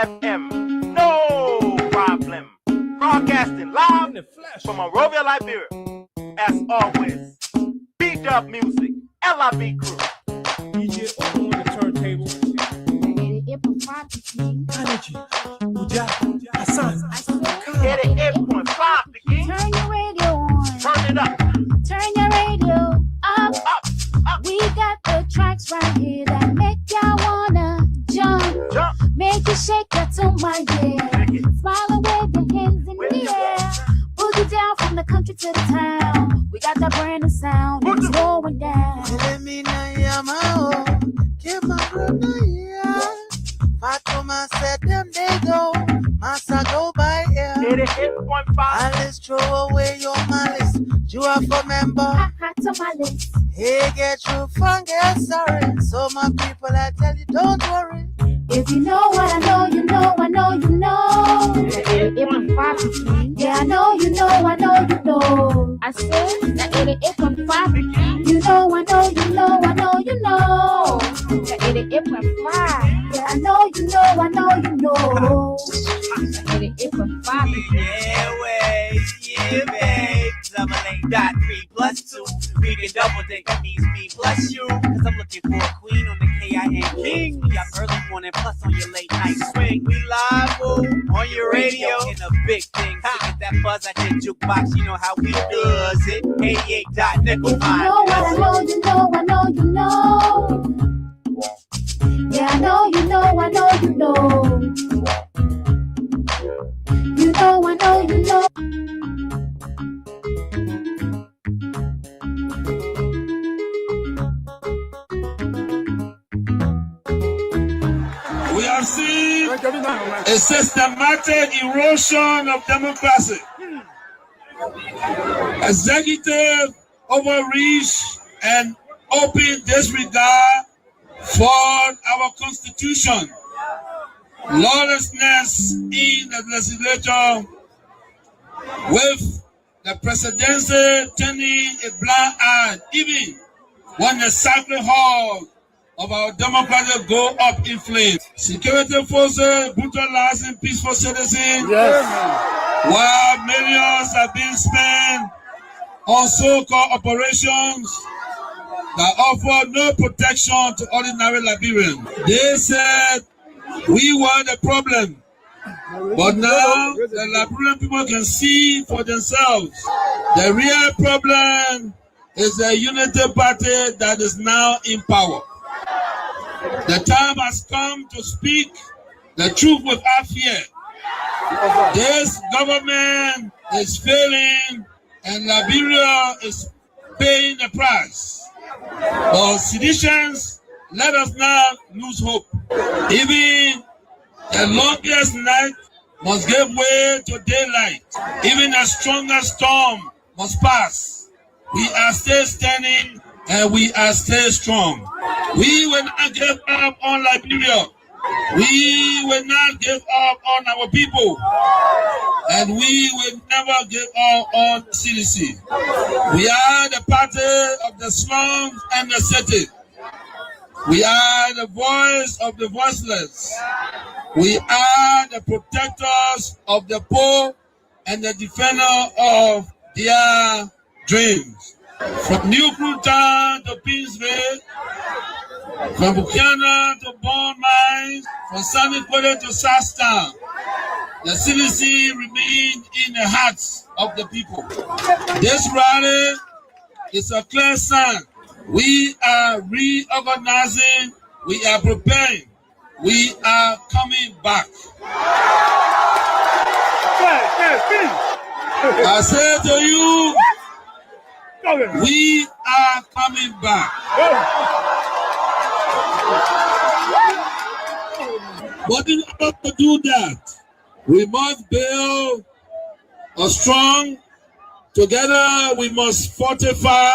FM. No problem. Broadcasting live in the flesh from Monrovia, Liberia. As always, B-Dub Music, LIB Crew. DJ Omo on the turntable. Energy, Uja, Hassan, 88.5 the key. Turn your radio on. Turn it up. Turn your radio up. Up. We got the tracks right here that make y'all wanna jump. Jump. Make you shake that to my Shake it. Smile and wave your hands in the air. Boogie down from the country to the town. We got that brand new sound. It's going down. Fatuma said them they go, Massa go by here. 88.5. Alice throw away your malice. You are for member. Hot to my list. Hey, get you fungus, sorry. So my people, I tell you, don't worry. If you know what I know, you know, I know, you know. Yeah, I know, you know, I know, you know. I said that 88.5. You know, I know, you know, I know, you know. That 88.5. Yeah, I know, you know, I know, you know. 88.5. Yeah, way, yeah, babe. 8.3+2. We can double date, that means me plus you. Cause I'm looking for a queen on the KIN King. We got early morning plus on your late night swing. We live, woo, on your radio. In a big thing, so get that buzz at the jukebox. You know how we does it. 88.5. You know what I know, you know, I know, you know. Yeah, I know, you know, I know, you know. You know, I know, you know. We have seen a systematic erosion of democracy. Executive overreach and open disregard for our constitution. Lawlessness in the legislature, with the presidency turning a blind eye even when the sacred hall of our democracy go up in flames. Security forces brutalizing peaceful citizens, while millions are being spent on so-called operations that offer no protection to ordinary Liberians. They said we were the problem, but now the Liberian people can see for themselves. The real problem is the unity party that is now in power. The time has come to speak the truth without fear. This government is failing and Liberia is paying the price. But citizens, let us not lose hope. Even the longest night must give way to daylight. Even the strongest storm must pass. We are still standing and we are still strong. We will not give up on Liberia. We will not give up on our people. And we will never give up on CDC. We are the party of the slums and the city. We are the voice of the voiceless. We are the protectors of the poor and the defender of their dreams. From New Cruton to Peaceville, from Buchanan to Bond Mines, from Sammy Quarter to Sastown, the CDC remains in the hearts of the people. This rally is a clear sign. We are reorganizing, we are preparing, we are coming back. I say to you, we are coming back. But in order to do that, we must build a strong, together we must fortify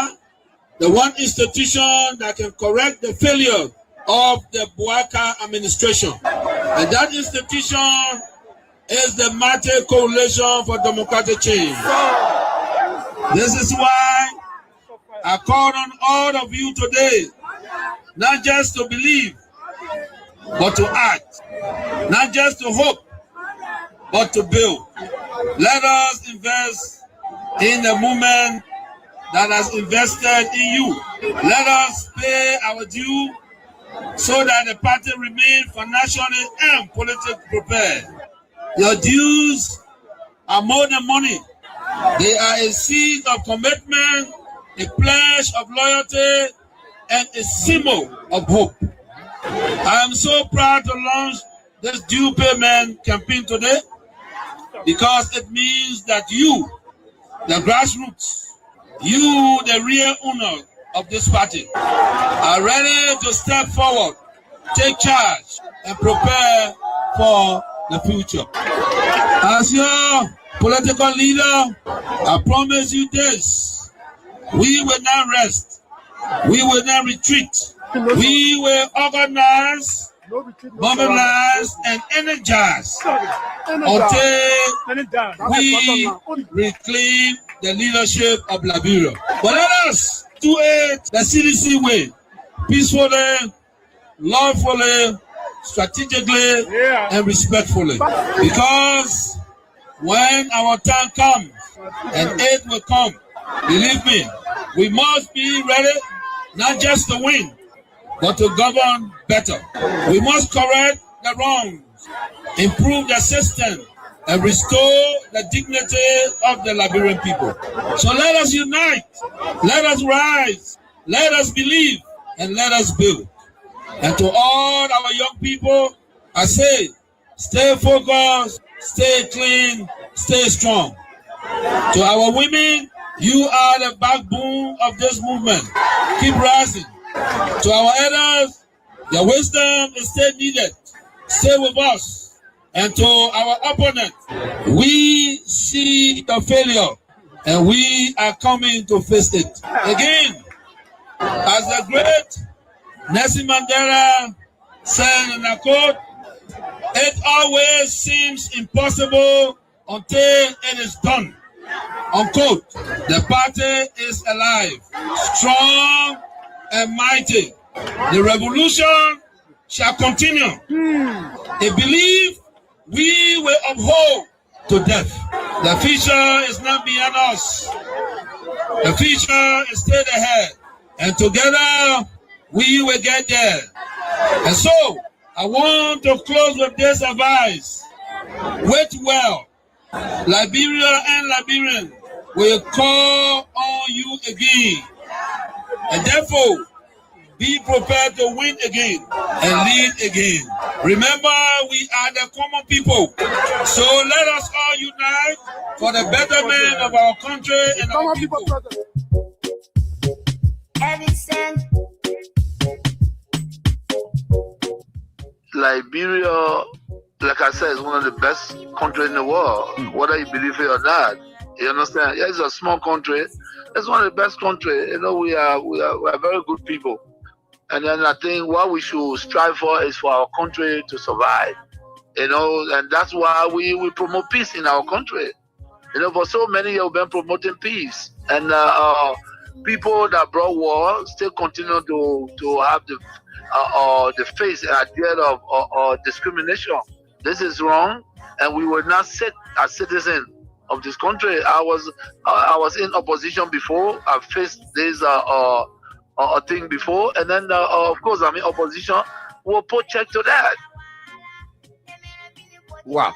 the one institution that can correct the failure of the Buaka administration. And that institution is the Mighty Coalition for Democratic Change. This is why I call on all of you today, not just to believe, but to act. not just to hope, but to build. Let us invest in the movement that has invested in you. Let us pay our due so that the party remains financially and politically prepared. Your dues are more than money. They are a seed of commitment, a pledge of loyalty, and a symbol of hope. I am so proud to launch this due payment campaign today because it means that you, the grassroots, you, the real owner of this party, are ready to step forward, take charge, and prepare for the future. As your political leader, I promise you this: we will not rest, we will not retreat, we will organize, mobilize, and energize until we reclaim the leadership of Liberia. But let us do it the CDC way, peacefully, lawfully, strategically, and respectfully. Because when our time comes, and it will come, believe me, we must be ready not just to win, but to govern better. We must correct the wrongs, improve the system, and restore the dignity of the Liberian people. So let us unite, let us rise, let us believe, and let us build. And to all our young people, I say, stay focused, stay clean, stay strong. To our women, you are the backbone of this movement. Keep rising. To our elders, your wisdom is still needed. Stay with us. And to our opponent, we see the failure and we are coming to face it. Again, as the great Nelson Mandela said in a quote, it always seems impossible until it is done. Unquote. The party is alive, strong and mighty. The revolution shall continue. A belief we will uphold to death. The future is not beyond us. The future is still ahead. And together we will get there. And so I want to close with this advice. Wait well. Liberia and Liberians will call on you again. And therefore, be prepared to win again and lead again. Remember, we are the common people. So let us all unite for the betterment of our country and our people. Liberia, like I said, is one of the best countries in the world, whether you believe it or not. You understand? Yeah, it's a small country. It's one of the best countries. You know, we are very good people. And then I think what we should strive for is for our country to survive. You know, and that's why we promote peace in our country. You know, for so many years we've been promoting peace. And people that brought war still continue to have the face and idea of discrimination. This is wrong, and we will not sit as citizens of this country. I was in opposition before. I faced this thing before, and then of course I'm in opposition. We'll put check to that. Wow.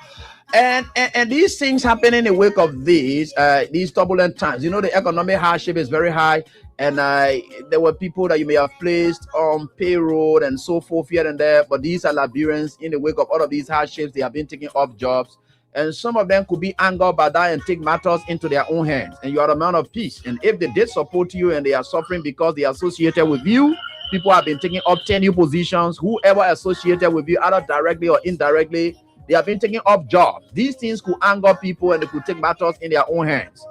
And these things happen in the wake of these turbulent times. You know, the economic hardship is very high, and there were people that you may have placed on payroll and so forth here and there, but these are Liberians. In the wake of all of these hardships, they have been taking off jobs, and some of them could be angered by that and take matters into their own hands. And you are a man of peace, and if they did support you and they are suffering because they are associated with you, people have been taking up tenure positions. Whoever associated with you, either directly or indirectly, they have been taking up jobs. These things could anger people and they could take matters in their own hands.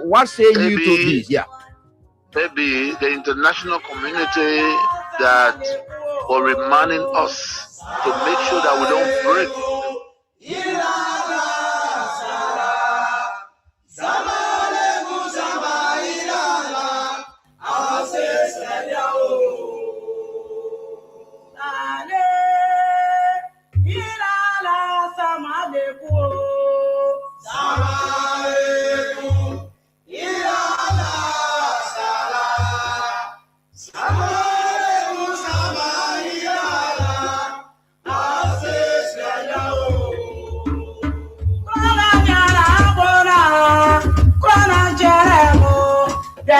What say you to this? Yeah. Maybe the international community that were reminding us to make sure that we don't break.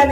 Let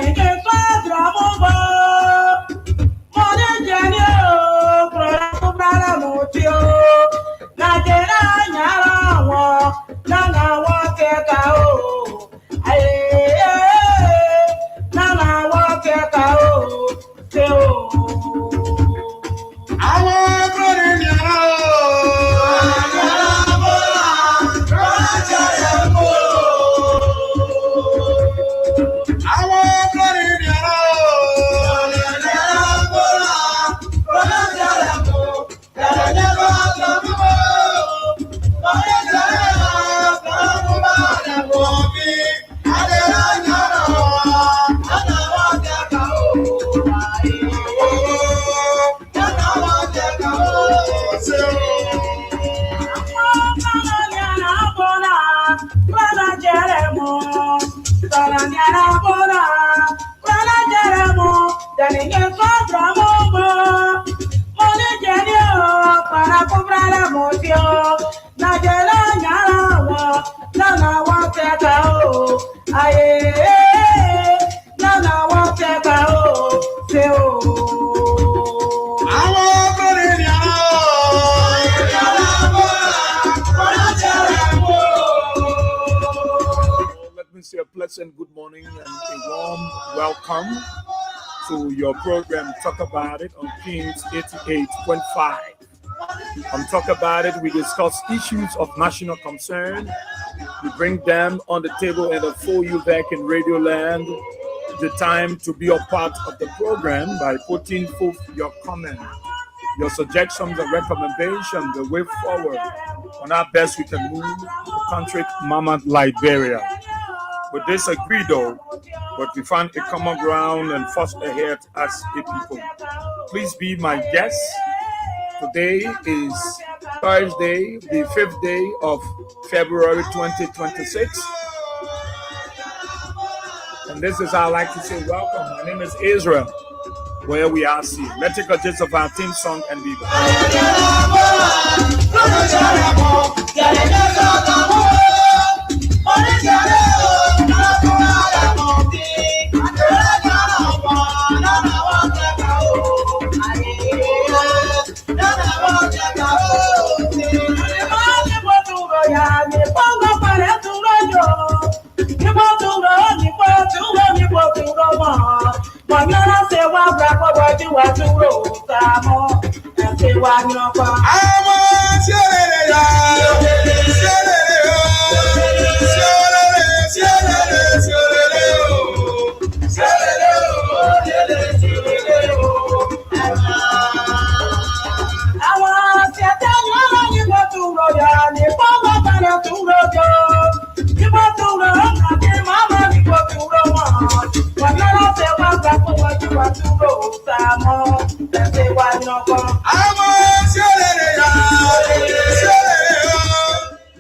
me say a pleasant good morning and a warm welcome to your program Talk About It on Kings 88.5. On Talk About It, we discuss issues of national concern. We bring them on the table and unfold you back in Radio Land. The time to be a part of the program by putting forth your comment, your suggestions and recommendations, the way forward on how best we can move the country, Mama Liberia. We disagree though, but we found a common ground and forced ahead as a people. Please be my guest. Today is Thursday, the 5th day of February 2026. And this is how I like to say welcome. My name is Israel, where we are seeing. Let's take a gist of our theme song and be back.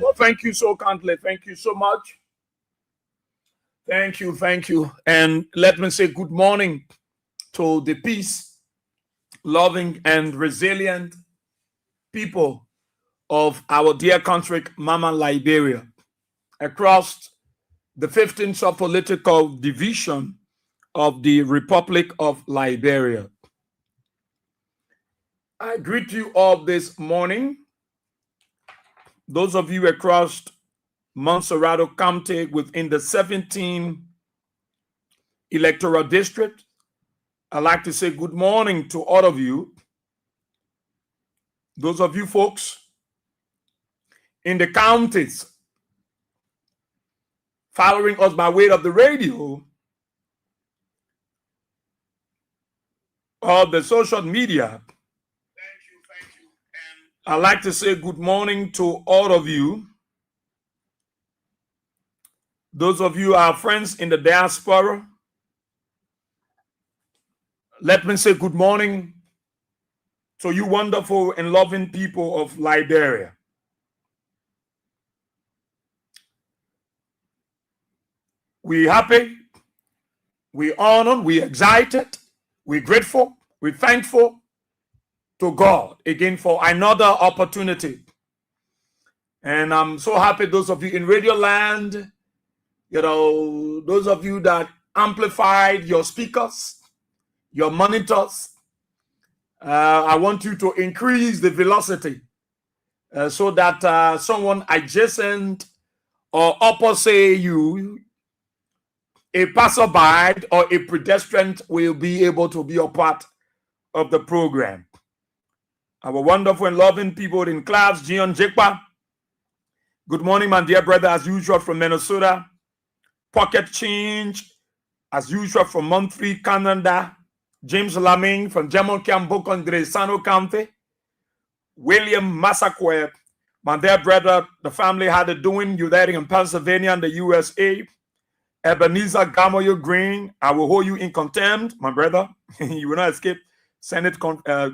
Well, thank you so kindly. Thank you so much. Thank you. And let me say good morning to the peace, loving, and resilient people of our dear country, Mama Liberia, across the 15 sub-political division of the Republic of Liberia. I greet you all this morning. Those of you across Montserrado County within the 17 electoral district, I'd like to say good morning to all of you. Those of you folks in the counties following us by way of the radio or the social media, thank you. And I'd like to say good morning to all of you. Those of you are friends in the diaspora, let me say good morning to you wonderful and loving people of Liberia. We're happy, we're honored, we're excited, we're grateful, we're thankful to God again for another opportunity. And I'm so happy those of you in Radio Land, those of you that amplified your speakers, your monitors. I want you to increase the velocity so that someone adjacent or opposite you, a passerby or a pedestrian, will be able to be a part of the program. Our wonderful and loving people in class, Gian Jekpa. Good morning, my dear brother, as usual from Minnesota. Pocket Change, as usual from Montreal, Canada. James Laming from Jamon Campo Condre, Sano County. William Massaquet, my dear brother, the family, how they doing? You there in Pennsylvania and the USA. Ebenezer Gamoyo Green, I will hold you in contempt, my brother. You will not escape. Senate,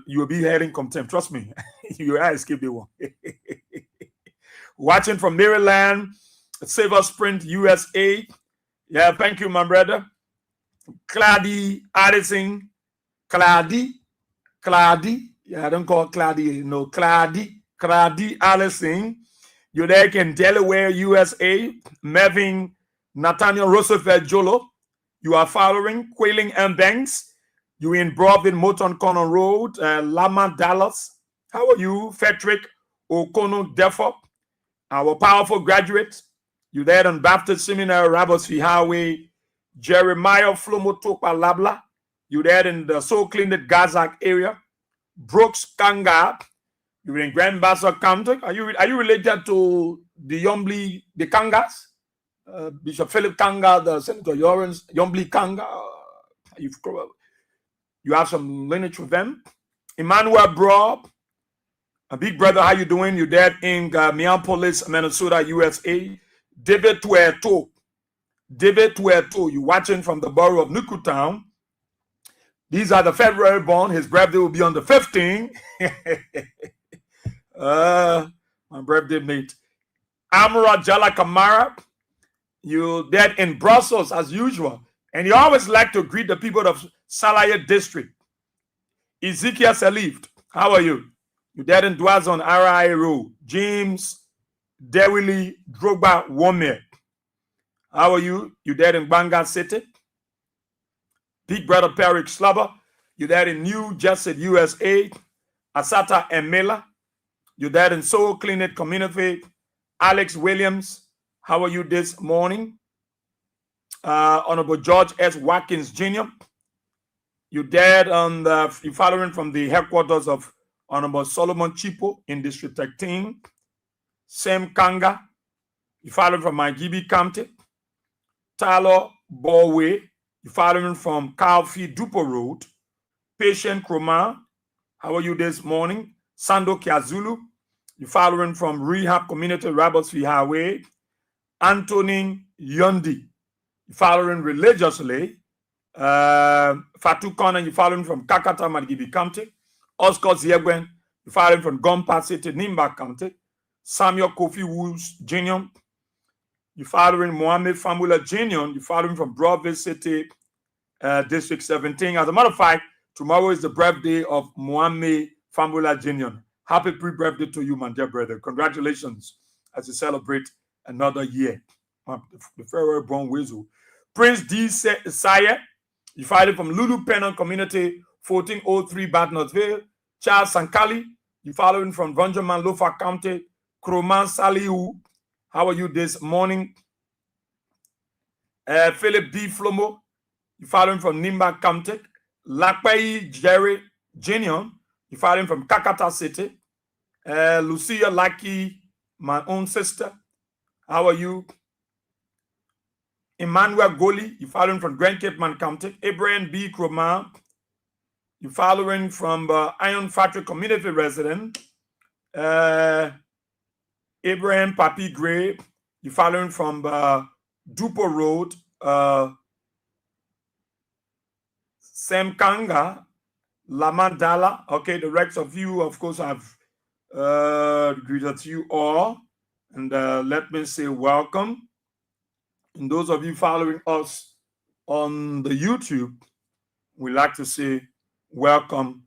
you will be held in contempt. Trust me, you will not escape the one. Watching from Maryland, Silver Sprint, USA. Yeah, thank you, my brother. Clady Addison, Clady. Yeah, I don't call it Clady, no, Clady Allison. You're there in Delaware, USA. Mervyn Nathaniel Roosevelt Jolo. You are following Quailing M. Banks. You in Broadville, Moton Corner Road, Lama, Dallas. How are you? Frederick Okono Defo, our powerful graduate. You there on Baptist Seminary, Rabotsfield Highway. Jeremiah Flomotopa Labla. You there in the So Cleaned Gazak area. Brooks Kanga. You're in Grand Bassa County. Are you related to the Yombli, the Kangas? Bishop Philip Kanga, the Senator Yombli Kanga. You have some lineage with them. Emmanuel Brob, a big brother, how you doing? You're there in Minneapolis, Minnesota, USA. David Tuerto, you watching from the borough of Nukutown. These are the February born. His birthday will be on the 15th. My birthday mate. Amara Jala Kamara, you there in Brussels as usual. And you always like to greet the people of Salaya District. Ezekiel Salif, how are you? You there in Dwazon, RI Road. James Dewili Drogba Wome. How are you? You there in Banga City. Big brother Peric Slubber. You there in New Jersey, USA. Asata Emela. You there in Soul Clinic Community. Alex Williams. How are you this morning? Honorable George S. Watkins Jr. You there on the, you following from the headquarters of Honorable Solomon Chipo in District 13. Sam Kanga. You following from Magibi County. Tyler Borway. You following from Calfee Dupo Road. Patient Kroma. How are you this morning? Sando Kiazulu. You following from Rehab Community, Rabotsfield Highway. Anthony Yundi. You following religiously. Fatu Kona, you following from Kakata, Magibi County. Oscar Ziegwen, you following from Gompa City, Nimba County. Samuel Kofi Woods Jr. You following Mohamed Famula Jr. You following from Broadville City, District 17. As a matter of fact, tomorrow is the birthday of Mohamed Famula Jr. Happy pre-birthday to you, my dear brother. Congratulations as you celebrate another year. The February born Weasel. Prince D. Sayer, you fighting from Lulu Pennon Community, 1403 Batnasville. Charles Sankali, you following from Vonjaman Lofa County. Kroman Salihu, how are you this morning? Philip D. Flomo, you following from Nimba County. Lakpai Jerry Jr., you following from Kakata City. Lucia Lucky, my own sister, how are you? Emmanuel Goli, you following from Grand Cape Man County. Abraham B. Kroman, you following from Iron Factory Community resident. Abraham Papi Gray, you following from Dupo Road. Sam Kanga, Lamadala. Okay, the rest of you, of course, I've greeted you all. And let me say welcome. And those of you following us on the YouTube, we like to say welcome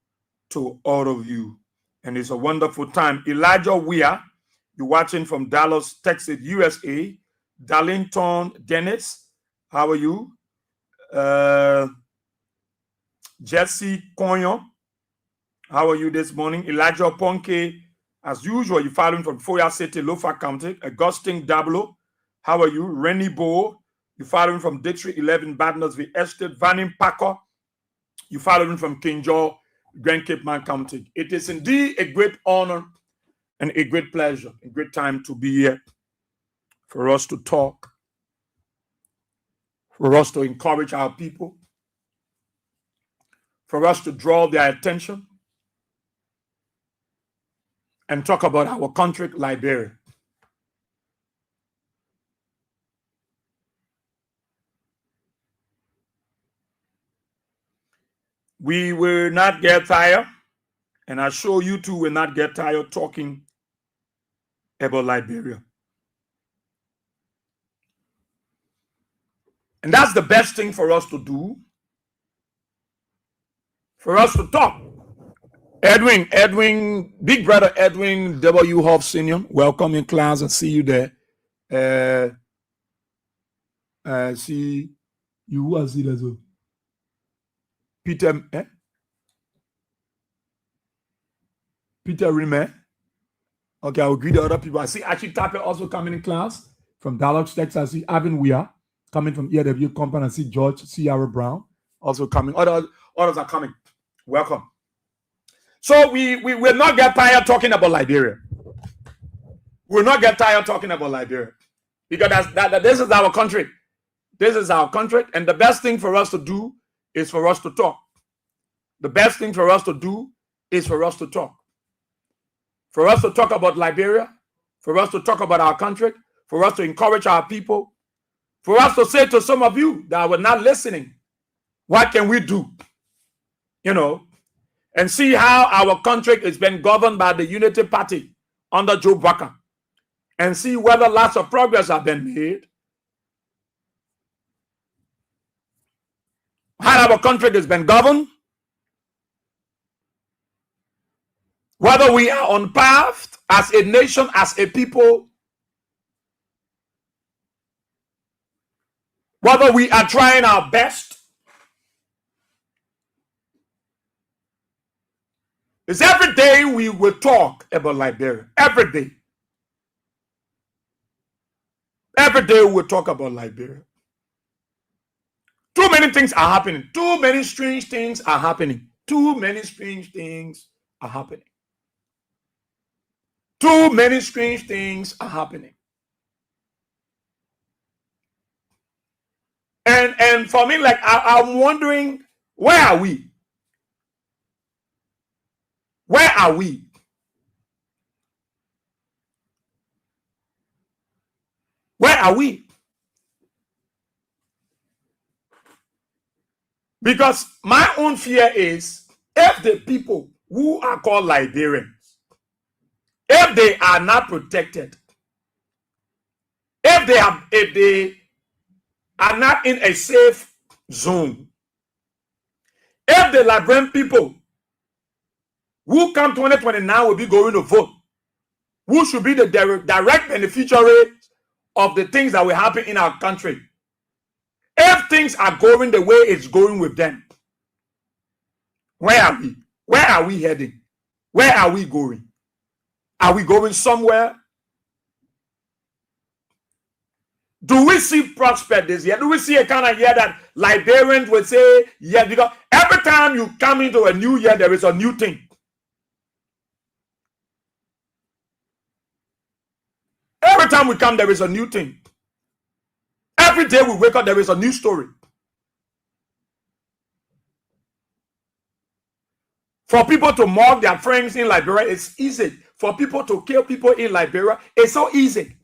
to all of you. And it's a wonderful time. Elijah Weir, you're watching from Dallas, Texas, USA. Darlington Dennis, how are you? Jesse Konyo, how are you this morning? Elijah Ponke, as usual, you following from Foya City, Lofa County. Augustine Dablo, how are you? Rennie Bo, you following from District 11, Badnersville Estate. Vanim Packer, you following from King George, Grand Cape Man County. It is indeed a great honor and a great pleasure, a great time to be here for us to talk, for us to encourage our people, for us to draw their attention and talk about our country, Liberia. We will not get tired, and I'm sure you too will not get tired talking about Liberia. And that's the best thing for us to do, for us to talk. Edwin, big brother Edwin W. Hoff Sr., welcome in class and see you there. See you as it as well. Peter, Peter Rime. Okay, I will greet the other people. I see Archie Tapper also coming in class from Dallas, Texas. I see Avin Weir coming from EW Company. I see George C.R. Brown also coming. Others are coming. Welcome. So we will not get tired talking about Liberia. We'll not get tired talking about Liberia because this is our country. This is our country, and the best thing for us to do is for us to talk. The best thing for us to do is for us to talk. For us to talk about Liberia, for us to talk about our country, for us to encourage our people, for us to say to some of you that were not listening, what can we do? You know, and see how our country is being governed by the Unity Party under Joe Baka, and see whether lots of progress have been made. How our country has been governed, whether we are on path as a nation, as a people, whether we are trying our best. It's every day we will talk about Liberia. Every day. Every day we will talk about Liberia. Too many things are happening. Too many strange things are happening. Too many strange things are happening. Too many strange things are happening. And for me, like, I'm wondering, where are we? Where are we? Where are we? Because my own fear is, if the people who are called Liberians, if they are not protected, if they are not in a safe zone, if the Liberian people who come 2029 will be going to vote, who should be the direct beneficiary of the things that will happen in our country, if things are going the way it's going with them, where are we? Where are we heading? Where are we going? Are we going somewhere? Do we see prospect this year? Do we see a kind of year that Liberians will say, yeah, because every time you come into a new year, there is a new thing. Every time we come, there is a new thing. Every day we wake up, there is a new story. For people to mock their friends in Liberia, it's easy. For people to kill people in Liberia, it's so easy.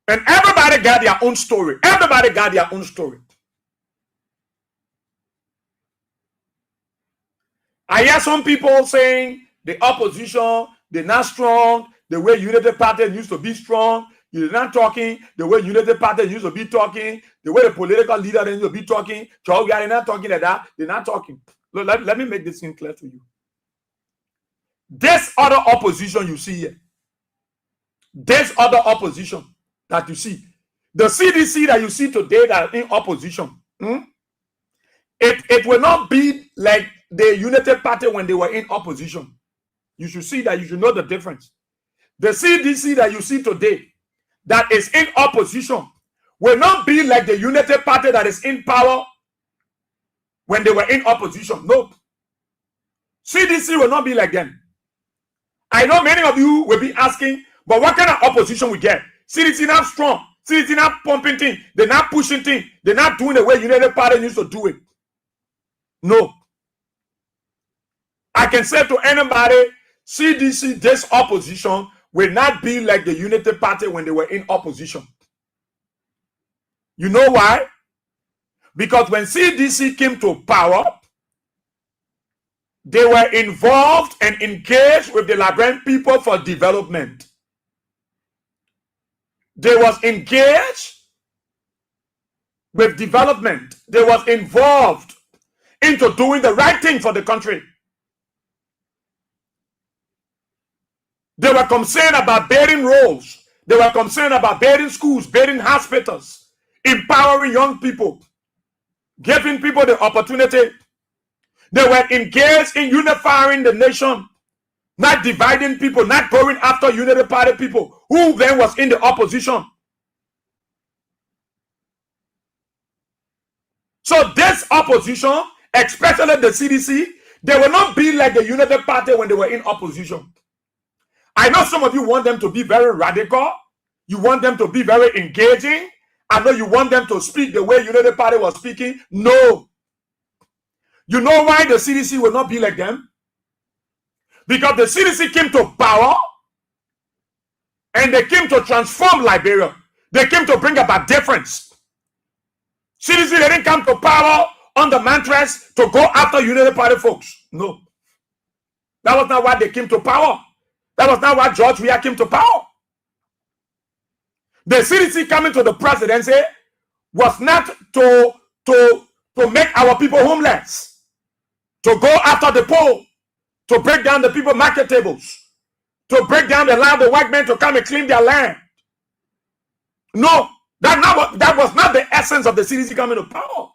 And everybody got their own story. Everybody got their own story. I hear some people saying the opposition, they're not strong, the way Unity Party used to be strong. You're not talking the way Unity Party used to be talking, the way the political leader used to be talking. They're not talking like that. They're not talking. let me make this thing clear to you. This other opposition you see here, this other opposition that you see, the CDC that you see today that are in opposition, it will not be like the United Party when they were in opposition. You should see that. You should know the difference. The CDC that you see today that is in opposition will not be like the United Party that is in power when they were in opposition. No. CDC will not be like them. I know many of you will be asking, but what kind of opposition we get? CDC not strong. CDC not pumping things. They're not pushing things. They're not doing the way United Party used to do it. No. I can say to anybody, CDC, this opposition will not be like the United Party when they were in opposition. You know why? Because when CDC came to power, they were involved and engaged with the Liberian people for development. They was engaged with development. They was involved into doing the right thing for the country. They were concerned about building roads. They were concerned about building schools, building hospitals, empowering young people, giving people the opportunity. They were engaged in unifying the nation, not dividing people, not going after United Party people who then was in the opposition. So this opposition, especially the CDC, they will not be like the United Party when they were in opposition. I know some of you want them to be very radical. You want them to be very engaging. I know you want them to speak the way United Party was speaking. No. You know why the CDC will not be like them? Because the CDC came to power and they came to transform Liberia. They came to bring about difference. CDC didn't come to power on the mantras to go after United Party folks. No. That was not why they came to power. That was not why George Weah came to power. The CDC coming to the presidency was not to make our people homeless, to go after the poor, to break down the people market tables, to break down the land of the white men to come and claim their land. No, that was not the essence of the CDC coming to power.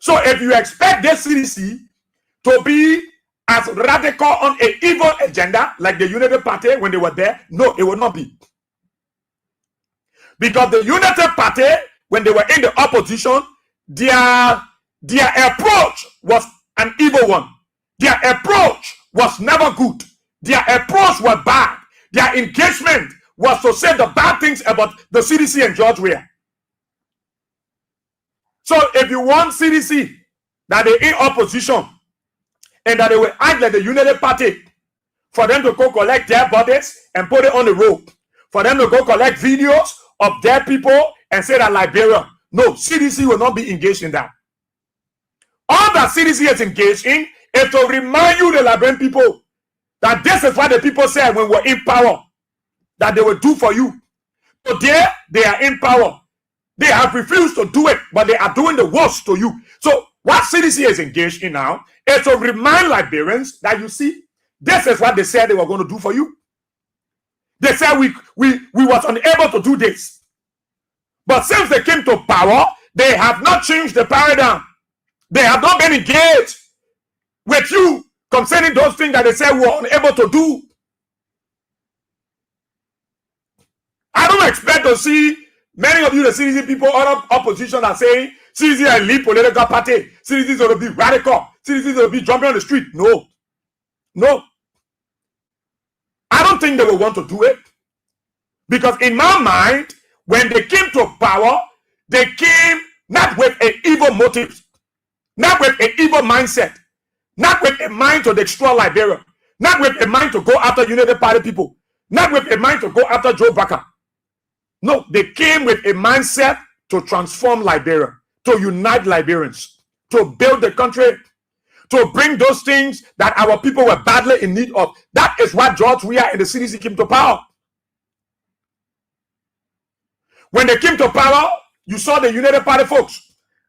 So if you expect the CDC to be as radical on an evil agenda like the United Party when they were there, no, it will not be. Because the United Party, when they were in the opposition, their approach was an evil one. Their approach was never good. Their approach was bad. Their engagement was to say the bad things about the CDC and George Weah. So if you want CDC that they're in opposition and that they will act like the United Party, for them to go collect their bodies and put it on the road, for them to go collect videos of their people and say that Liberia, no, CDC will not be engaged in that. All that CDC is engaged in is to remind you, the Liberian people, that this is what the people said when we were in power, that they will do for you. Today, they are in power. They have refused to do it, but they are doing the worst to you. So what CDC is engaged in now is to remind Liberians that, you see, this is what they said they were going to do for you. They said we was unable to do this. But since they came to power, they have not changed the paradigm. They have not been engaged with you concerning those things that they said we were unable to do. I don't expect to see many of you, the CDC people, other opposition are saying CDC is a elite political party. CDC is going to be radical. CDC is going to be jumping on the street. No. No. I don't think they will want to do it. Because in my mind, when they came to power, they came not with an evil motive, not with an evil mindset, not with a mind to destroy Liberia, not with a mind to go after United Party people, not with a mind to go after Joe Baka. No, they came with a mindset to transform Liberia, to unite Liberians, to build the country, to bring those things that our people were badly in need of. That is what George Weah and the CDC came to power. When they came to power, you saw the United Party folks.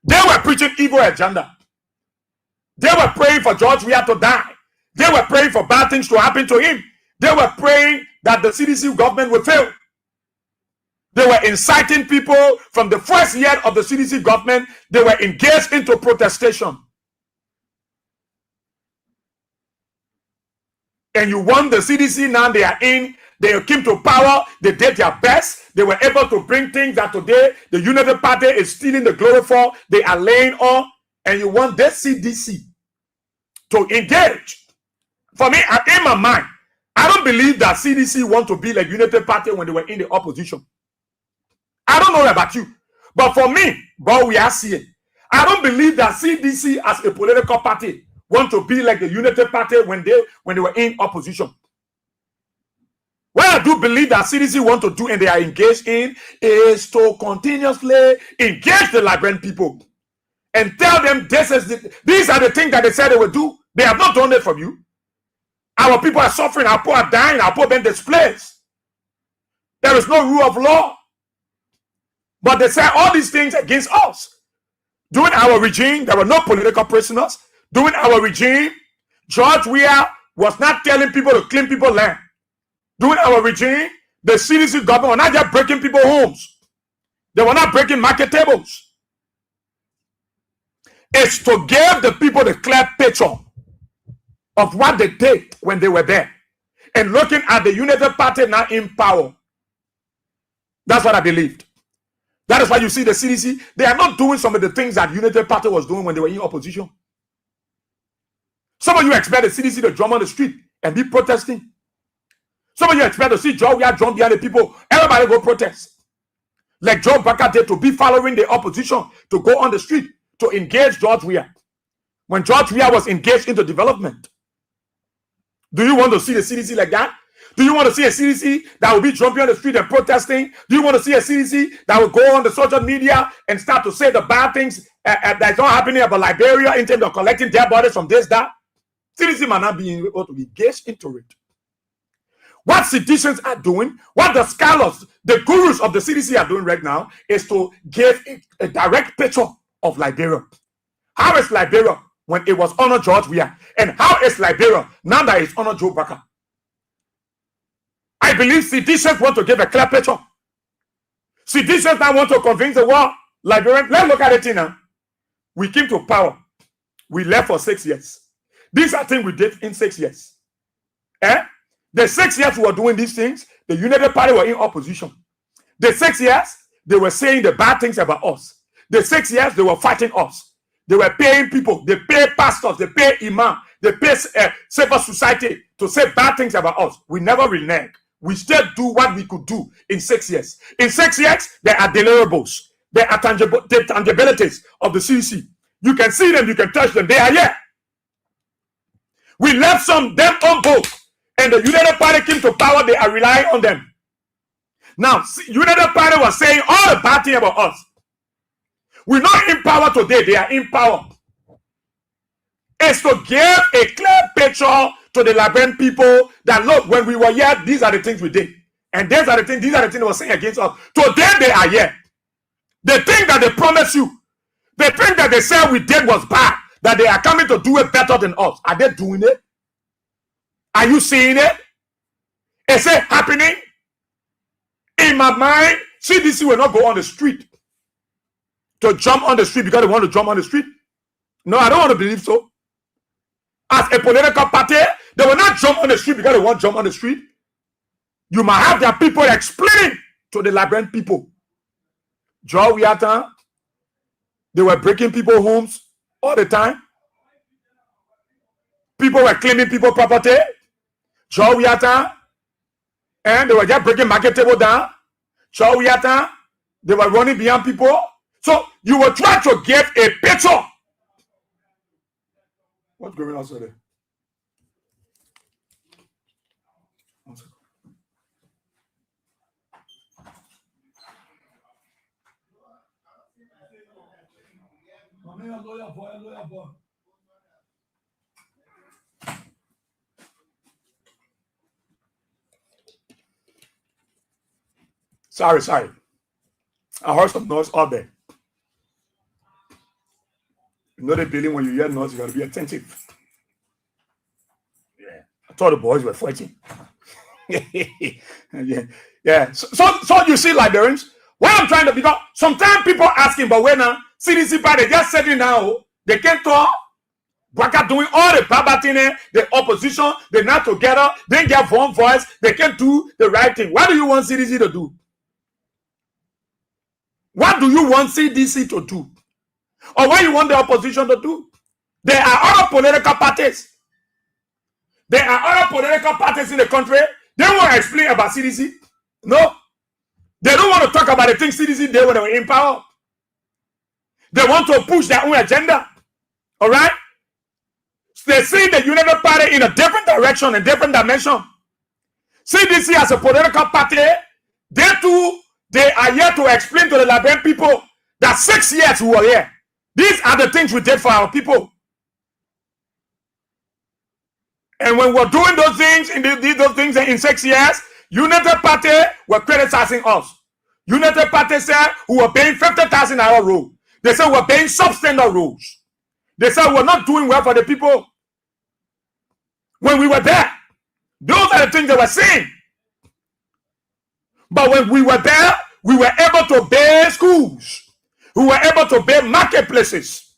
They were preaching evil agenda. They were praying for George Weah to die. They were praying for bad things to happen to him. They were praying that the CDC government would fail. They were inciting people from the first year of the CDC government. They were engaged into protestation. And you want the CDC now, they are in, they came to power, they did their best. They were able to bring things that today the United Party is stealing the glory for. They are laying on, and you want the CDC to engage. For me, in my mind, I don't believe that CDC want to be like United Party when they were in the opposition. I don't know about you, but for me, but we are seeing, I don't believe that CDC as a political party want to be like the United Party when they were in opposition. What I do believe that CDC want to do and they are engaged in is to continuously engage the Liberian people and tell them these are the things that they said they will do. They have not done it for you. Our people are suffering, our people are dying, our people are being displaced. There is no rule of law. But they say all these things against us. During our regime, there were no political prisoners. During our regime, George Weah was not telling people to claim people's land. During our regime, the CDC government were not just breaking people's homes. They were not breaking market tables. It's to give the people the clear picture of what they did when they were there. And looking at the United Party now in power. That's what I believed. That is why you see the CDC, they are not doing some of the things that United Party was doing when they were in opposition. Some of you expect the CDC to jump on the street and be protesting. Some of you expect to see Joe Weah jump behind the people. Everybody go protest. Like Joe Baker did, to be following the opposition, to go on the street, to engage George Weah. When George Weah was engaged into development. Do you want to see the CDC like that? Do you want to see a CDC that will be jumping on the street and protesting? Do you want to see a CDC that will go on the social media and start to say the bad things that's not happening about Liberia in terms of collecting dead bodies from this, that? CDC might not be able to engage into it. What citizens are doing, what the scholars, the gurus of the CDC are doing right now is to give a direct picture of Liberia. How is Liberia when it was under George Weah? And how is Liberia now that it's under Joe Baker? I believe citizens want to give a clear picture. Citizens now want to convince the world, Liberian. Let's look at it now. We came to power. We left for 6 years. These are things we did in 6 years. The 6 years we were doing these things, the United Party were in opposition. The 6 years, they were saying the bad things about us. The 6 years, they were fighting us. They were paying people. They pay pastors. They pay imam. They pay civil society to say bad things about us. We never renege. We still do what we could do in 6 years. In 6 years, there are deliverables. There are tangibilities of the CDC. You can see them. You can touch them. They are here. We left them on both. And the United Party came to power. They are relying on them. Now, United Party was saying all the bad things about us. We're not in power today. They are in power. It's to give a clear picture to the Liberian people that, look, when we were here, these are the things we did. And these are the things they were saying against us. Today they are here. The thing that they promised you, the thing that they said we did was bad, that they are coming to do it better than us. Are they doing it? Are you seeing it? Is it happening? In my mind, CDC will not go on the street to jump on the street because they want to jump on the street. No, I don't want to believe so. As a political party, they will not jump on the street because they want to jump on the street. You might have their people explain to the Liberian people. Joe Weah, they were breaking people's homes all the time. People were claiming people's property. Joe Weah, and they were just breaking market table down. Joe Weah, they were running behind people. So you will try to give a picture. What's going on there? Sorry. I heard some noise all day. You know the building when you hear noise, you gotta be attentive. Yeah. I thought the boys were fighting. yeah. So you see, librarians, what I'm trying to, because sometimes people asking, but when now CDC party just sitting now, they can't talk. Baka doing all the babating, the opposition, they're not together, they get one voice, they can't do the right thing. What do you want CDC to do? What do you want CDC to do? Or what you want the opposition to do? There are other political parties. There are other political parties in the country. They want to explain about CDC. No. They don't want to talk about the things CDC did when they were in power. They want to push their own agenda. All right? They see the United Party in a different direction, a different dimension. CDC as a political party, they are here to explain to the Liberian people that 6 years we were here. These are the things we did for our people. And when we're doing those things in 6 years, United Party were criticizing us. United Party said we were paying 50,000 our road. They said we're paying substandard roads. They said we're not doing well for the people. When we were there, those are the things they were saying. But when we were there, we were able to build schools. We were able to build marketplaces.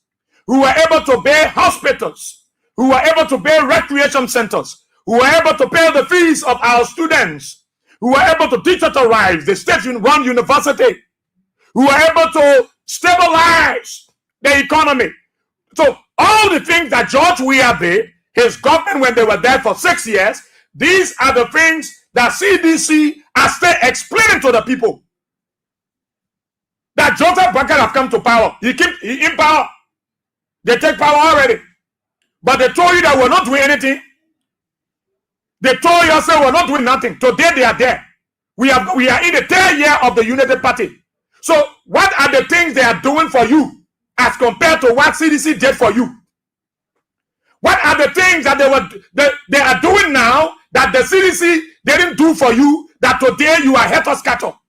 We were able to build hospitals. We were able to build recreation centers. We were able to pay the fees of our students. We were able to digitalize the state-run university. We were able to stabilize the economy. So all the things that George Weah did, his government, when they were there for 6 years, these are the things that CDC are still explaining to the people. That Joseph Baka have come to power. He in power. They take power already. But they told you that we're not doing anything. They told you say we're not doing nothing. Today they are there. We are in the 3rd year of the United Party. So what are the things they are doing for you as compared to what CDC did for you? What are the things that they are doing now that the CDC didn't do for you, that today you are head of cattle?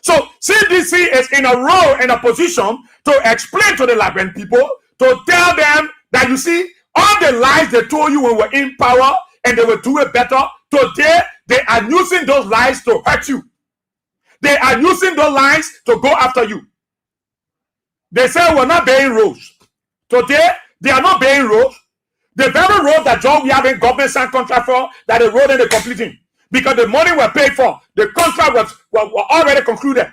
So CDC is in a role, in a position to explain to the Liberian people, to tell them that, you see, all the lies they told you when we were in power and they will do it better, today they are using those lies to hurt you. They are using those lies to go after you. They say we're not paying roads. Today, they are not paying roads. The very road that John we have in government signed contract for, that the road and the completing. Because the money were paid for, the contract was already concluded.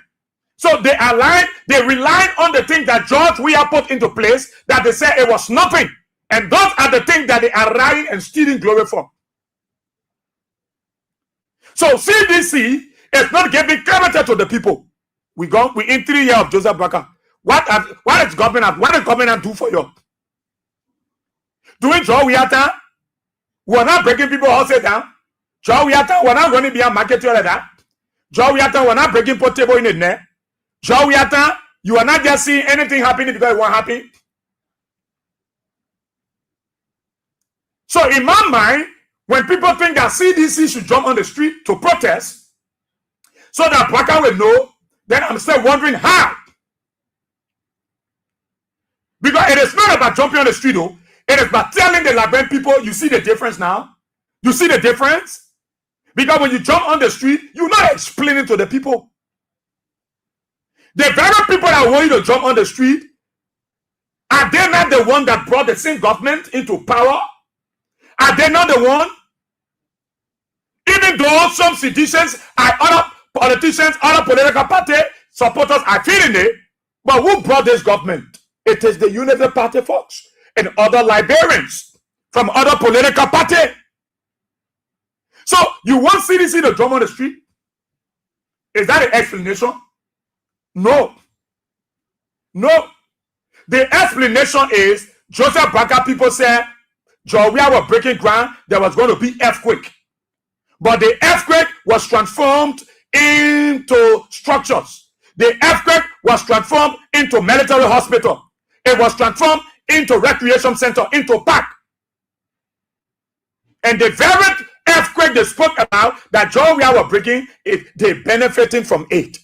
So they rely on the things that George we have put into place, that they say it was nothing. And those are the things that they are lying and stealing glory for. So CDC is not giving credit to the people. We in 3 years of Joseph Baka. What is government do for you? Doing Joe Wiata, we're not breaking people all say down. Joe Wiata, we're not going to be a market like that. Joe Wiata, we're not breaking portable in the net. Joe Wiata, you are not just seeing anything happening because it won't happen. So in my mind, when people think that CDC should jump on the street to protest, so that Baka will know, then I'm still wondering how. Because it is not about jumping on the street, though. It is about telling the Liberian people, you see the difference now? You see the difference? Because when you jump on the street, you're not explaining to the people. The very people that want you to jump on the street, are they not the one that brought the same government into power? Are they not the one? Even though some citizens and other politicians, other political party supporters are feeling it, but who brought this government? It is the United Party folks and other Liberians from other political party. So you want CDC to jump on the street? Is that an explanation? No. No. The explanation is Joseph Baka people said Georgia were breaking ground, there was going to be earthquake. But the earthquake was transformed into structures. The earthquake was transformed into military hospital. It was transformed into recreation center, into park. And the very earthquake they spoke about that Georgia were breaking, they're benefiting from it.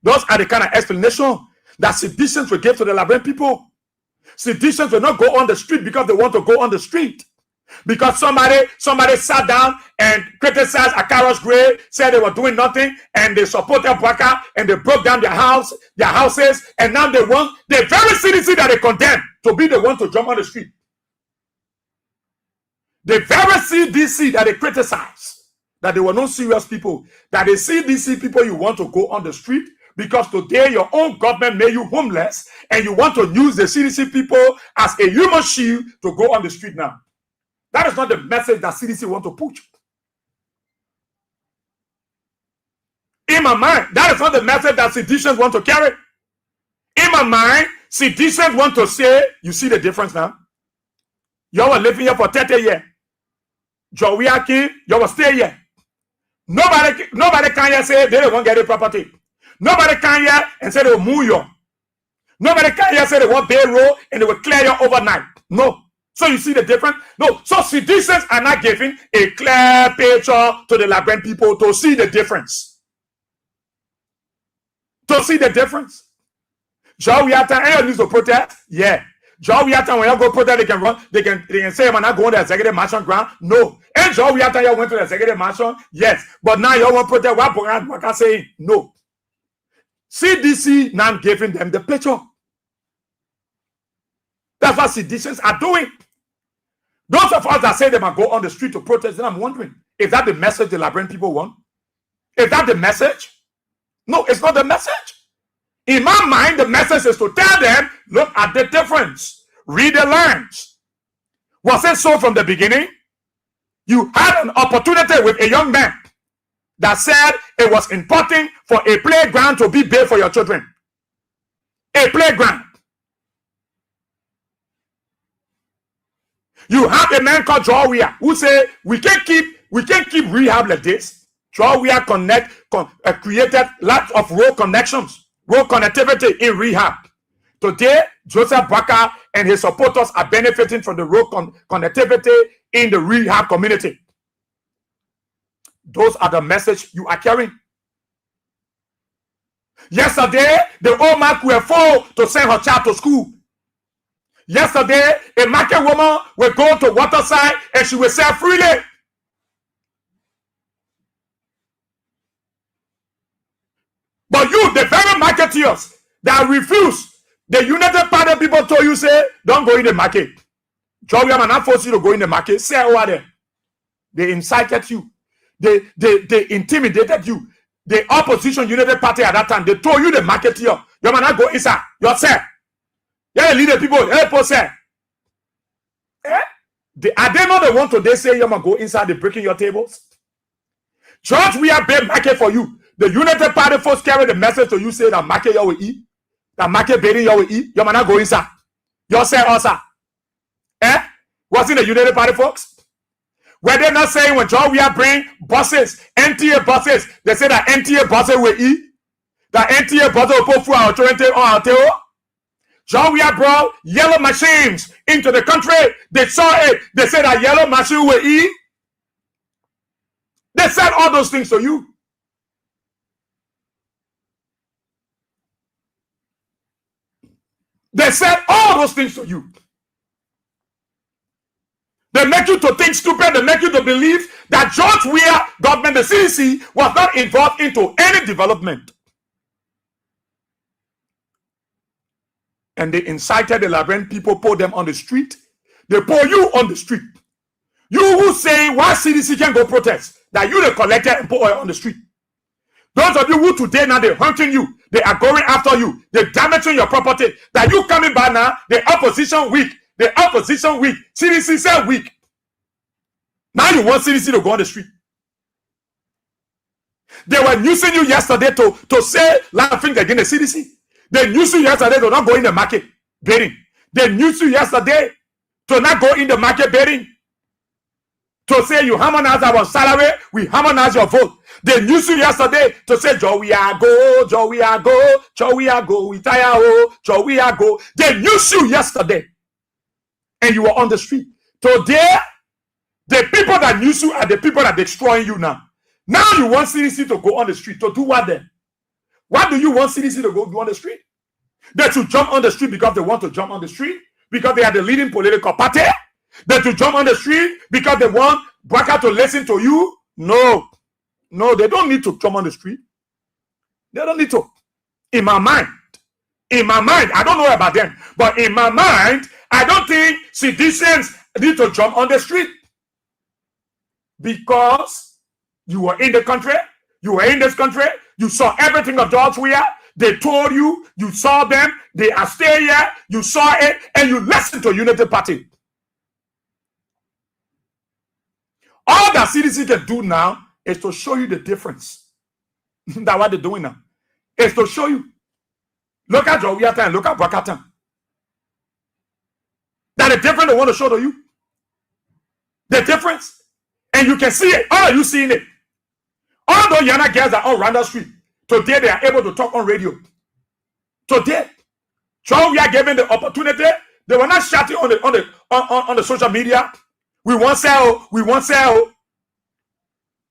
Those are the kind of explanation. that seditions will give to the Liberian people. Seditions will not go on the street because they want to go on the street. Because somebody sat down and criticized Akaros Gray, said they were doing nothing, and they supported Baka, and they broke down their houses, and now they want the very CDC that they condemn to be the one to jump on the street. The very CDC that they criticize, that they were not serious people, that the CDC people you want to go on the street because today your own government made you homeless, and you want to use the CDC people as a human shield to go on the street now. That is not the message that CDC want to push. In my mind, that is not the message that seditionists want to carry. In my mind, seditionists want to say, you see the difference now? You were living here for 30 years. Joey Akin, you were stay here. Nobody can here say they don't want to get a property. Nobody can here and say they will move you. Nobody can here say they want payroll and they will clear you overnight. No. So you see the difference? No. So seditionists are not giving a clear picture to the Liberian people to see the difference. To see the difference. Joe Wiata, and you need to protest? Yeah. Joe Wiata, when you go protest, they can run, they can say, I'm not going to the executive mansion ground. No. And Joe Wiata, you went to the executive mansion? Yes. But now you want to protest what I say? No. CDC now giving them the picture. That's what seditionists are doing. Those of us that say they might go on the street to protest, then I'm wondering, is that the message the Liberian people want? Is that the message? No, it's not the message. In my mind, the message is to tell them, look at the difference. Read the lines. Was it so from the beginning? You had an opportunity with a young man that said it was important for a playground to be built for your children. A playground. You have a man called Joe Weir who say we can't keep rehab like this. Joe Weir created lots of road connections, road connectivity in rehab. Today, Joseph Baka and his supporters are benefiting from the road connectivity in the rehab community. Those are the message you are carrying. Yesterday, the old man were full to send her child to school. Yesterday, a market woman will go to Waterside and she will sell freely. But you, the very marketeers that refuse, the United Party people told you, say, don't go in the market. Joey, I'm not force you to go in the market. Say over there. They incited you. They intimidated you. The opposition United Party at that time, they told you the marketeer. You might not go inside yourself. Yeah, lead the people. Help us. Are they not the one today say you might go inside, they breaking your tables? Church, we are big market for you. The United Party folks carry the message to you, say that market you will eat, that market bidding you will eat. You might not go inside. You say also. What's in the United Party folks? Were they not saying when John we are bring buses, NTA buses, they say that NTA buses will eat, that NTA buses will put food on our table? John we are brought yellow machines into the country. They saw it. They said that yellow machine will eat. They said all those things to you. They said all those things to you. They make you to think stupid. They make you to believe that George Weah government, the CDC, was not involved into any development. And they incited the Liberian people, put them on the street. They put you on the street. You who say why CDC can go protest, that you the collector and put oil on the street. Those of you who today now they're hunting you, they are going after you, they're damaging your property. That you coming by now, the opposition weak. The opposition weak. CDC said weak. Now you want CDC to go on the street. They were using you yesterday to say laughing against the CDC. They used you yesterday to not go in the market bidding. They used you yesterday to not go in the market bidding. To say you harmonize our salary, we harmonize your vote. They used you yesterday to say, Joe, we are go, Joe, we are go, Joe, we are go, we tire, oh, Joe, we are go. They used you yesterday. And you were on the street. Today, the people that use you are the people that are destroying you now. Now you want CDC to go on the street to do what then? What do you want CDC to go do on the street? They should jump on the street because they want to jump on the street, because they are the leading political party. They should jump on the street because they want Baka to listen to you. No, they don't need to jump on the street. They don't need to. In my mind, I don't know about them, but in my mind, I don't think citizens need to jump on the street because you were in the country, you were in this country, you saw everything of George Weah. They told you, you saw them, they are staying here, you saw it, and you listened to Unity Party. All that CDC can do now is to show you the difference. That's what they're doing now. It's to show you. Look at George Weah and look at Brakatan. That the difference they want to show to you. The difference. And you can see it. All of you seeing it. All those Yana girls are on Randall Street. Today they are able to talk on radio. Today, George Weah given the opportunity. They were not shouting on the social media. We want sell. We want sell.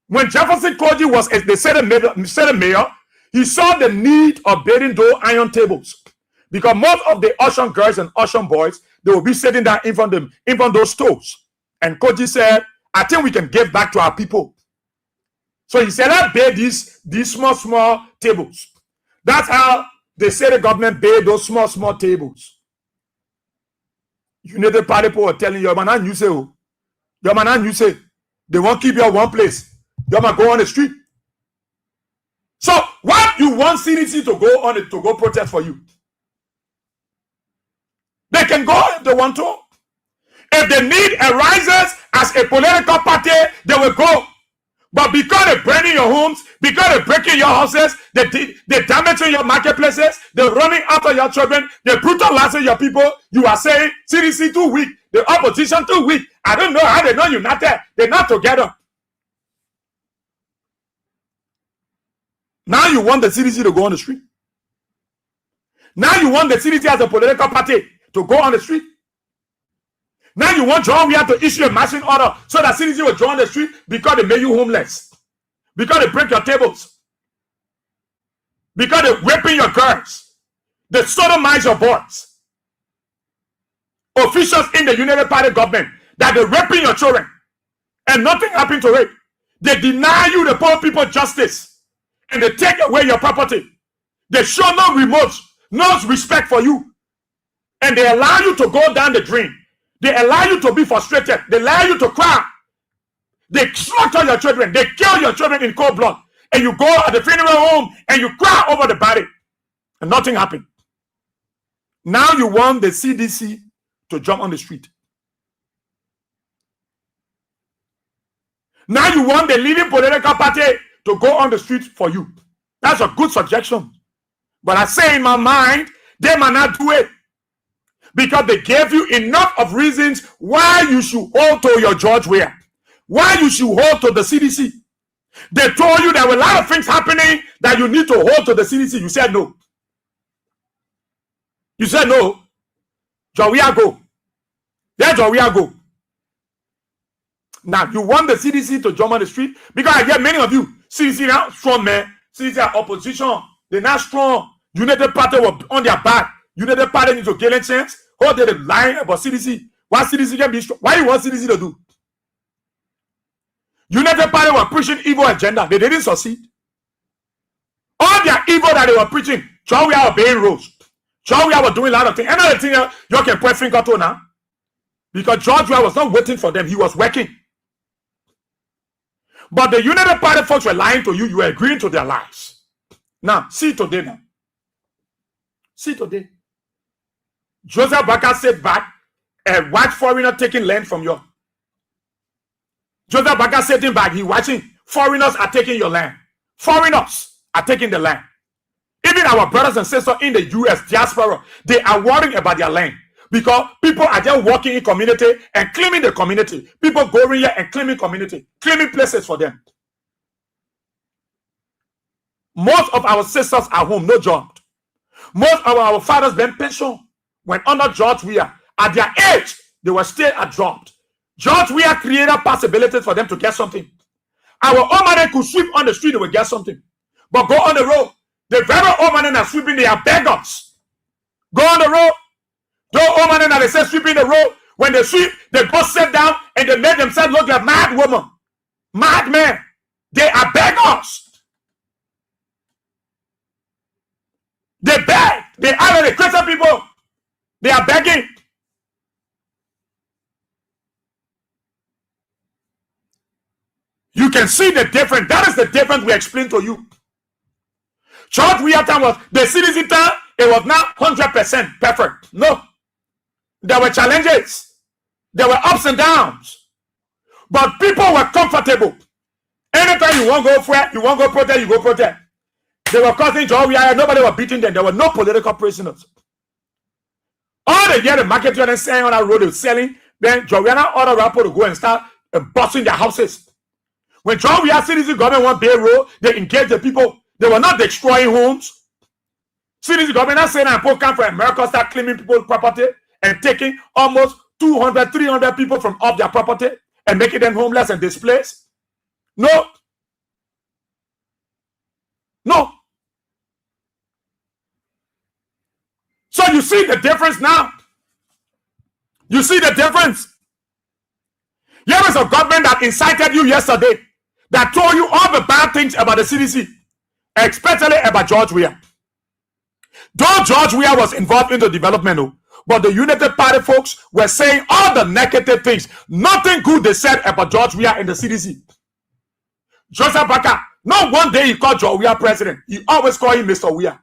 When Jefferson Koji was, they said a mayor, he saw the need of building those iron tables because most of the ocean girls and ocean boys, they will be sitting down in front of those stores. And Koji said, I think we can give back to our people. So he said, let's build these small tables. That's how they say the government build those small tables. Unity Party people are telling you, man, you say, they won't keep you at one place. You might go on the street. So what you want CDC to go on it to go protest for you? They can go if they want to. If the need arises as a political party, they will go. But because they're burning your homes, because they're breaking your houses, they're damaging your marketplaces, they're running after your children, they're brutalizing your people, you are saying CDC too weak, the opposition too weak. I don't know how they're not united. They're not together. Now you want the CDC to go on the street. Now you want the CDC as a political party to go on the street. Now you want John Weah to issue a marching order so that CDC will join the street because they made you homeless. Because they break your tables. Because they're raping your girls. They sodomize your boys. Officials in the United Party government that they're raping your children. And nothing happened to rape. They deny you the poor people justice. And they take away your property. They show no remorse, no respect for you. And they allow you to go down the drain. They allow you to be frustrated. They allow you to cry. They slaughter your children. They kill your children in cold blood. And you go at the funeral home and you cry over the body. And nothing happened. Now you want the CDC to jump on the street. Now you want the leading political party to go on the street for you. That's a good suggestion. But I say in my mind, they might not do it. Because they gave you enough of reasons why you should hold to your George Weah. Why you should hold to the CDC. They told you there were a lot of things happening that you need to hold to the CDC. You said no. You said no. George Weah go. Yeah, George Weah go. Now, you want the CDC to jump on the street? Because I get many of you. CDC now strong, man. CDC are opposition. They're not strong. United Party were on their back. United Party need to get a chance. How they lying about CDC? Why CDC can be strong? Why you want CDC to do? United Party were pushing evil agenda. They didn't succeed. All their evil that they were preaching, George Weah were being rose. George Weah were doing a lot of things. Another thing you can put finger to now. Because George Weah was not waiting for them. He was working. But the United Party folks were lying to you. You were agreeing to their lies. Now, see today now. See today. Joseph Baka sat back and watched foreigner taking land from you. Joseph Baka sitting back. He watching. Foreigners are taking your land. Foreigners are taking the land. Even our brothers and sisters in the U.S. diaspora, they are worrying about their land. Because people are just walking in community and claiming the community. People going here and claiming community, claiming places for them. Most of our sisters are home, no job. Most of our fathers been pension when under George Weah. At their age, they were still at job. George Weah created possibilities for them to get something. Our old man could sweep on the street, they would get something. But go on the road. The very old men are sweeping, they are beggars. go on the road. Those women that they say sweeping the road, when they sweep, they go sit down and they make themselves look like mad women, mad men. They are beggars. They beg. They are the Christian people. They are begging. You can see the difference. That is the difference we explained to you. Church we had time was the CDC time. It was not 100% perfect. No. There were challenges. There were ups and downs. But people were comfortable. Anytime you want to go for it, you want to go protest, you go protest. They were causing joy. Nobody was beating them. There were no political prisoners. All they get the market and saying on that road, they were selling. Then Joanna ordered rapper to go and start busting their houses. When Joanna CDC government went Bay Road, they engaged the people. They were not destroying homes. CDC government not saying that people come from America, start claiming people's property and taking almost 200, 300 people from off their property and making them homeless and displaced. No. No. So you see the difference now. You see the difference. Here is a government that incited you yesterday, that told you all the bad things about the CDC, especially about George Weah. Though George Weah was involved in the development, but the United Party folks were saying all the negative things. Nothing good they said about George Weah in the CDC. Joseph Baka, not one day he called George Weah president. He always called him Mr. Weah.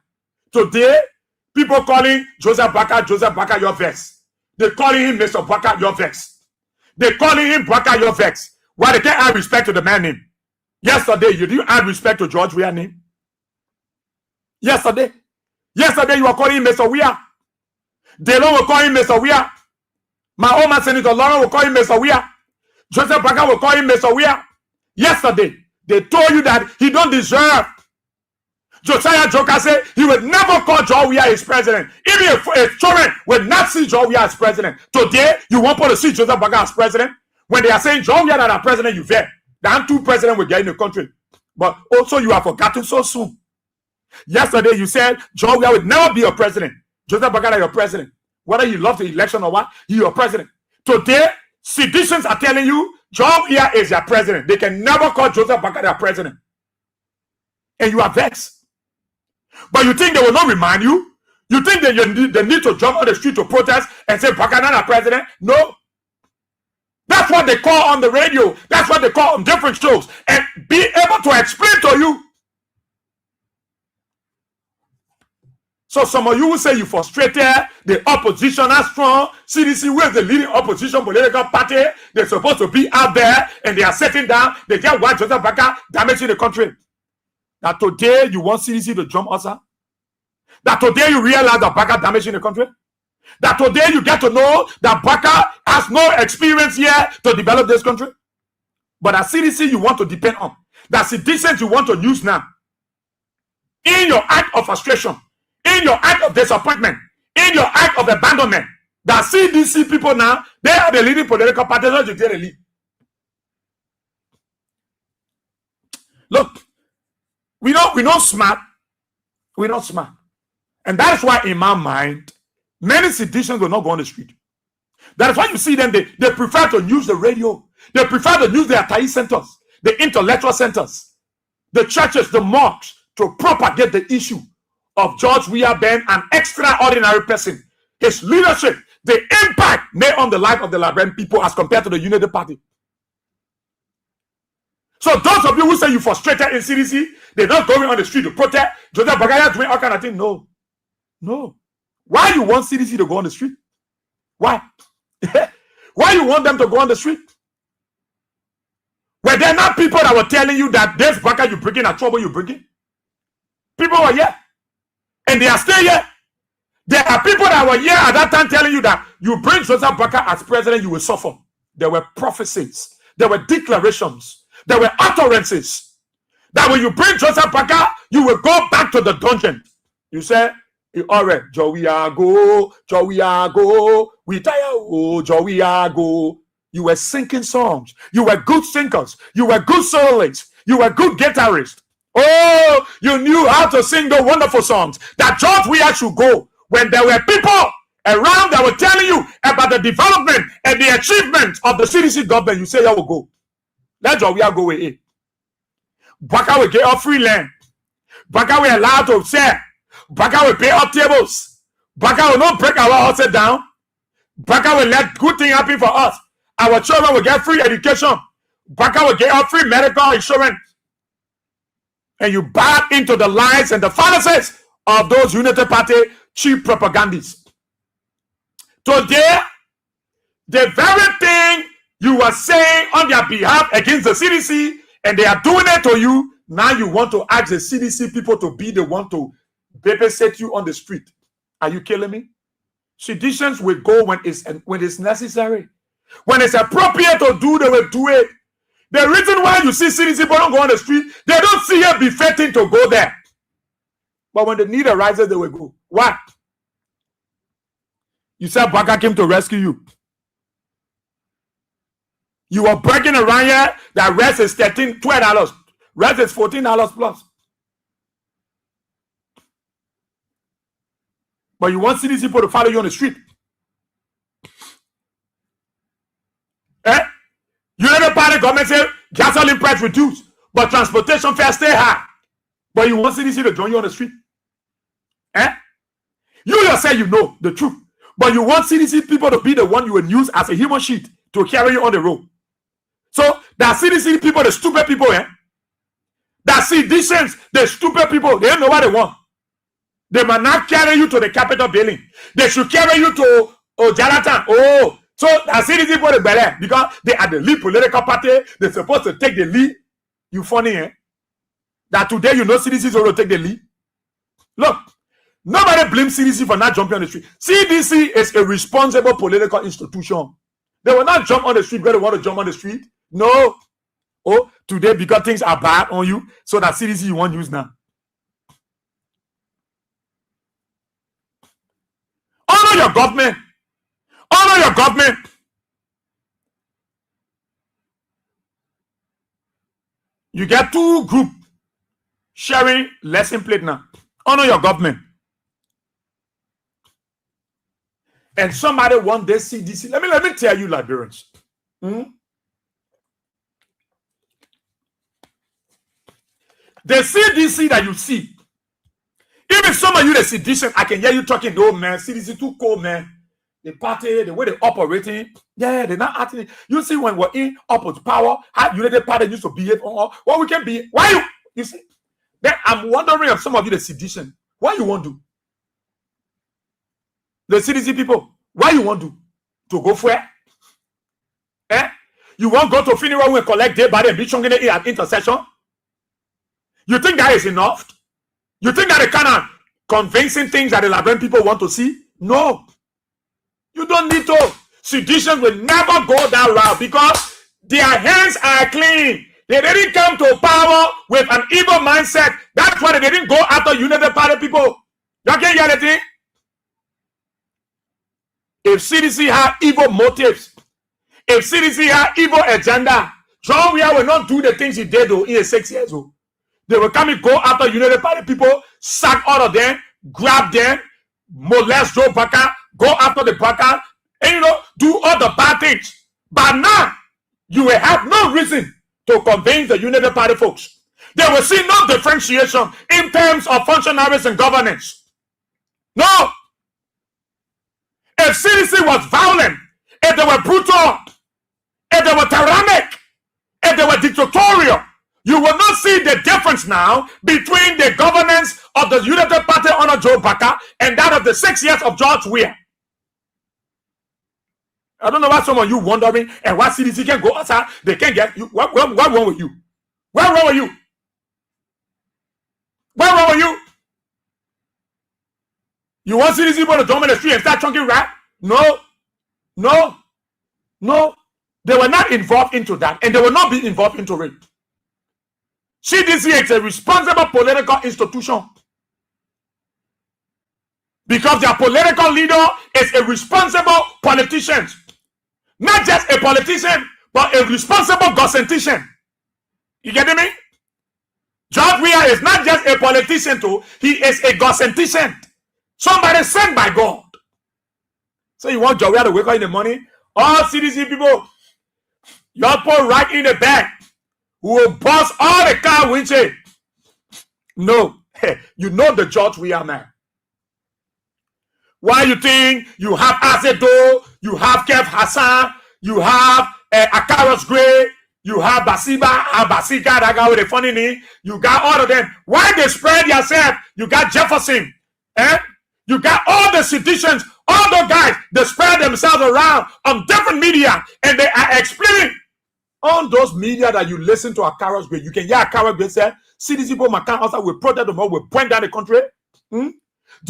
Today, people calling Joseph Baka, your vex. They calling him Mr. Baka, your vex. They calling him Baka, your vex. Why they can't add respect to the man name? Yesterday, you didn't add respect to George Weah name. Yesterday you were calling him Mr. Weah. Delon will call him Mr. Weah. My own man Senator Lauren will call him Mr. Weah. Joseph Baka will call him Mr. Weah. Yesterday, they told you that he don't deserve. Josiah Joker said he would never call George Weah his president. Even if a children would not see George Weah as president. Today, you want to see Joseph Baka as president? When they are saying George Weah as president, you vet. The two presidents will get in the country. But also you have forgotten so soon. Yesterday, you said George Weah would never be your president. Joseph Baka is your president. Whether you love the election or what, he's your president. Today, seditions are telling you George Weah is your president. They can never call Joseph Baka their president. And you are vexed. But you think they will not remind you? You think that they need to jump on the street to protest and say Baka not our president? No. That's what they call on the radio. That's what they call on different shows. And be able to explain to you. So some of you will say you frustrated, the opposition are strong. CDC, where is the leading opposition political party? They're supposed to be out there and they are sitting down. They get white Joseph Baka damaging the country. That today you want CDC to jump us up? That today you realize that Baka damaging the country? That today you get to know that Baka has no experience here to develop this country? But that CDC you want to depend on. That citizens you want to use now. In your act of frustration, in your act of disappointment, in your act of abandonment, that CDC people now, they are the leading political parties. Not you get a lead. Look, we're not smart. We're not smart. And that's why in my mind, many citizens will not go on the street. That's why you see them, they prefer to use the radio. They prefer to use the Atai centers, the intellectual centers, the churches, the mosques, to propagate the issue of George Weah being an extraordinary person. His leadership, the impact made on the life of the Liberian people as compared to the United Party. So those of you who say you frustrated in CDC, they're not going on the street to protest. Joseph Bagaya doing all kind of things. No. No. Why you want CDC to go on the street? Why? Why you want them to go on the street? Were there not people that were telling you that this Baka you bringing a trouble you bringing? People were here. And they are still here. There are people that were here at that time telling you that you bring Joseph Baka as president, you will suffer. There were prophecies. There were declarations. There were utterances. That when you bring Joseph Baka, you will go back to the dungeon. You say, all right, Joey go, we tire, oh, Joey go. You were singing songs. You were good singers. You were good soloists. You were good guitarists. Oh, you knew how to sing the wonderful songs that George Weah should go when there were people around that were telling you about the development and the achievement of the CDC government, you say you will go. That's what we are going. Baka will get off free land. Baka will allow to share. Baka will pay up tables. Baka will not break our houses down. Baka will let good things happen for us. Our children will get free education. Baka will get off free medical insurance. And you buy into the lies and the fallacies of those Unity Party cheap propagandists. Today, the very thing you were saying on their behalf against the CDC, and they are doing it to you, now you want to ask the CDC people to be the one to babysit you on the street. Are you killing me? Seditions will go when it's necessary. When it's appropriate to do, they will do it. The reason why you see CDC people don't go on the street, they don't see it befitting to go there. But when the need arises, they will go. Why? You said Baka came to rescue you. You were bragging around here that rest is $12. Rest is $14 plus. But you want CDC people to follow you on the street. You know the party government say gasoline price reduced, but transportation fare stay high. But you want CDC to join you on the street. You yourself, you know the truth. But you want CDC people to be the one you will use as a human sheet to carry you on the road. So that CDC people, the stupid people, that CDCs, the stupid people, they don't know what they want. They might not carry you to the Capitol building. They should carry you to Jonathan. So that CDC people is better because they are the lead political party. They're supposed to take the lead. You funny, that today you know CDC is going to take the lead. Look, nobody blames CDC for not jumping on the street. CDC is a responsible political institution. They will not jump on the street because they want to jump on the street. No. Today because things are bad on you, so that CDC you won't use now. Honor your government. Honor your government. You get two groups sharing lesson plate now. Honor your government. And somebody want this CDC. Let me tell you, Liberians. The CDC that you see, even some of you, the CDC, I can hear you talking, oh man, CDC too cold, man. The party, the way they operating, they're not acting. You see, when we're in opposite power, how United Party used to behave, what we can be. Why you see? Then I'm wondering if some of you, the CDC, why you want to? The CDC people, why you want to go for it? You want to go to funeral and collect dead body and be strong in the at intercession? You think that is enough? You think that the kind of convincing things that the Liberian people want to see? No. You don't need to. Seditions will never go that route because their hands are clean. They didn't come to power with an evil mindset. That's why they didn't go after United Party people. You can't hear anything? If CDC have evil motives, if CDC have evil agenda, John Weah will not do the things he did in 6 years old. They will come and go after United Party people, sack all of them, grab them, molest Joe Baka, go after the Baka, and do all the bad things. But now, you will have no reason to convince the United Party folks. They will see no differentiation in terms of functionaries and governance. No. If CDC was violent, if they were brutal, if they were tyrannic, if they were dictatorial, you will not see the difference now between the governance of the United Party under Joe Baka and that of the 6 years of George Weah. I don't know why some of you wondering and why CDC can go outside. They can't get you. What wrong with you? What wrong with you? What wrong with you? You want CDC people to jump in the street and start chunking rap? No. No. No. They were not involved into that, and they will not be involved into it. CDC is a responsible political institution because their political leader is a responsible politician. Not just a politician, but a responsible governmentician. You getting me? George Weah is not just a politician too, he is a governmentician. Somebody sent by God. So you want Joey to wake up in the morning? All CDC people, you put right in the back. We will bust all the car windshield. No. Hey, you know the judge we are now. Why you think you have Azedo, you have Kev Hassan, you have Akaros Gray, you have Basiba and Basika, that guy with a funny name. You got all of them. Why they spread yourself? You got Jefferson. You got all the seditions, all those guys, they spread themselves around on different media, and they are explaining on those media that you listen to Akaros Gray. You can hear Akaros Gray say, CDC people, Macan outside will protect them all, will point down the country. Do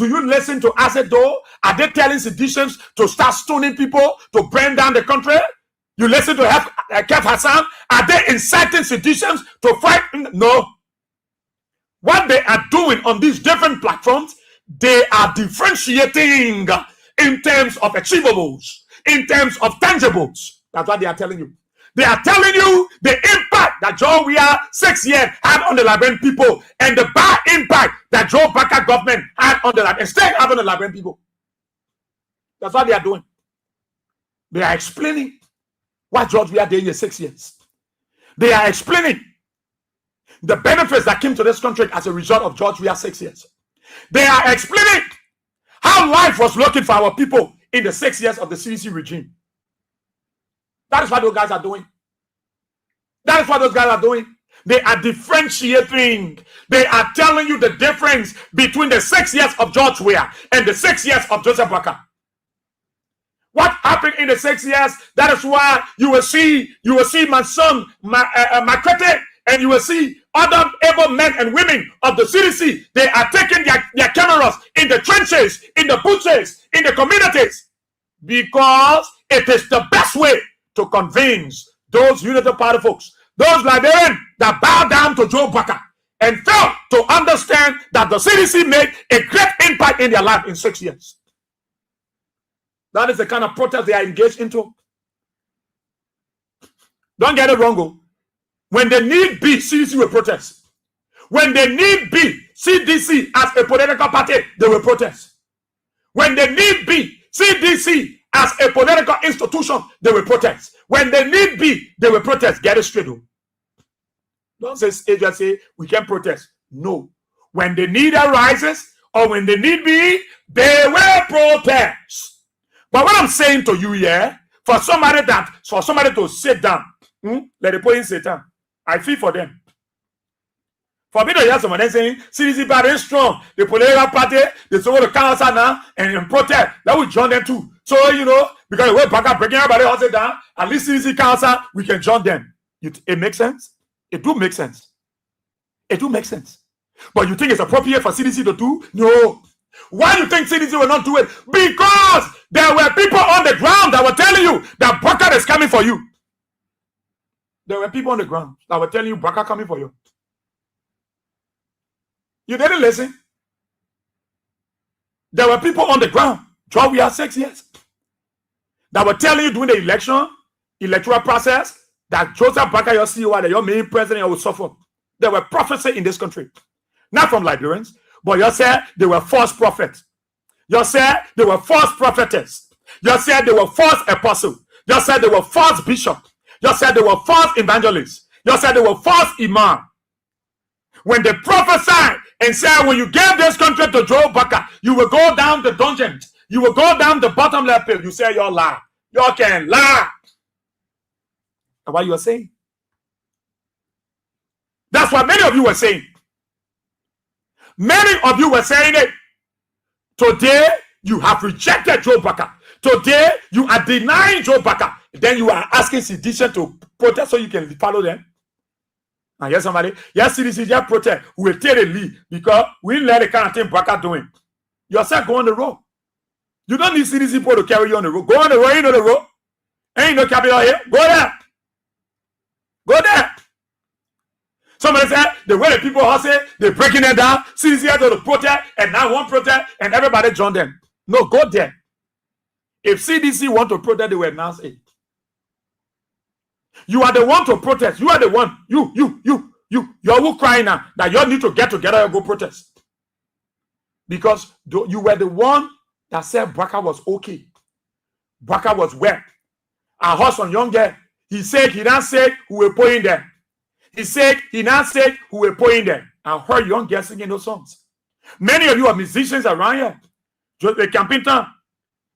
you listen to Azedo? Are they telling seditions to start stoning people, to burn down the country? You listen to Kev Hassan? Are they inciting seditions to fight? No. What they are doing on these different platforms, they are differentiating in terms of achievables, in terms of tangibles. That's what they are telling you. They are telling you the impact that Joe Weah 6 years had on the Liberian people, and the bad impact that Joe Baka government had on the Liberian, and still have on the Liberian people. That's what they are doing. They are explaining what George Weah did in 6 years. They are explaining the benefits that came to this country as a result of George Weah 6 years. They are explaining how life was looking for our people in the 6 years of the CDC regime. That is what those guys are doing. That is what those guys are doing. They are differentiating. They are telling you the difference between the 6 years of George Weah and the 6 years of Joseph Baka. What happened in the 6 years? That is why you will see my son, Makrete, and you will see other able men and women of the CDC. They are taking their cameras in the trenches, in the butchers, in the communities, because it is the best way to convince those United Party folks, those Liberians that bow down to Joe Baka and fail to understand that the CDC made a great impact in their life in 6 years. That is the kind of protest they are engaged into. Don't get it wrong. When they need be, CDC will protest. When they need be, CDC as a political party, they will protest. When they need be, CDC as a political institution, they will protest. When they need be, they will protest. Get it straight. Don't say agency, we can protest. No. When the need arises or when the need be, they will protest. But what I'm saying to you here, for somebody to sit down, let the point sit down. I feel for them. For me to hear someone saying, CDC party is strong, the political party, they support the council now and protest, that will join them too. So, because the way Baka breaking everybody else down, at least CDC council, we can join them. It makes sense? It do make sense. It do make sense. But you think it's appropriate for CDC to do? No. Why do you think CDC will not do it? Because there were people on the ground that were telling you that Baka is coming for you. There were people on the ground that were telling you Baka coming for you. You didn't listen. There were people on the ground, Joe Weah 6 years, that were telling you during the electoral process, that Joseph Baka, your CEO, that your main president, will suffer. There were prophecies in this country. Not from Liberians, but you said they were false prophets. You said they were false prophetess. You said they were false apostles. You said they were false bishops. You said they were false evangelists. You said they were false imam. When they prophesied and said, when you gave this country to Joe Baka, you will go down the dungeons. You will go down the bottom left pit. You say you're lie. You can lie. That's what you are saying. That's what many of you were saying. Many of you were saying it. Today, you have rejected Joe Baka. Today, you are denying Joe Baka. Then you are asking sedition to protest so you can follow them. And yes, somebody, yes, CDC just protest. We will take the lead because we let the kind of thing Baka doing. Yourself go on the road. You don't need CDC people to carry you on the road. Go on the road, you know the road. Ain't no capital here. Go there. Go there. Somebody said the way the people hustle, they're breaking it down. CDC had to protest, and now one protest, and everybody join them. No, go there. If CDC want to protest, they will announce it. You are the one to protest. You are the one. You're who crying now that you all need to get together and go protest. Because you were the one that said Baka was okay. Baka was well. Our husband, young girl, he said, he now said, who were playing there. He said, he now said, who were playing there. I heard young girls singing those songs. Many of you are musicians around here. Just the camping time.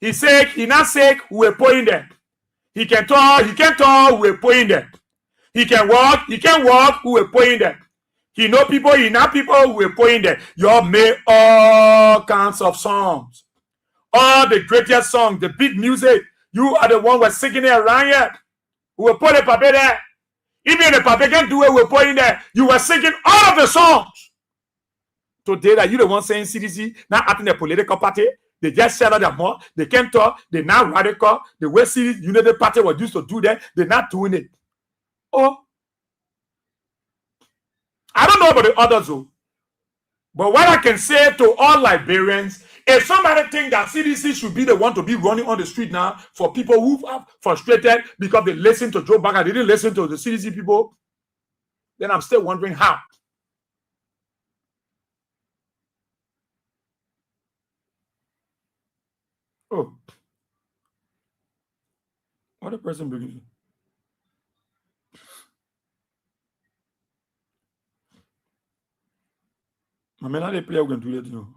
He said, he now said, who were playing there. He can talk, who were playing there. He can walk, who were playing there. He know people, he know people who were playing there. You all made all kinds of songs. All the greatest songs, the big music. You are the one who was singing it around here. Who were putting paper there. Even the paper can do it, we were putting there. You were singing all of the songs. Today, that you the one saying CDC, now acting a political party. They just shut out their mouth. They can't talk. They now radical. The way CDC United Party was used to do that, they're not doing it. Oh. I don't know about the others, though. But what I can say to all Liberians, if somebody think that CDC should be the one to be running on the street now for people who are frustrated because they listen to Joe Biden, they didn't listen to the CDC people, then I'm still wondering how. Oh. What a person begins. I mean, how they play, we're going to do that, you know.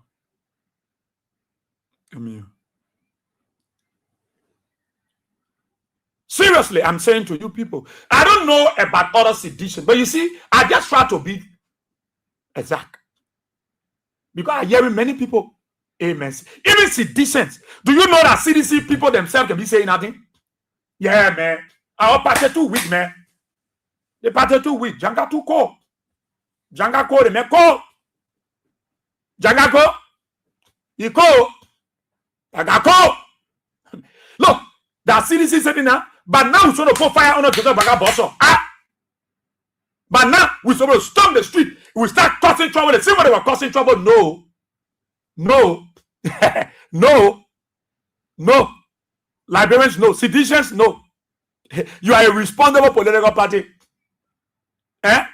Come here. Seriously, I'm saying to you people, I don't know about other sedition, but you see, I just try to be exact. Because I hear many people, amen. Even seditions. Do you know that CDC people themselves can be saying nothing? Yeah, man. Our party too weak, man. The party too weak. Janga too cold. Janga cold, man. Cold. Janga cold. He cold. Janga cold. Look, that CDC said now, but now we're going to put fire on the Baga Bosso. But now we're supposed to storm the street. We start causing trouble. They say what they were causing trouble. No. No. No. No. Liberians, no. Seditions, no. You are a responsible political party. Eh?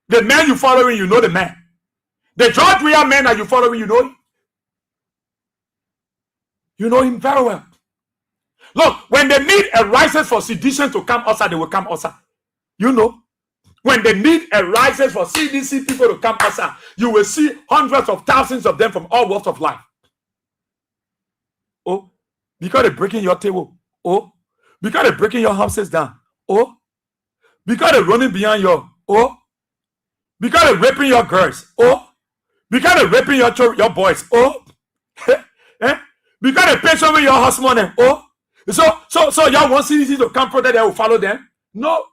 The man you following, you know the man. The George Weah man that you following, you know him. You know him very well. Look, when they need a license for sedition to come outside, they will come outside. You know. When they need a license for CDC people to come outside, you will see hundreds of thousands of them from all walks of life. Oh, because they're breaking your table. Oh, because they're breaking your houses down. Oh, because they're running behind your. Oh, because they're raping your girls. Oh, because they're raping your boys. Oh, eh? Because they're paying some of your house money. Oh, so y'all want CDC to come protect them, will follow them? No.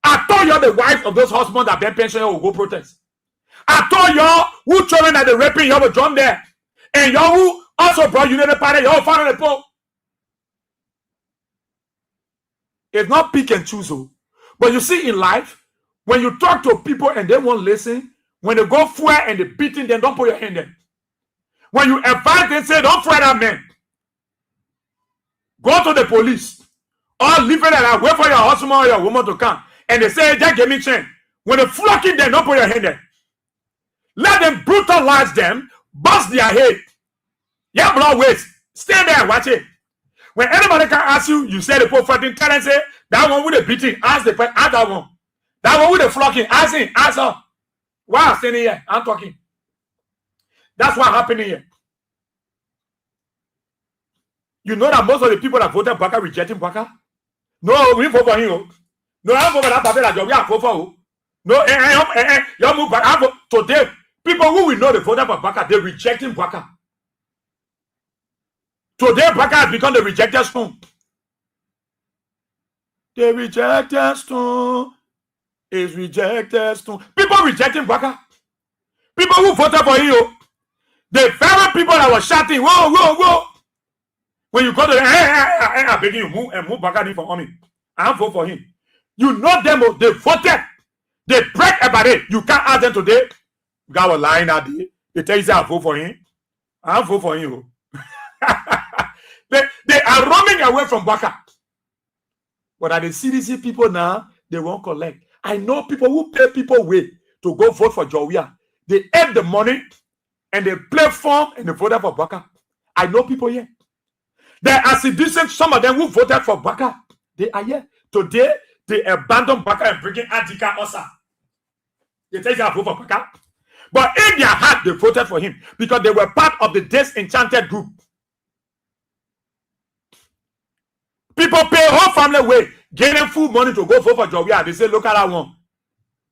I told y'all the wives of those husbands that been pension will go protest. I told y'all who children that they raping, y'all will join there. And y'all who also brought United Party, y'all follow the Pope. It's not pick and choose. But you see in life, when you talk to people and they won't listen, when they go fire and they beating them, don't put your hand there. When you advise them, say, don't fire that man. Go to the police. Or leave it and wait for your husband or your woman to come. And they say, just give me change. When they flocking them, don't put your hand there. Let them brutalize them, bust their head. Yeah, blood waste. Stand there and watch it. When anybody can ask you, you say the poor fighting, tell them say, that one with the beating, ask the person, ask that one. That one with the flocking, ask him, ask her. Why I'm standing here? I'm talking. That's what happening here. You know that most of the people that voted Baka rejecting Baka? No, we vote for him. No, I vote for that party that you are vote for. No, you move back. Today, people who we know the voter for Baka, they rejecting Baka. Today, Baka has become the rejected stone. The rejected stone is rejected stone. People rejecting Baka. People who voted for you. The very people that were shouting, whoa, whoa, whoa. When you go to the, I beg you, move Baka from army. I vote for him. You know them, they voted. They break about it. You can't ask them today. God was lying that day. They tell you, I vote for him. I vote for him. They are running away from Baka. But at the CDC people now, they won't collect. I know people who pay people way to go vote for Joe Weah. They ate the money. and they play form and they voted for Baka. I know people here. There are citizens, some of them who voted for Baka. They are here. Today, they abandon Baka and bring in Adika Osa. They say they vote for Baka. But in their heart, they voted for him because they were part of the disenchanted group. People pay whole family away, getting full money to go vote for Jowia. They say, look at that one.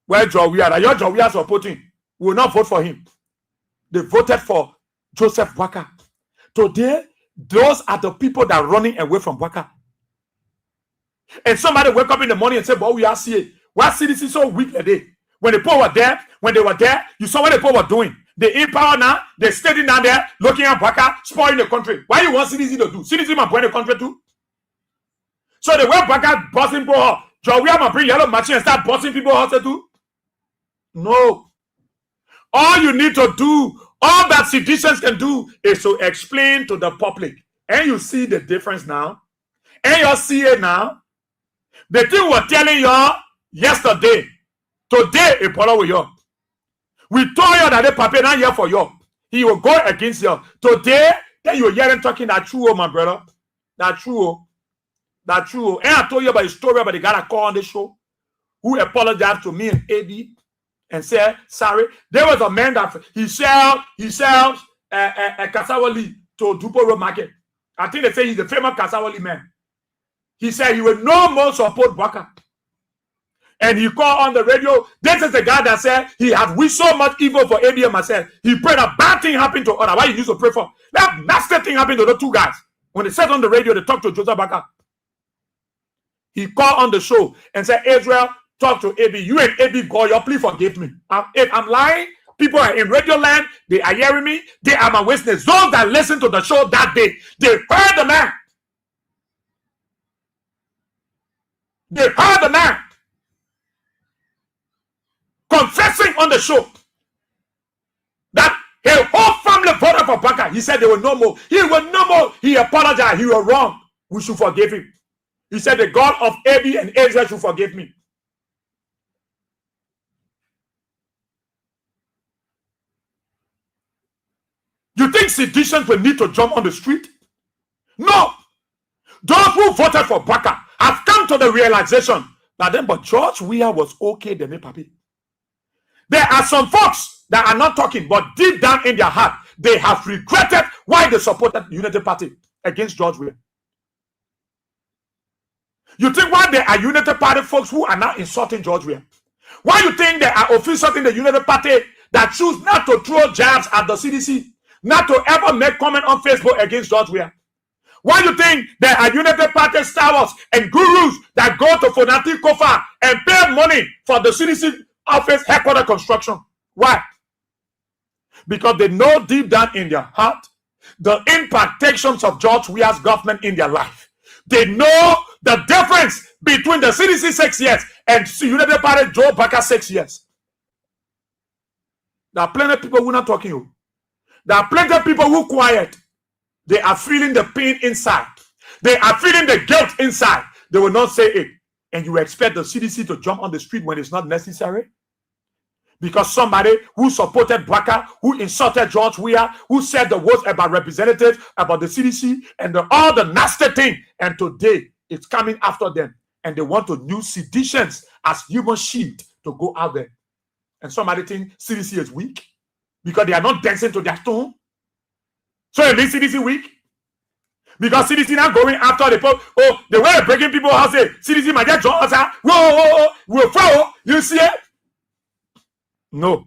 Where Jowia, that your Jowia supporting, we will not vote for him. They voted for Joseph Baka. Today, those are the people that are running away from Baka. And somebody wake up in the morning and say, but we are seeing why CDC so weak today. When the people were there, you saw what the people were doing. They in power now, they're standing down there looking at Baka, spoiling the country. Why you want CDC to do? CDC might bring the country too. So the way Baka bossing people up, Jowia might bring yellow machine and start bossing people up too. No. All you need to do, all that citizens can do is to explain to the public. And you see the difference now. And you see it now. The thing we're telling y'all yesterday, today, it follow with you. We told you that the paper not here for you. He will go against you. Today, then you hear him talking that true, my brother. That true. That true. And I told you about the story about the guy that called on the show who apologized to me and Eddie and said, sorry. There was a man that he sells a cassawali to Dupo Road Market. I think they say he's a famous cassawali man. He said he will no more support Baka. And he called on the radio. This is the guy that said he had wished so much evil for Eddie and myself. He prayed a bad thing happened to others. Why you used to pray for? That nasty thing happened to the two guys. When they said on the radio, they talked to Joseph Baka. He called on the show and said, Israel, talk to Eddie. You and Eddie, God, you please forgive me. If I'm lying, people are in radio land. They are hearing me. They are my witness. Those that listened to the show that day, they heard the man. They heard the man confessing on the show that his whole family voted for Baka. He said they were no more. He will no more. He apologized. He was wrong. We should forgive him. He said the God of Eddie and Israel should forgive me. You think seditions will need to jump on the street? No. Those who voted for Baka have come to the realization that then, but George Weah was okay, then papi. There are some folks that are not talking, but deep down in their heart, they have regretted why they supported Unity Party against George Weah. You think why there are Unity Party folks who are now insulting George Weah? Why you think there are officials in the Unity Party that choose not to throw jabs at the CDC, not to ever make comment on Facebook against George Weah? Why do you think there are Unity Party stars and gurus that go to Fonati Kofa and pay money for the CDC office headquarters construction? Why? Because they know deep down in their heart the implications of George Weah's government in their life. They know the difference between the CDC 6 years and Unity Party Joe Baka 6 years. There are plenty of people who are not talking. There are plenty of people who are quiet. They are feeling the pain inside. They are feeling the guilt inside. They will not say it. And you expect the CDC to jump on the street when it's not necessary? Because somebody who supported Baka, who insulted George Weah, who said the words about representatives, about the CDC, and all the nasty thing. And today, it's coming after them. And they want to use seditions as human shield to go out there. And somebody think CDC is weak because they are not dancing to their tune. So it makes CDC weak? Because CDC now going after the people. Oh, the way they're breaking people out, say CDC might get John. Whoa, follow. You see it? No.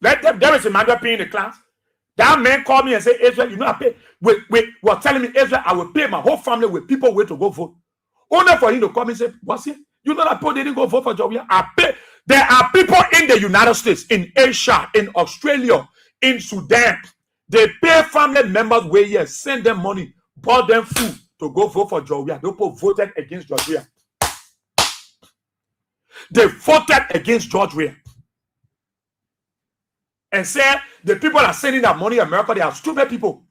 Let them. There is a man paying the class. That man called me and said, Israel, you know, I pay. Wait, was telling me, Israel, I will pay my whole family with people wait to go vote. Only for him to come and say, what's it? You know that people didn't go vote for Jowia? I pay. There are people in the United States, in Asia, in Australia, in Sudan. They pay family members where yes, send them money, bought them food to go vote for Jowia. Those people voted against George Weah. They voted against George Weah. And said the people are sending that money in America, they are stupid people.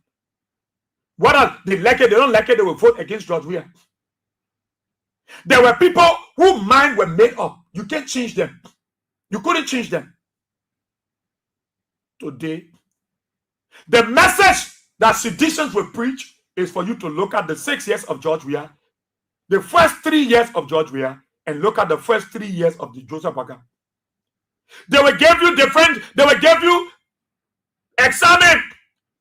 What are they like it? They don't like it, they will vote against George Weah. There were people whose mind were made up. You can't change them. You couldn't change them. Today, the message that seditions will preach is for you to look at the 6 years of George Weah, the first 3 years of George Weah, and look at the first 3 years of the Joseph Boakai. They will give you examine.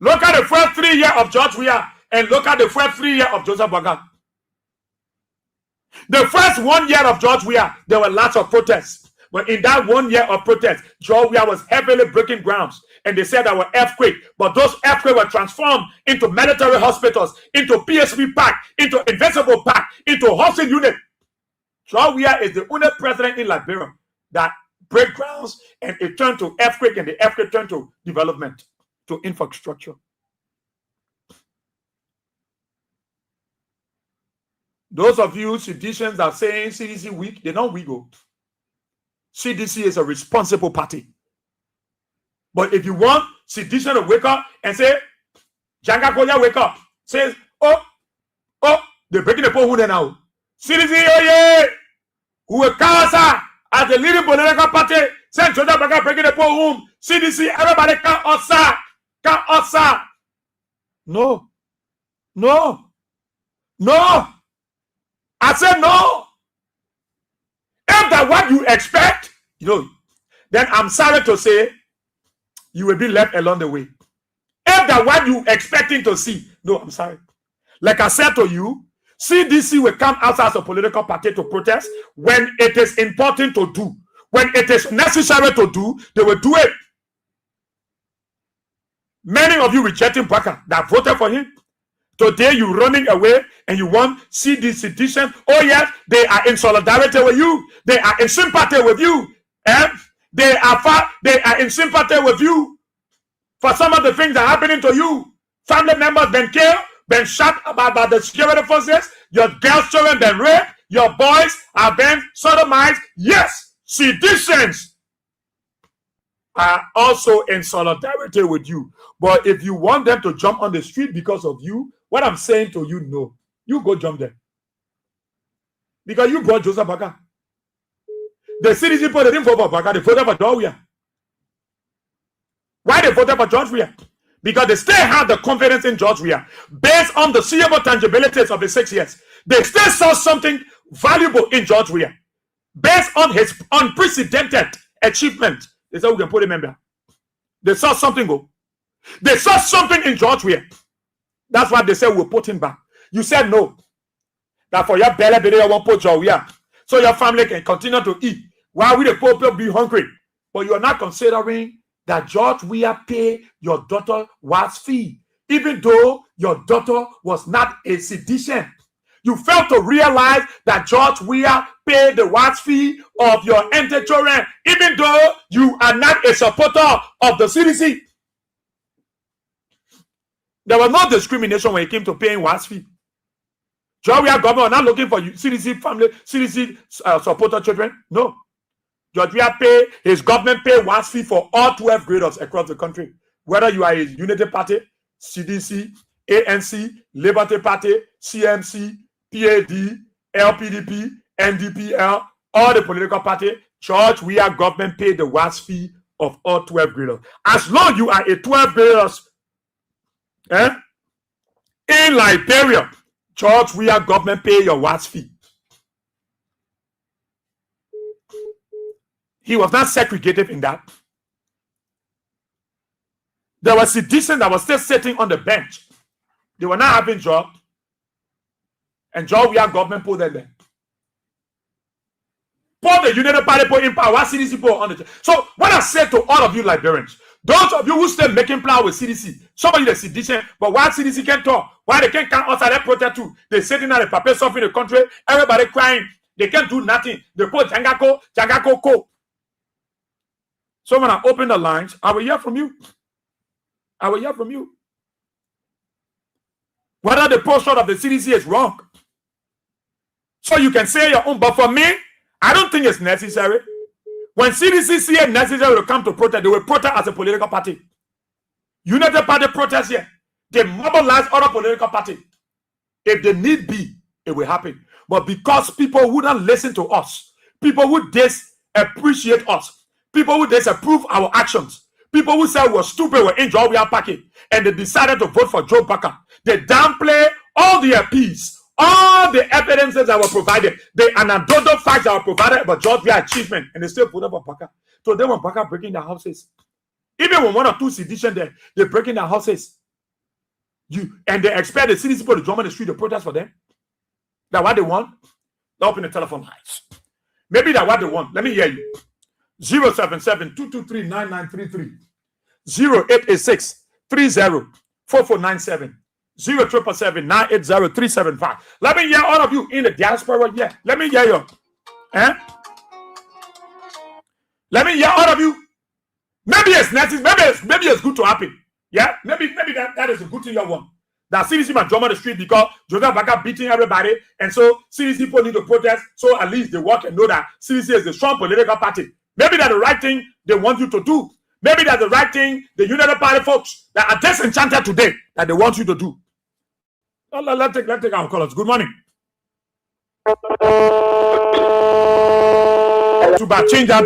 Look at the first 3 years of George Weah and look at the first 3 years of Joseph Boakai. The first 1 year of George Weah, there were lots of protests. But in that 1 year of protest, George Weah was heavily breaking grounds. And they said there were earthquakes. But those earthquakes were transformed into military hospitals, into PSP Park, into Invincible Park, into housing unit. George Weah is the only president in Liberia that break grounds and it turned to earthquake, and the earthquake turned to development, to infrastructure. Those of you seditions are saying CDC weak, they don't weak. CDC is a responsible party. But if you want sedition to wake up and say, Janga Koya wake up, says, oh, they're breaking the poll now. CDC, oh yeah, who will cause as the leading political party, send Joseph Boakai breaking the poll home. CDC, everybody can't answer. No. I said no. If that's what you expect, then I'm sorry to say, you will be left along the way. If that's what you expecting to see, no, I'm sorry. Like I said to you, CDC will come out as a political party to protest when it is important to do. When it is necessary to do, they will do it. Many of you rejecting Boakai that voted for him. Today you running away and you want CDC sedition. Oh yes, they are in solidarity with you. They are in sympathy with you. They are in sympathy with you for some of the things that are happening to you. Family members been killed, been shot by the security forces. Your girls' children been raped. Your boys have been sodomized. Yes, seditions are also in solidarity with you. But if you want them to jump on the street because of you, what I'm saying to you, no. You go jump them. Because you brought Joseph Boakai. The CDC people, they didn't vote for Boakai, they voted for George Weah. Why they voted for George Weah? Because they still had the confidence in George Weah. Based on the seeable tangibilities of the 6 years, they still saw something valuable in George Weah. Based on his unprecedented achievement, they said we can put him in there. They saw something go. They saw something in George Weah. That's why they said we'll put him back. You said no. That for your belly, you won't put George Weah. So your family can continue to eat while we the poor people be hungry. But you are not considering that George Weah pay your daughter was fee, even though your daughter was not a sedition. You failed to realize that George Weah paid the watch fee of your children, even though you are not a supporter of the CDC. There was no discrimination when it came to paying watch fee. George Weah government not looking for you, CDC family, CDC supporter children. No. George Weah pay, his government pay watch fee for all 12 graders across the country. Whether you are a Unity Party, CDC, ANC, Liberty Party, CMC, PAD, LPDP, NDPL, all the political party, George Weah government paid the watch fee of all 12 graders. As long you are a 12 graders in Liberia, George Weah government pay your watch fee. He was not segregated in that. There was citizens that were still sitting on the bench. They were not having jobs. And George Weah government put them there. Put the United Party put in power, CDC put on the. So what I said to all of you Liberians, those of you who still making plan with CDC, somebody the sedition, but why CDC can't talk? Why they can't come outside that protest too? They sitting at the paper suffering the country, everybody crying. They can't do nothing. They put Jangako. So when I open the lines, I will hear from you. I will hear from you. Whether the posture of the CDC is wrong. So you can say your own, but for me, I don't think it's necessary. When CDC see it necessary to come to protest, they will protest as a political party. United Party protest here. They mobilize other political parties. If the need be, it will happen. But because people wouldn't listen to us, people who disappreciate us, people who disapprove our actions, people who said we're stupid, we're injured, we are packing, and they decided to vote for Joe Baka. They downplay all the appeals, all the evidences that were provided, the anecdotal facts that were provided about Georgia achievement, and they still put up a Baka. So then when Baka breaking their houses, even when 1 or 2 sedition there, they're breaking their houses. And they expect the city people to jump on the street to protest for them. That's what they want. They open the telephone lines. Maybe that's what they want. Let me hear you. 077-223-9933. 0886-30-4497. 077-980-375. Let me hear all of you in the diaspora. Yeah. Let me hear you. Let me hear all of you. Maybe it's necessary. Maybe it's good to happen. Yeah, maybe that is a good thing you want. That CDC might jump on the street because Joseph Baka beating everybody, and so CDC people need to protest, so at least they work and know that CDC is a strong political party. Maybe that's the right thing they want you to do. Maybe that's the right thing the United Party folks that are disenchanted today that they want you to do. Let's take our callers. Good morning. Too bad. Change your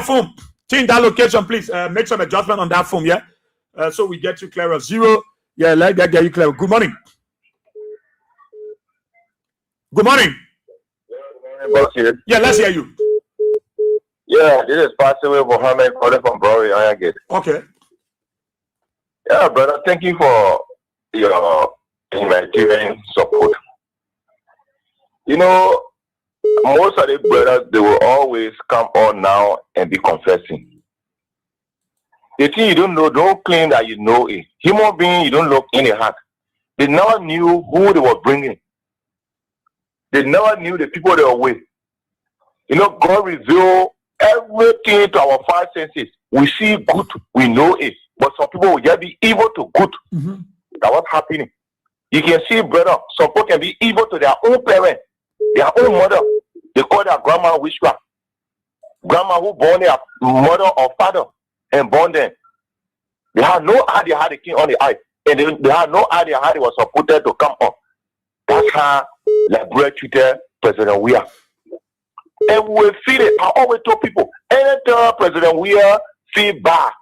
phone. Change that location, please. Make some adjustment on that phone, yeah? So we get you clearer. 0. Yeah, let that get you clearer. Good morning. Good morning. Yeah, let's hear you. Yeah, this is Pastor Mohammed calling from Brory, Iron. Okay. Yeah, brother, thank you for your humanitarian support. You know, most of the brothers, they will always come on now and be confessing. The thing you don't know, don't claim that you know it. Human being, you don't look in the heart. They never knew who they were bringing. They never knew the people they were with. You know, God revealed everything to our 5 senses. We see good, we know it. But some people will just be evil to good. Mm-hmm. That's what's happening. You can see, brother, some people can be evil to their own parents, their own mother. They call their grandma witchcraft. Grandma who born their mother or father and born them. They had no idea how they came on the earth. And they had no idea how they were supposed to come up. That's how Liberia treated President Weah. And we will feel it. I always tell people, anytime President Weah feel bad,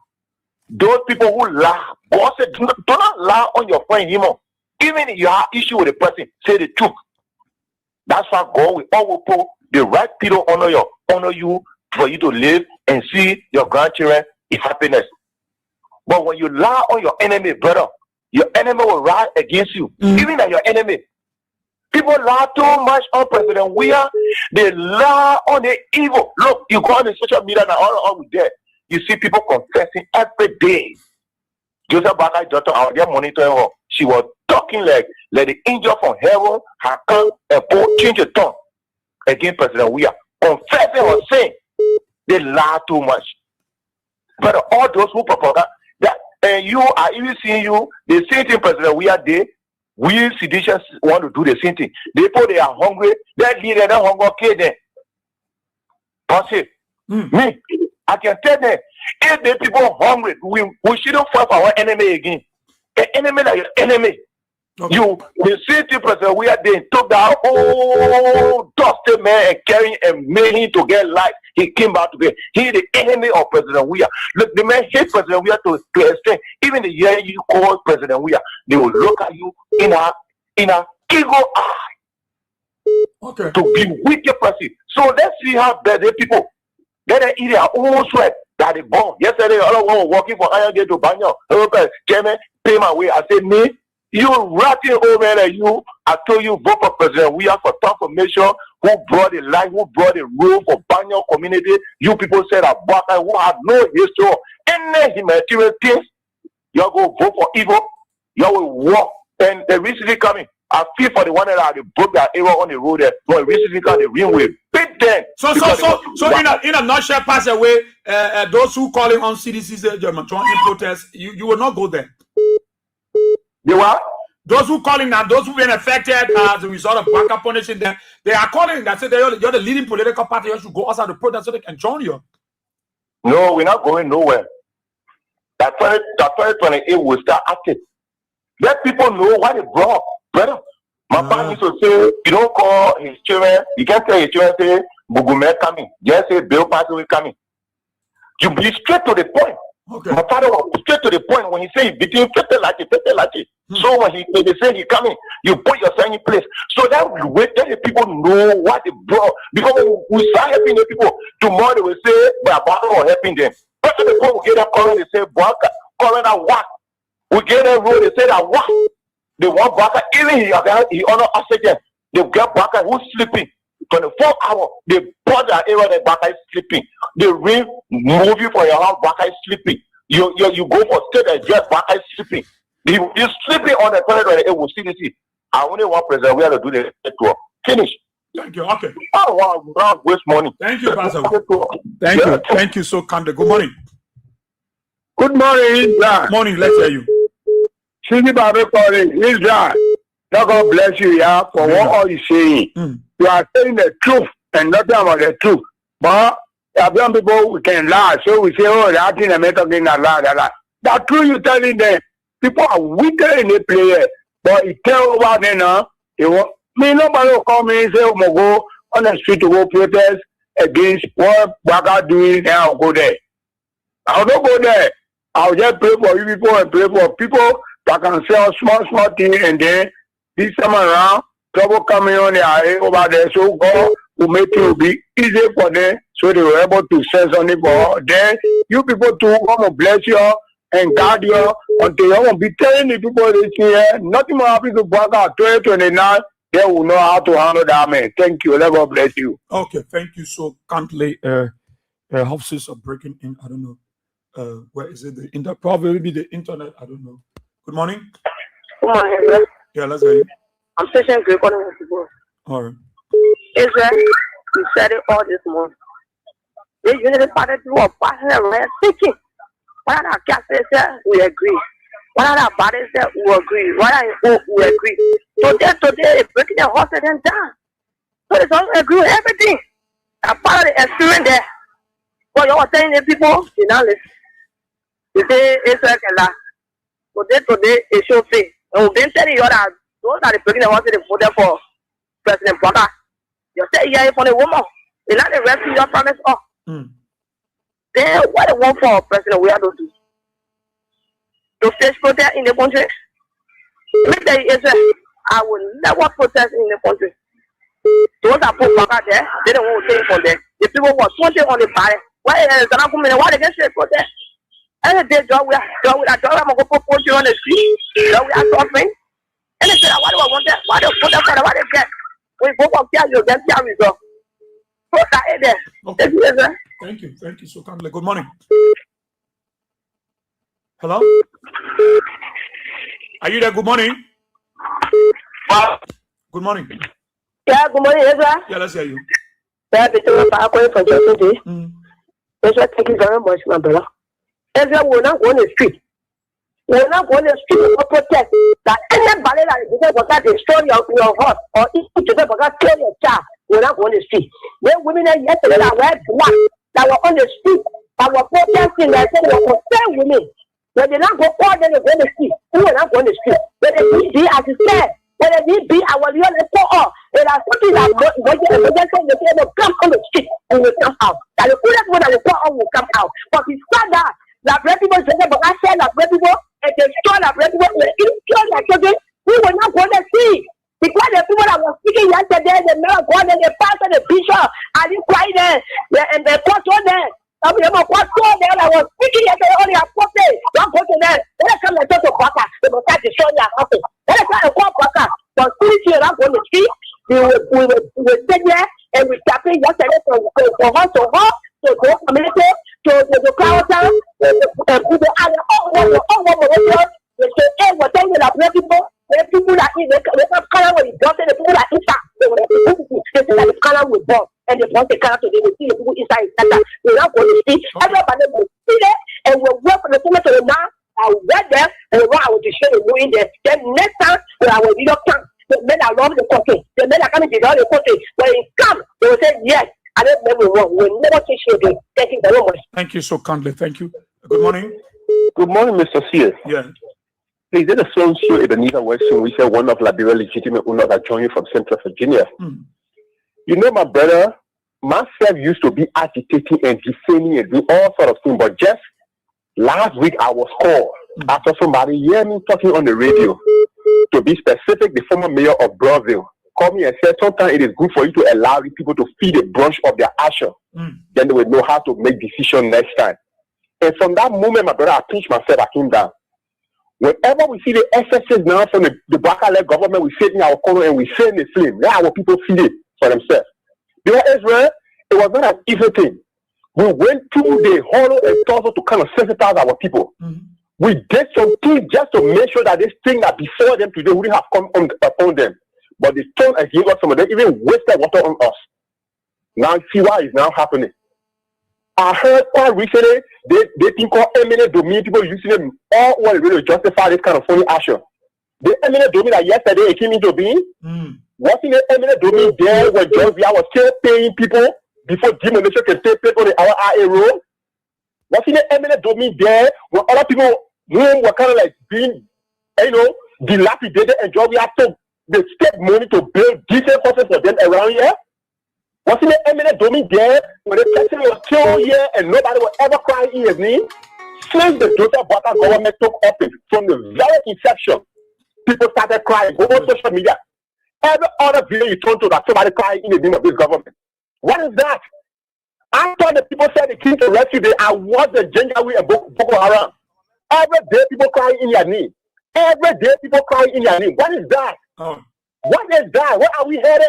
those people who lie, God said, do not lie on your friend Himo. Even if you have issue with the person, say the truth. That's why God will always put the right people honor you for you to live and see your grandchildren in happiness. But when you lie on your enemy, brother, your enemy will rise against you. Even at your enemy. People lie too much on President Weah. They lie on the evil. Look, you go on the social media now, all with there. You see people confessing every day. Joseph Baka's daughter, I was there monitoring her. She was talking like the angel from heaven had come and change the tongue against President Weah. Confessing her sin. They lie too much. But all those who propagate that, and you are even seeing you, the same thing President Weah did. We seditious want to do the same thing. People they are hungry, that leader don't hunger kill them. Passive. Me, I can tell them, if the people hungry, we shouldn't fight for our enemy again. An enemy like your enemy. Okay. The same thing President Weah did, took that old dusty man and carrying and made him to get life. He came back to get. He the enemy of President Weah. Look, the man hates President Weah to extent. Even the year you call President Weah, they will look at you in a evil eye. Okay. To be wicked person. So let's see how bad the people they eat their own sweat that they born. Yesterday, all of them were walking from Iron Gate to Banyo. Chairman, pay my way. I said, me, you ratting old man like you. I told you, vote for President Weah for transformation. Who brought the life, who brought the rule for Banyo community. You people said about that who have no history of any humanitarian things. You go vote for evil. You will walk. And the recently coming. I feel for the one that they broke that arrow on the road there. So recently got the ring with beat them. So in a nutshell, pass away. Those who calling on CDC's German in protest, you will not go there. They what? Those who calling now, those who've been affected as a result of Baka punishing them, they are calling that say you're the leading political party. You should go outside the protest so they can join you. No, we're not going nowhere. That 2028 will start acting. Let people know what they brought. Brother, My father used to say, you don't call his children, you can't tell your children, say, Bugume coming. Just say, Bill Passaway coming. You be straight to the point. Okay. My father was straight to the point when he said, between 50 lachi. So when they say he coming, you put yourself in place. So that way, then the people know what they brought. Because when we start helping the people, tomorrow they will say, but about or helping them. But the people will get that calling, they say, calling that what? We get that road, they say that what? They want Baka, even he honor oxygen. They get Baka who's sleeping 24 hours. They bought that area that Baka is sleeping. They remove you from your house, Baka is sleeping. You go for state and just Baka is sleeping. He's sleeping on the toilet and it will see. I only want president we have to do the tour. Finish. Thank you. Okay. Oh wow, waste money. Thank you, Pastor. Thank you. Thank you so kindly. Good morning. Good morning, John. Morning, let's hear you. Sidi Babe calling. This John. God bless you, yeah, for what all you saying. You are saying the truth and nothing about the truth. But some people we can lie, so we say, oh, that thing I'm talking a lie. That true you telling them. People are wicked in the player, but it tell about them now. Me nobody will call me and say, I'm gonna go on the street to go protest against what Baka doing, and I'll go there. I'll not go there. I'll just pray for you people and pray for people that can sell small things, and then this time around, trouble coming on there over there. So God will make it be easy for them, so they were able to sell something for them. You people too, God will bless you and guard you until you won't be telling the people this year. Nothing more happens to Baka 2029. They will know how to handle that man. Thank you. Let God bless you. Okay, thank you so kindly. Offices are breaking in. I don't know. Where is it? Probably the internet. I don't know. Good morning. Good morning, sir. Yeah, let's hear you. I'm Station Great calling from people. All right. Israel, you said it all this morning. They usually started to do a partner right speaking. What our cats said, we agree. What our bodies said, we agree. What our we agree. Today, they're breaking their horses and down. So they don't agree with everything. A part of the experience there. But you are telling the people, you know, listen. You say Israel can lie. Today, it should be. And we've been telling you that those are the breaking the horses they voted for President Baka. You say, yeah, for the woman. They're not the rest of your promise off. Then what they want for President we have to do? To face protest in the country? Let me tell you, I will never protest in the country. Those that put Baka there, they don't want to take from there. The people who are 20 on the body. Why they can say protest? Any day, I'm going to go put you on the street. We are suffering. And they say, why do I want that? Why do I put that for? Why they get? We go up here, you get here, we go. Put that in there. Okay. Thank you. Thank you so kindly. Good morning. Hello? Are you there? Good morning. Good morning. Yeah, good morning, Ezra. Yeah, let's hear you. Yeah, Peter, I'm calling from Johnson. Ezra, thank you very much, my brother. Ezra, we're not going to the street. We're not going to the street to protest that anybody that is going to destroy your horse or if you going to kill your child. We're not going to the street. There are women yesterday that were black that were on the street that were protesting that said they were concerned women. When they not go forward, then they're going to the street. We were not going to the street. When they need be, as you said, when they need be, I will really pour off. And I something that they come on the street and will come out. That the only one that will pour off will come out. But it's not that. La black people say that, but I said la black people and destroy la black people, they kill their children. We will not go to see. Because the people that were speaking yesterday, the men of God and the pastor, the bishop, and the choir there, and the pastor there. Some of them are pastor there that was speaking yesterday, only a prophet. Don't go to them. Let us come and talk to Baka. They will start destroying their houses. Let us try to call Baka. But spiritually, we're not going to see. We will sit there and we tap in yesterday from home to home, to go community, to the crowd town, people all over the world. They say, hey, we're telling you that black people, the people that eat, they have color when you don't say the people that eat that. They say that the color will burn. And they want the color to they will see the people inside that. We're not going to see. Everybody will see there and we'll work for the tomato now. I'll get there and I will destroy the ruin there. Then next time, I will be up time. The men are loving the country. The men are coming to the country. When it comes, they will say, yes, I don't never wrong. We'll never teach you again. Thank you very much. Thank you so kindly. Thank you. Good morning. Good morning, Mr. Sears. Yeah. Please, there's a song show Ebenezer Weston. We say one of Liberia legitimate owners that joined you from Central Virginia. You know, my brother, myself used to be agitating and defaming and doing all sort of things, but just last week I was called after somebody hear me talking on the radio. To be specific, the former mayor of Broadville called me and said sometimes it is good for you to allow the people to feel the brush of their action. Then they will know how to make decisions next time. And from that moment, my brother, I pinched myself, I came down. Whenever we see the excesses now from the Baka-led government, we sit in our corner and we say in the flame. Let our people feel it for themselves. Because Israel, it was not an easy thing. We went through the horror and torture to kind of sensitize our people. We did some things just to make sure that this thing that before them today wouldn't have come upon them. But they turned against us, some of them even wasted water on us. Now see why it's now happening. I heard quite recently they think of eminent domain, people using them all what really justify this kind of funny action. The eminent domain that yesterday it came into being, wasn't the eminent domain there when Georgia was still paying people before demolition can take place on the RIA road? Wasn't the eminent domain there when other people who were kind of like being, dilapidated and Georgia took the state money to build decent houses for them around here? Wasn't the eminent domain there when the person was killed here and nobody will ever cry in his name? Since the Joseph Bata government took office, from the very inception, people started crying over social media. Every other video you turn to that somebody crying in the name of this government. What is that? I thought the people said they came to rescue them. I was the Janjaweed and Boko Haram. Every day people crying in your name. Every day people crying in your name. What is that? What is that? What are we headed?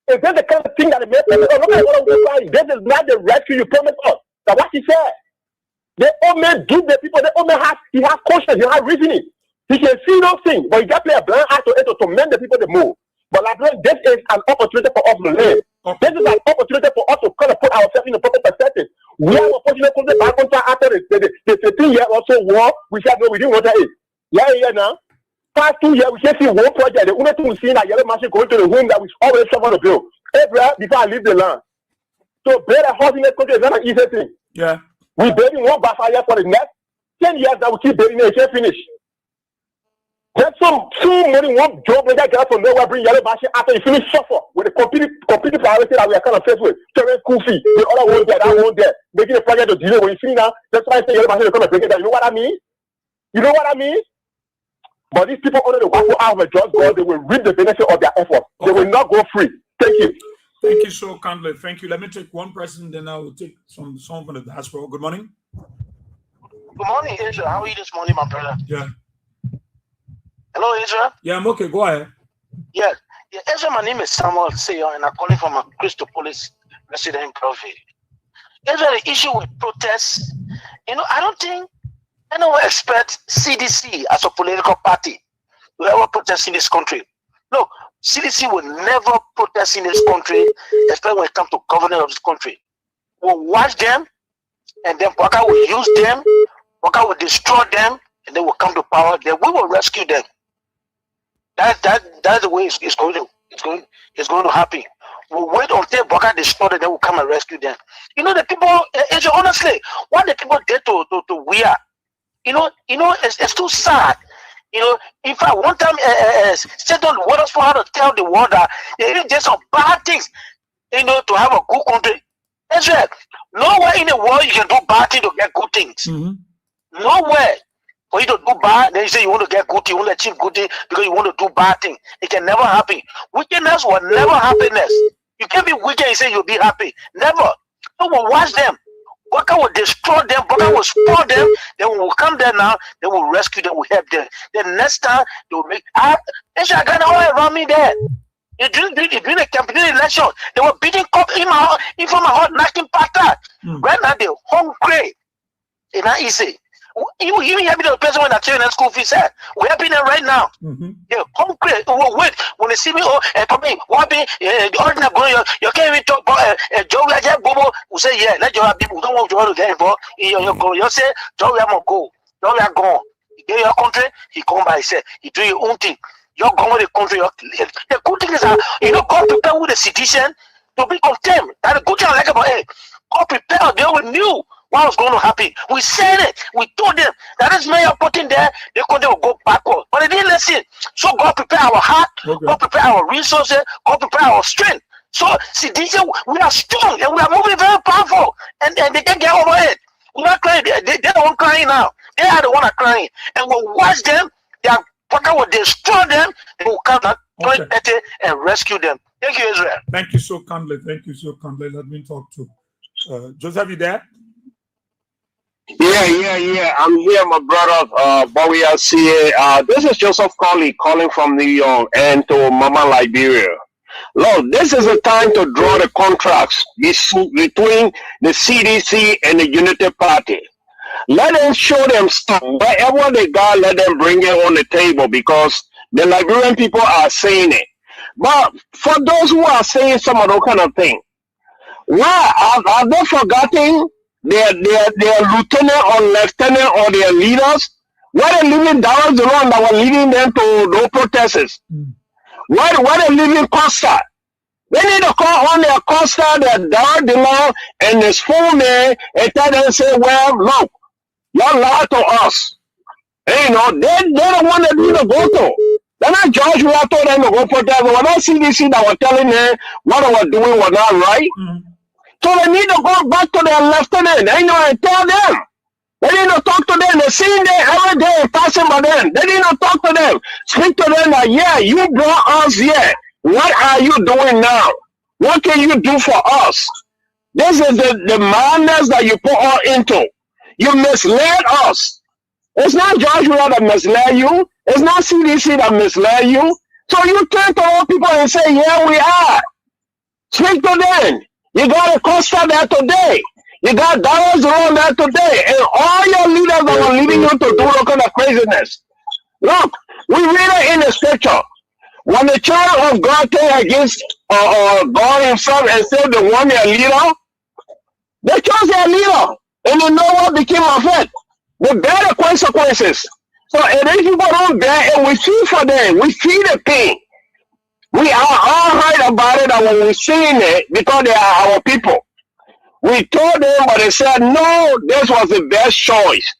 Is this the kind of thing that the American look at what we're crying? This is not the rescue you promised us. That's what she said. They only give the people, he has conscience, he has reasoning. He can see those things, but he just play a blind eye to it to torment the people to move. But like this is an opportunity for us to live. This is an opportunity for us to kind of put ourselves in the proper perspective. We have an opportunity to come back on after the 15-year or so war. We said no, we didn't want it. Yeah, now. Past 2 years, we can see one project. The only thing we see in a yellow machine going to the home that we always someone to build. Every before I leave the land. So build a house in this country is not an easy thing. Yeah. We building one buffer here for the next 10 years that we keep building it, can't finish. There's some money, one job when that guy from nowhere bring yellow machine after you finish suffer with the complete priority that we are kind of faced with. Current school fee, the other one there, that one there, making the project to delay. When you see now, that's why I say yellow machine is going to break it down. You know what I mean? You know what I mean? But these people under the one who have a just God, they will reap the benefit of their effort. They will not go free. Thank you. Thank you so kindly. Thank you. Let me take one person, then I will take someone from the diaspora. Good morning. Good morning, Israel. How are you this morning, my brother? Yeah. Hello, Israel. Yeah, I'm okay. Go ahead. Yeah, Israel, my name is Samuel Sayo, and I'm calling from a Christopolis resident in Broadville. Israel, the issue with protests, I don't think anyone expects CDC as a political party to ever protest in this country. Look, CDC will never protest in this country, especially when it comes to governance of this country. We'll watch them, and then Waka will use them, Waka will destroy them, and they will come to power. Then we will rescue them. That's the way it's going to happen. We'll wait until Waka destroy them, then we'll come and rescue them. The people, honestly, what the people did to we are. It's too sad. In fact, one time, State on the waters for how to tell the world that they did some bad things, to have a good country. Israel, nowhere in the world you can do bad things to get good things. Nowhere. For you to do bad, then you say you want to get good things, you want to achieve good things because you want to do bad things. It can never happen. Wickedness will never happiness. You can't be wicked and say you'll be happy. Never. So we'll watch them. Waka will destroy them, Waka will spoil them, then we will come there now, then we'll rescue them, we'll help them. Then next time, they will make I got all around me there. During the campaign election, they were beating up in from my heart, knocking pata. Right now, they're hungry. It's not easy. You hear me the person when I tell you that school fees said, we're helping them right now. They're hungry. Wait, when they see me, the ordinary going, you can't even talk about Joe Bobo who say, yeah, let your people don't want to get involved in your you say, Joe, I'm going to go. Joe, I'm going. He get your country, he come by, he say, he do your own thing. You're going with the country. The good thing is that, God prepare with the citizen to be contempt. That's the good thing I like about it. God prepare, they will knew what was going to happen. We said it. We told them that this mayor putting there, they couldn't go backward. But they didn't listen. So God prepare our heart, God prepare our resources, God prepare our strength. So see, these we are strong and we are moving very powerful. And they can get over it. We're not crying. They're the one crying now. They are the one crying. And we'll watch them. Their pocket will destroy them. They will come back and rescue them. Thank you, Israel. Thank you so kindly. Thank you so kindly. Let me talk to Joseph. You there? Yeah. I'm here, my brother. But we are seeing. This is Joseph Colley calling from New York and to Mama Liberia. Lord, this is a time to draw the contracts between the CDC and the Unity Party. Let them show them stuff. Whatever they got, let them bring it on the table because the Liberian people are saying it. But for those who are saying some of those kind of things, why are they forgetting their lieutenant or lieutenant or their leaders? Why they leaving down the road that were leading them to those protesters? Why they leaving Costa? They need to call on their Costa, their Dar de law, and his full name and tell them, say, well, look, y'all lied to us. And, they're the one that need to go to. They're not judge who I told them to go protest. But we're not CDC that were telling them what they were doing was not right. So they need to go back to their lieutenant, and tell them. They need to talk to them. They see them every day passing by them. They need to talk to them. Speak to them that, yeah, you brought us here. What are you doing now? What can you do for us? This is the madness that you put us into. You misled us. It's not Joshua that misled you. It's not CDC that misled you. So you turn to all people and say, yeah, we are. Speak to them. You got a Costa there today. You got dollars around there today. And all your leaders that are leading you to do all kind of craziness. Look, we read it in the scripture. When the child of God came against God himself and said the one their leader, they chose their leader. And you know what became of it? They bear the consequences. So if these people don't bear it, we feel for them. We feel the pain. We are all right about it, and when we're seeing it, because they are our people. We told them, but they said, no, this was the best choice.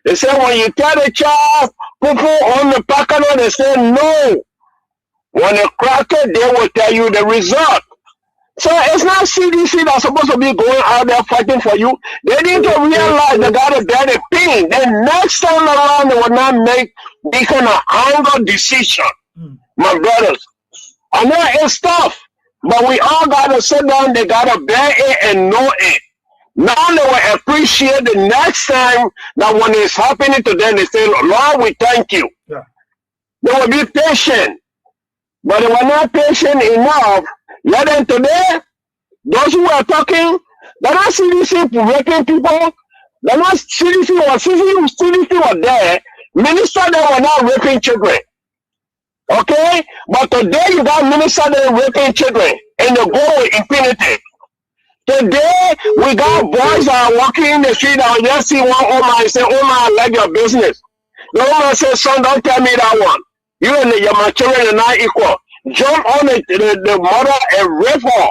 They said, when you tell the child, people on the parking lot, they said, no. When they crack it, they will tell you the result. So it's not CDC that's supposed to be going out there fighting for you. They need to realize they got to bear the pain. Then next time around, they will not make this kind of anger decision. My brothers, I know it's tough, but we all got to sit down. They got to bear it and know it. Now they will appreciate the next time that when it's happening to them, they say, Lord, we thank you. Yeah. They will be patient. But they were not patient enough. Let them today, those who are talking, they're not CDC raping people. They're not CDC was there. Minister, they were not raping children. Okay? But today you got minister that raping children. And they go with impunity. Today, we got boys that are walking in the street and just see one Oma and say, Oma, I like your business. The Oma says, son, don't tell me that one. You and your children are not equal. Jump on the mother and rape her.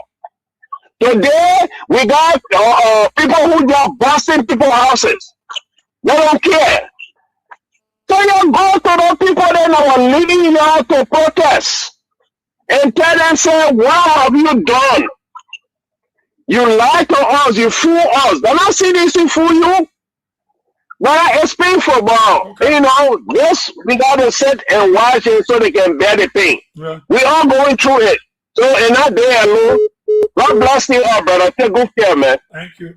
Today, we got people who just busting people's houses. They don't care. So you go to those people that are leading you out to protest and tell them, say, what have you done? You lie to us, you fool us. They're not CDC fool you. But it's painful, bro. You know, this we gotta sit and watch it so they can bear the pain. Yeah. We all going through it. So in that day alone, God bless you all, brother. Take good care, man. Thank you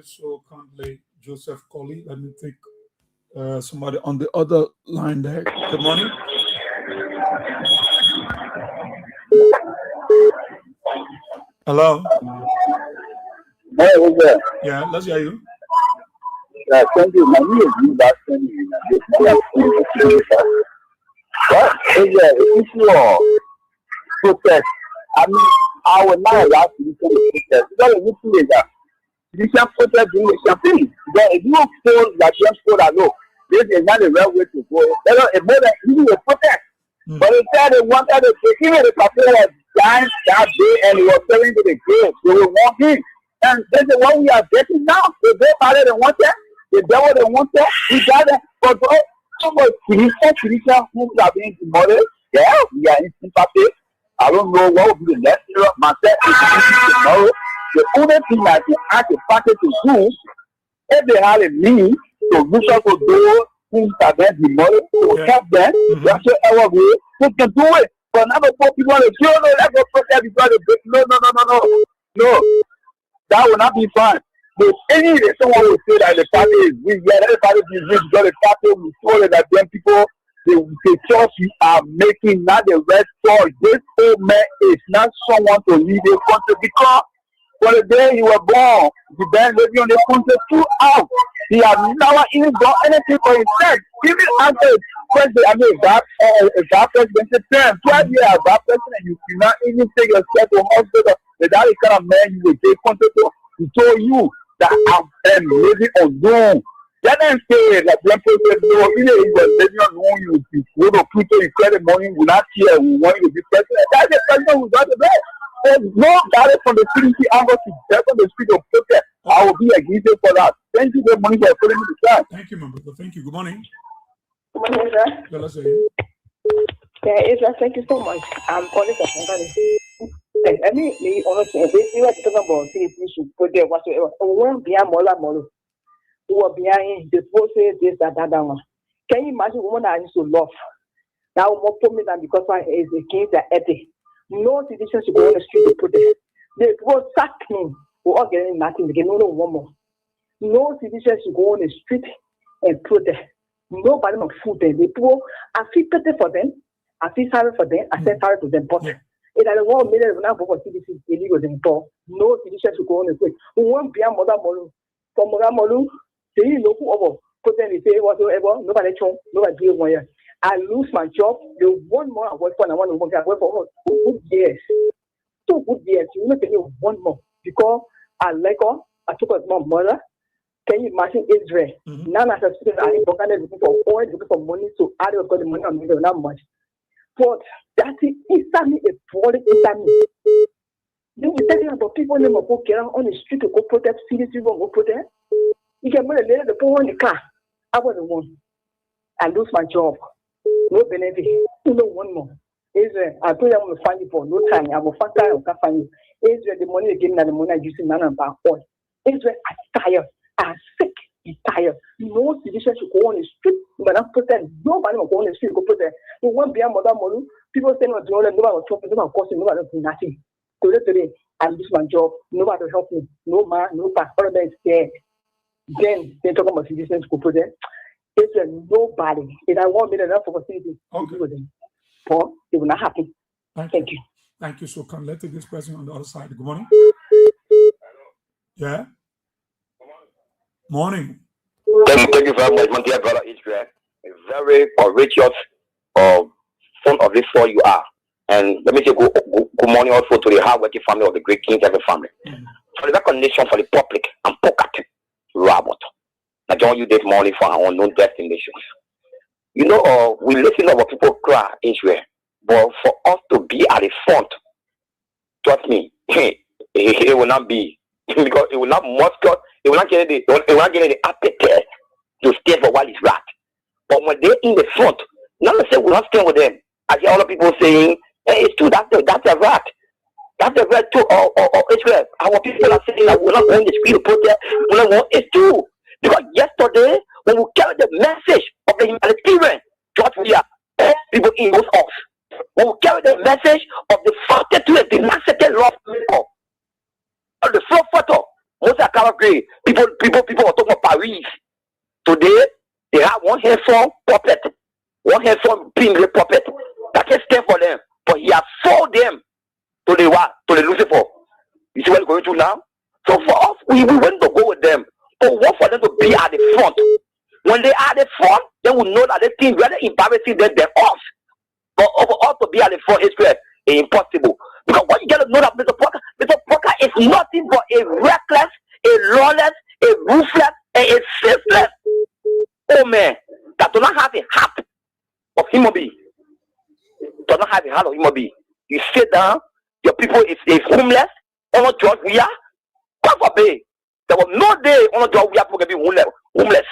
so kindly, Joseph Colley. Let me take somebody on the other line there. Good morning. Hello. Hey, what's that? Yeah, let's hear you. Thank you. My name is Sebastian. What is the issue of protest? I mean, I would not allow you to protest. Because the issue is that you can protest during the campaign. But if you feel that you feel that no, this is not the right way to go, it's more than you will protest. But instead, they wanted to even the campaign was dying that day and he was telling to the kids, they will walk in. And this is what we are getting now. The day married they want that, the devil they want that, we got that. But so much spiritual who are being demolished. Yeah, we are in sympathy. I don't know what will be the next year. Myself tomorrow. The only thing I can ask the party to do, if they had a means to reach out to those who are being demolished, to help them, whatsoever way, they can do it. But now the poor people are saying, no, let's go protest because they break. No. That will not be fun. If any day someone will say that the party is weak, yeah, everybody be rich because the party will show that then people, the choice you are making, not the right choice. This old man is not someone to lead a country because for the day he was born, the man living on the country throughout. He has never even done anything for himself. Even after president, I mean, that president term, 12 years that president, you cannot even take yourself to hospital. That is the kind of man you will take country to. He told you that I am living on Zoom. That didn't say that when people said, no, even if you were living on Zoom, you go to Pluto, you credit money, we not here, we want you to be president. That's the president who's not the best. There's no direct from the city embassy, just on the street of protest. I will be against it for that. Thank you very much for putting me to class. Thank you, my brother. Thank you. Good morning. Good morning, sir. Well, let's say. Yeah, Israel, thank you so much. I'm calling for somebody. I mean, honestly, you are talking about things you should put there whatsoever. When behind Mola Molo, who are behind the process, this, that. Can you imagine women I used to love? Now, more for me than because I is against the ethic. No citizens should go on the street to protest. They will sack him. We're all getting nothing. They no one more. No citizens should go on the street and protest. Nobody will food them. The people, I feel pity for them. I feel sorry for them. I feel sorry to them. But it is 1 million now for citizens illegal in Paul. No citizens should go on the street. We won't be a mother molu. For mother molu, they know who over. Put them in say whatsoever. Nobody chong. Nobody do one year. I lose my job. The one more I work for, and I want to work for 2 good years. 2 good years. You know, take one more because I like her. I took her as my mother. Can you imagine Israel? None of the students are looking for oil, looking for money, so I don't got the money on me, not much. But that is instantly a falling instantly. Then we're talking about people who go get on the street to go protest, cities people go protest. You can put a letter to put on the car. I was the one. I lose my job. No benefit. No one more. Israel, I told you I'm going to find you for no time. I will find time, I can't find you. Israel, the money again, and the money I use in none of our oil. Israel, I'm tired. I'm sick. I'm tired. No citizen should go on the street. But I'm protest. Nobody will go on the street to go protest. You won't be a mother molu. People say no, nobody will talk, nobody will cost you, nobody will do nothing. Today, I lose my job. Nobody will help me. No man, no pa. All of them is dead. Then they talk about citizens go protest. Israel, nobody. If I want me to enough for facilities, to do with them. But it will not happen. Thank you. Thank you. So let's take this person on the other side. Good morning. Yeah. Morning. Thank you very much, my dear brother Israel. A very courageous son of this soil you are. And let me say good morning also to the hardworking family of the great Kings Every family. For the recognition for the public and pocket Robert. I join you this morning for our unknown destinations. You know, we listen to what people cry Israel, but for us to be at the front, trust me, it will not be because it will not muscle. They will not get the appetite to stay for what is right. But when they're in the front, not to say we're not staying with them. I hear all the people saying, hey, it's true, that's a right. That's the right too. Israel, our people are saying that we're not going to speak to protest. We're not going. It's true. Because yesterday, when we carried the message of the humanitarian, what we are, people in those us. When we carried the message of the 42 and the massacre of people, of the flood photo. Most of the people were talking about Paris. Today, they have one handsome puppet, one handsome being a puppet that can stand for them. But he has sold them to the Lucifer. You see what we're going through now? So for us, we want to go with them. But we want for them to be at the front. When they are at the front, then we know that the thing rather embarrassing them than us. But for us to be at the front is impossible. Because what you got to know that Mr. Parker is nothing but a reckless, a lawless, a ruthless, and a senseless old man that does not have a heart of human being. Does not have a heart of human being. You sit down, your people is homeless, all George we are. God forbid, there was no day on the job we are going to be homeless.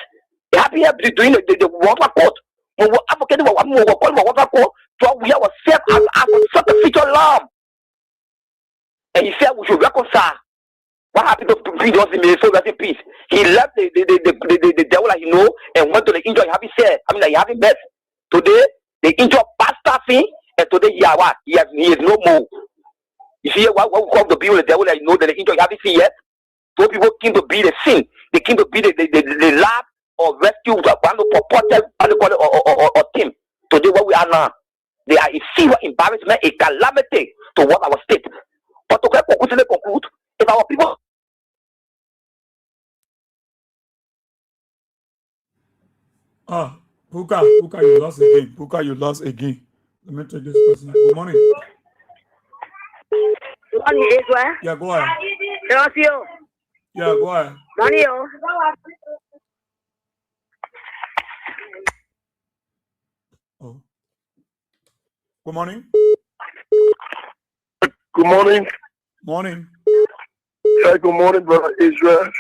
They have been doing the water court. We were advocating for water court. So we are set as a sacrificial lamb. And he said we should reconcile. What happened to Jesus in Minnesota in peace? He left the devil like you know and went to the angel. Having said, he having met. Today, the angel pastor thing, and today he is no more. You see what we call the people the devil like you know that the angel haven't seen yet? Those people came to be the sin. They came to be the lab or rescue or protect or team. Today, what we are now, they are a serious embarrassment, a calamity to what our state. But to conclude, if our people. Puka, you lost again. Puka, you lost again. Let me take this person. Good morning. Good morning, Israel. Yeah, go ahead. Thank you. Yeah, go ahead. Money, oh. Good morning. Good morning. Morning. Hey, good morning, brother Israel.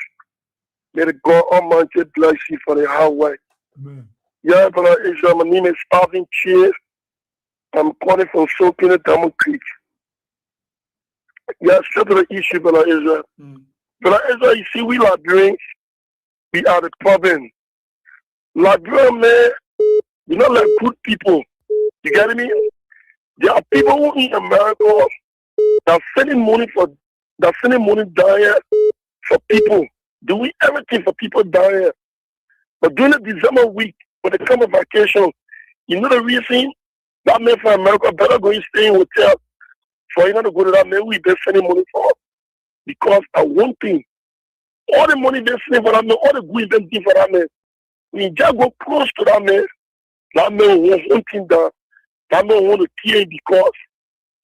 May the God Almighty bless you for the hard work. Amen. Yeah, brother Israel, my name is Alvin Cheers. I'm calling from Soaking Diamond Creek. Yeah, straight to the issue, brother Israel. Brother Israel, you see, we Liberians, we are the problem. Liberian, man, we're not like good people. You get me? There are people who in America that are sending money down here for people, doing everything for people down here. But during the December week, when they come on vacation, you know the reason that man from America better go and stay in hotel for you not to go to that man we been sending money for. Because at one thing, all the money they send for that man, all the goods they give for that man, when you just go close to that man wants one thing that man want to kill because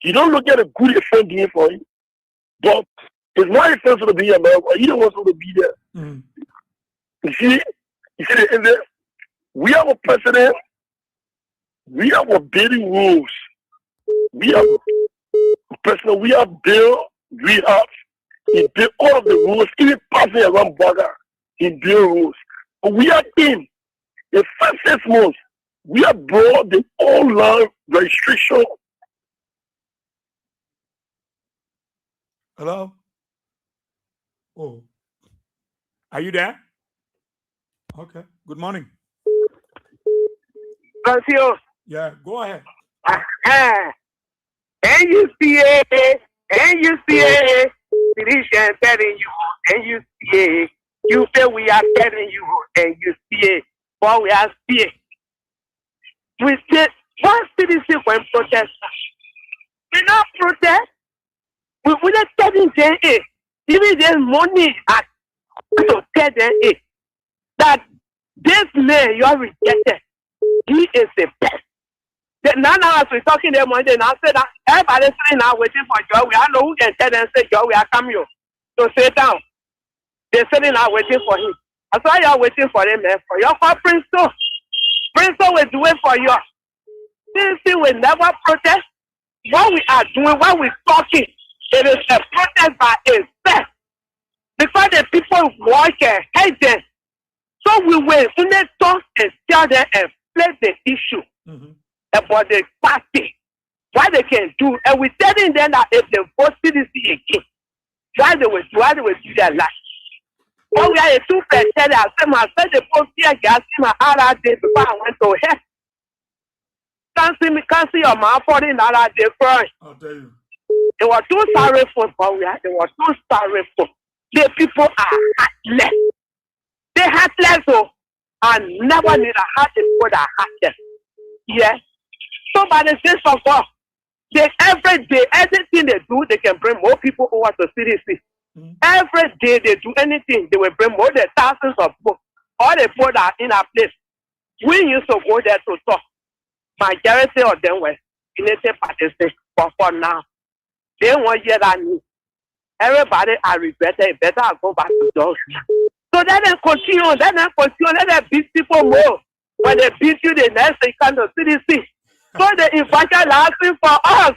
you don't look at the good your friend doing for you. But it's not expensive to be in America. You don't want to be there. You see we have a president, we have a building rules. We have a president, we have bill, he built all of the rules, even passing around border, he built rules. But we are in the first 6 months, we have brought the online registration. Hello? Oh. Are you there? Okay. Good morning. Monsieur. Yeah, go ahead. NUCA, physician telling you, NUCA, you say we are telling you, NUCA, but we are still. We say, one citizen when protest, we not protest. We not telling them, even there's money to tell them, that this man you are rejected, he is the best. Now as we're talking them one day, now say that everybody sitting now waiting for Joe. I know who can tell them say Joe, we are coming to sit down. They're sitting now waiting for him. That's why you're waiting for him, man. For your Princeton. Princeton will do it for you. This thing will never protest. What we are doing, what we're talking, it is a protest by itself. Because the people watch and hate them. So we will only talk and tell them and play the issue about the party. What they can do. And we're telling them that if they vote CDC again, why they will do their life. When we are a 2%, I said the post here gas in my other day before I went to hell. Can't see your mouth for the other day first. I'll tell you. It was too sorrowful for we are. It was too sorrowful. The people are heartless. They heartless, so I never need a heart people that are heartless. Yeah. So by the sense of God, they every day, anything they do, they can bring more people over to CDC. Every day they do anything, they will bring more than thousands of people. All the people that are in a place. We used to go there to talk. Majority of them were United participants, but for now, they won't hear that news. Everybody are regretted. Better go back to those. So let them continue. Let them beat people more. When they beat you, the next they come to CDC. So they invite asking for us.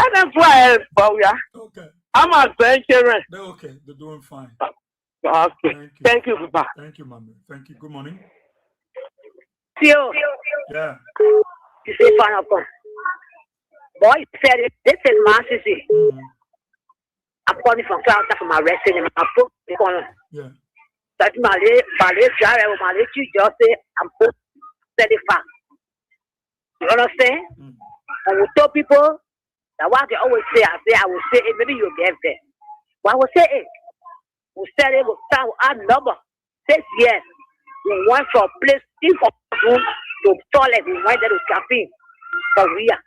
Let them go ahead, but we are. Okay. I'm a grandchildren. They're okay. They're doing fine. Okay. Thank you, Papa. Thank you, Mama. Thank you. Good morning. See you. Yeah. You say fine, of course. Boy, said it. This is my city. I'm calling from South from my wrestling and my foot. Yeah. That's my driver, my little just say, I'm so satisfied. You understand? And we tell people that what they always say, I will say it, maybe you'll get there. But I will say it. We said it, we start with our number. 6 years. We went from place in from room to toilet. We went there to caffeine. So we are.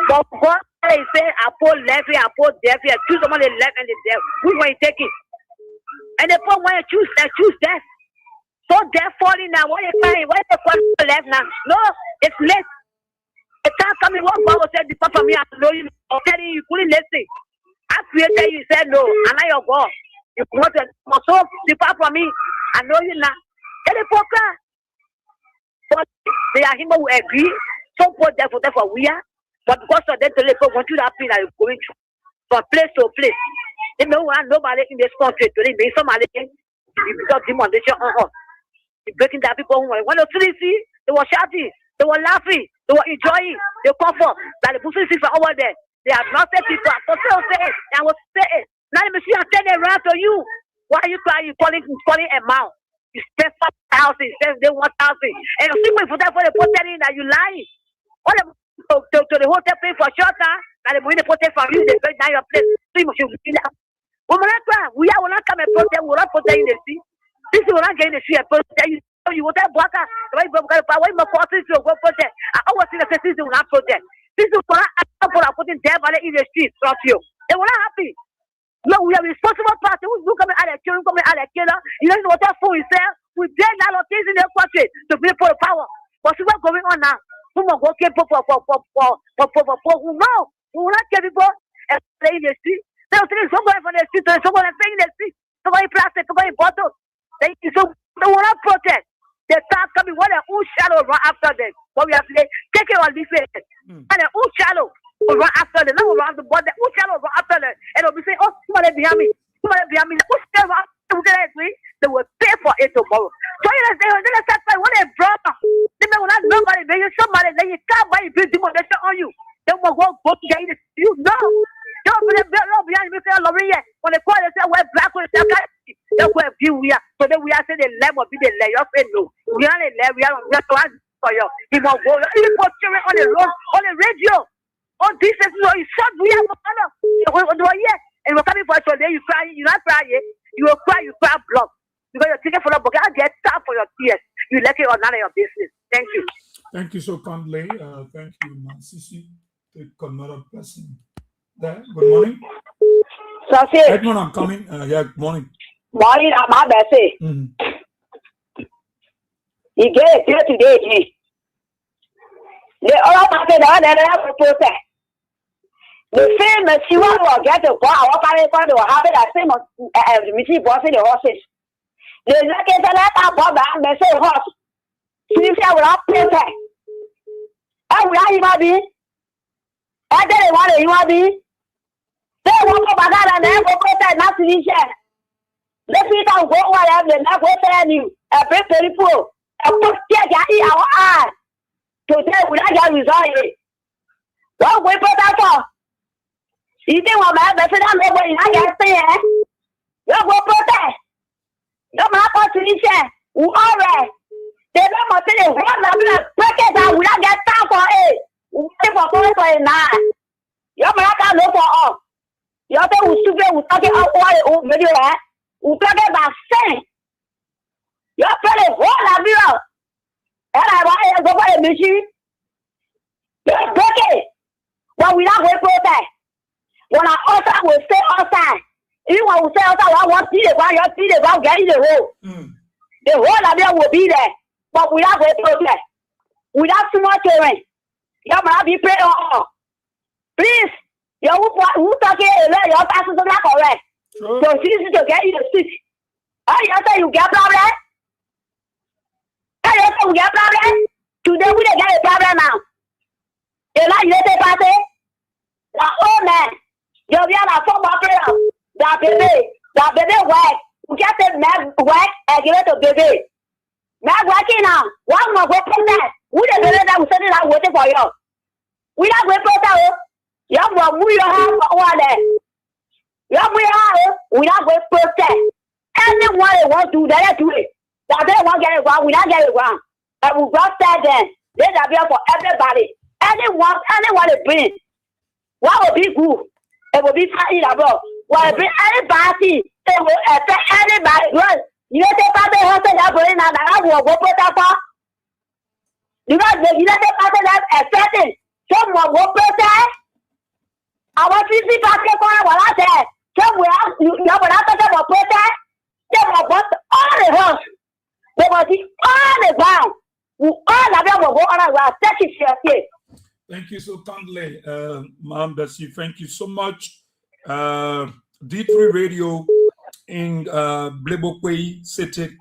But God they say, I put left here, I put left here. Choose someone the left and the left. Who's going to take it? And they put when you choose that. So they're falling now. What are you crying? Why is the question left now? No, it's late. It's not coming. What God said, depart from me. I know you. I'm telling you, you couldn't listen. I created you, said no. I'm not your God. You want to so depart from me. I know you now. And the poker. But they are him who agree. So put there for we are. But because of them to let go to that pain that you're going through. From place to place. They don't want nobody in this country to live. Somebody because demonstration on us. Breaking down people who want to see, they were shouting, they were laughing, they were enjoying the comfort that the Muslims are over there. They have not said people for sale say it, and will say it. Now let me see I'm turning around to you. Why are you crying? You calling a mouth. You spend 5,000, spend 1,000. And you see for that for the telling that you lying. All the to the hotel pay for shelter, that the money they protect from you, they bring down your place. So you should be that. We will not come and protect, we will not protect in the sea. This is what I'm getting the sea and protect you. You will tell Baka, why you my forces to go protect? I always see the system will not protect. This is what I'm putting them in the streets from you. They will not happy. No, we are responsible party. Who's coming out of killing, coming out of killer? You don't know what that fool is there. We dare not locate in the country to be for the power. But see what's going on now? Who will go for no? We will not kill people and play in the street. They'll say somebody from the street, somebody playing in the street, somebody plastic, somebody bottle. They will not protect. They start coming when their own shadow run after them. But we have to take it on this way. And their own shadow will run after them. They will run the body, their own shadow will run after them. And they'll be saying, oh, somebody behind me. Somebody behind me. They will pay for it tomorrow. So they start fighting when they brought they will not nobody, they use somebody, then you can't buy a big demonstration on you. They will go to get it. You know. Don't be behind me, when they call, they say, we're black, we're that's where we are. So then we are saying the lamb will be the lamb. You say no. We are the lamb. We are for you. He won't go. He put children on the road, on the radio. On this is no. You shot. We are and we're coming for you. Then you cry. You not cry. You will cry. You cry blood because you're taking for the book. I get time for your tears. You let it on none of your business. Thank you. Thank you so kindly. Thank you, Sisi. Take another person. There. Good morning. Edmund, I'm coming. Yeah, good morning. Morning, I'm not busy. You get it here today. The other market on and I protest. The same as you want to get a car, or to have it as same as Missy bossing the horses. The second that Bob and they say horse. See if I will not protest. And we are human beings. I didn't want a human being. They want to banana and then go protest not to be shared. Let me go whatever the not go tell you. A very people. A put our eye. Today we not get result. Don't wait for that for. You think what my best friend nobody not get say eh? You go protest. No matter to be shared. We all right. They don't want to say what na protest and we not get time for it. We wait for it now. You matter no for all. You have to super we talking about what video eh? We talking about sin. You have to what na video. And I want to go for a machine. Break it. But we not going to protest. When I outside will stay outside. If you want to stay outside, I want to see the ground, you see the ground, get in the hole. The whole of them will be there. But we not going to protest. Without small children. You might be praying on. Please. You who talking your passes are not correct. So easy to get in the city. Oh, you say you get problem? Oh, you say you get problem? Today we don't get a problem now. You like you say party? Now, oh man, you'll be on a football player. that baby work. We get the man work and give it to baby. Man working now. One more work from that. We the baby that we send it out waiting for you. We not wait for that. You have we have one day. You have we not wait for that. Anyone that wants to do that, do it. That they won't get it wrong, we not get it wrong. And we got that then. There's a bill for everybody. Anyone to bring. What will be good? It will be funny about. What will be anybody? It will affect anybody. Good. You know the party has to have bring and I will go put up. You know the party that affecting. Someone will protest. I want to see party for what I said. Somewhere you know what I talk about protest. They will bust all the house. They will see all the ground. We all have to go on around. Thank you so kindly, Ma'am Bessie. Thank you so much. D3 Radio in Blebokwe City,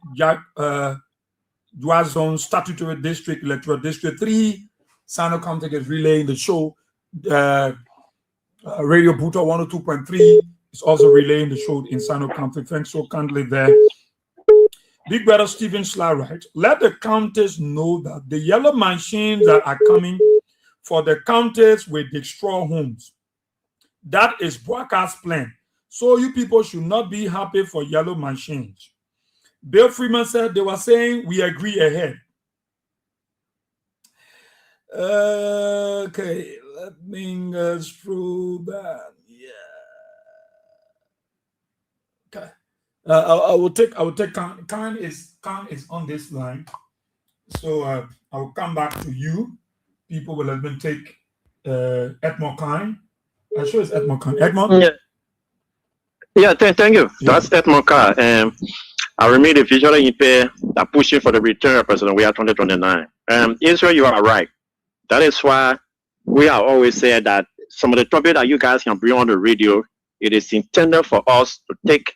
Duazon Statutory District, Electoral District 3. Sano County is relaying the show. Radio Buta 102.3 is also relaying the show in Sano County. Thanks so kindly there. Big Brother Stephen Sly, right? Let the counties know that the yellow machines that are coming for the counties will destroy homes. That is Broadcast's plan. So you people should not be happy for yellow machines. Bill Freeman said they were saying we agree ahead. Okay, let me go through that. Yeah. Okay. I will take Khan is on this line. So I will come back to you. People will even take Edmond Khan. I'm sure it's Edmond Khan. Edmond? Yeah, thank you. Yeah. That's Edmond Khan. I remain the visually impaired that pushing for the return of President we are 2029. Israel, you are right. That is why we have always said that some of the topics that you guys can bring on the radio, it is intended for us to take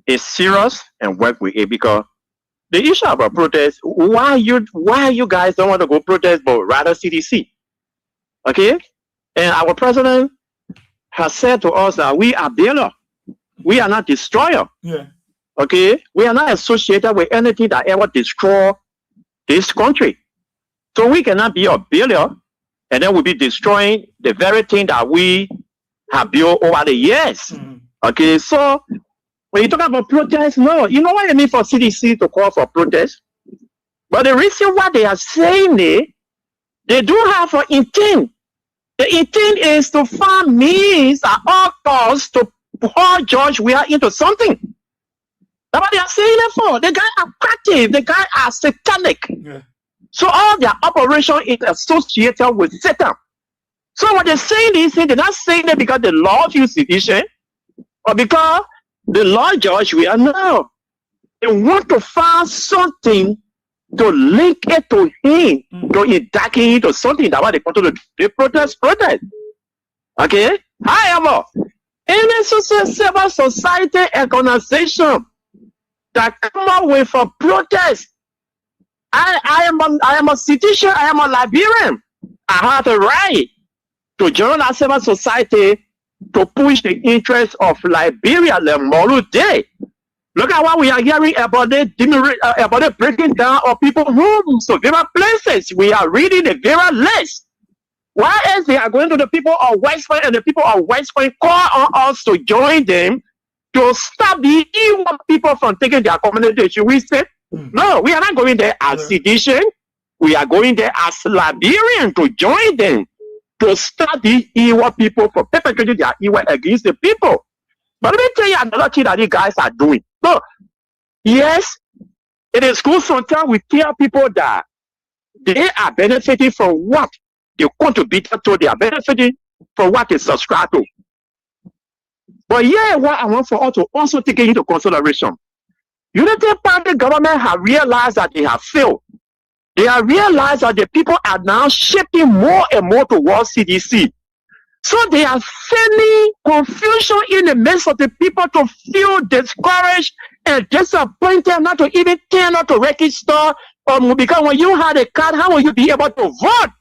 it serious and work with it, because the issue about protest, why you guys don't want to go protest but rather CDC? Okay? And our president has said to us that we are builder. We are not destroyer. Yeah. Okay? We are not associated with anything that ever destroy this country. So we cannot be a builder and then we'll be destroying the very thing that we have built over the years. Mm-hmm. Okay, so when you talk about protest, no, you know what I mean for CDC to call for protest? But the reason why they are saying it, they do have an intent. The intent is to find means at all costs to pour George Weah into something. That's what they are saying it for. The guy are captive. The guy are satanic. Yeah. So all their operation is associated with Satan. So what they're saying is, they're not saying it because the law feels sedition or because the law George Weah. No. They want to find something to link it to him, to indict him into something. That's why they want to do protest. Okay? However, any civil society organization that come up with a protest, I am a citizen, I am a Liberian. I have the right to join a civil society to push the interests of Liberia, the Molu Day. Look at what we are hearing about the breaking down of people's homes, so various places. We are reading the very list. Why is they are going to the people of West Point and the people of West Point call on us to join them to stop the evil people from taking their community? Should we say? No, we are not going there as sedition. We are going there as Liberian to join them to stop the evil people from perpetrating their evil against the people. But let me tell you another thing that these guys are doing. Look, yes, it is good sometimes we tell people that they are benefiting from what they contribute to. They are benefiting from what they subscribe to. But yeah, what I want for us to also take into consideration. Unity Party government have realized that they have failed. They have realized that the people are now shifting more and more towards CDC. So they are feeling confusion in the midst of the people to feel discouraged and disappointed, not to even turn out to register. Because when you had a card, how will you be able to vote?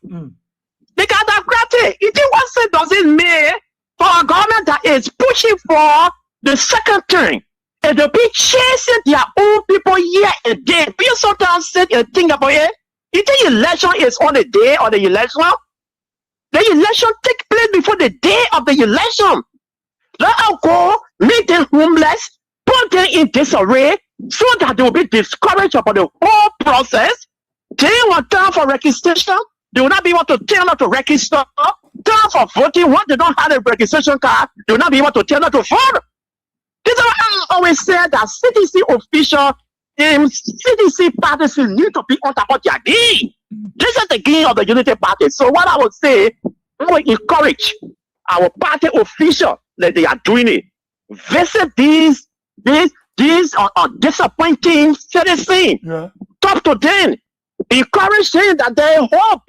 They got that granted. It doesn't mean for a government that is pushing for The second thing is to be chasing their own people here and there. You sometimes sit and think about it. You think election is on the day of the election? The election take place before the day of the election. Let us go, make them homeless, put them in disarray, so that they will be discouraged about the whole process. They want time for registration. They will not be able to turn out to register. Time for voting. Once they don't have a registration card, they will not be able to turn out to vote. This is why I always say that CDC officials and CDC parties need to be on top of their game. This is the game of the Unity Party. So what I would say, I will encourage our party officials that they are doing it. Visit these disappointing citizens. Talk to them. Encourage them that they hope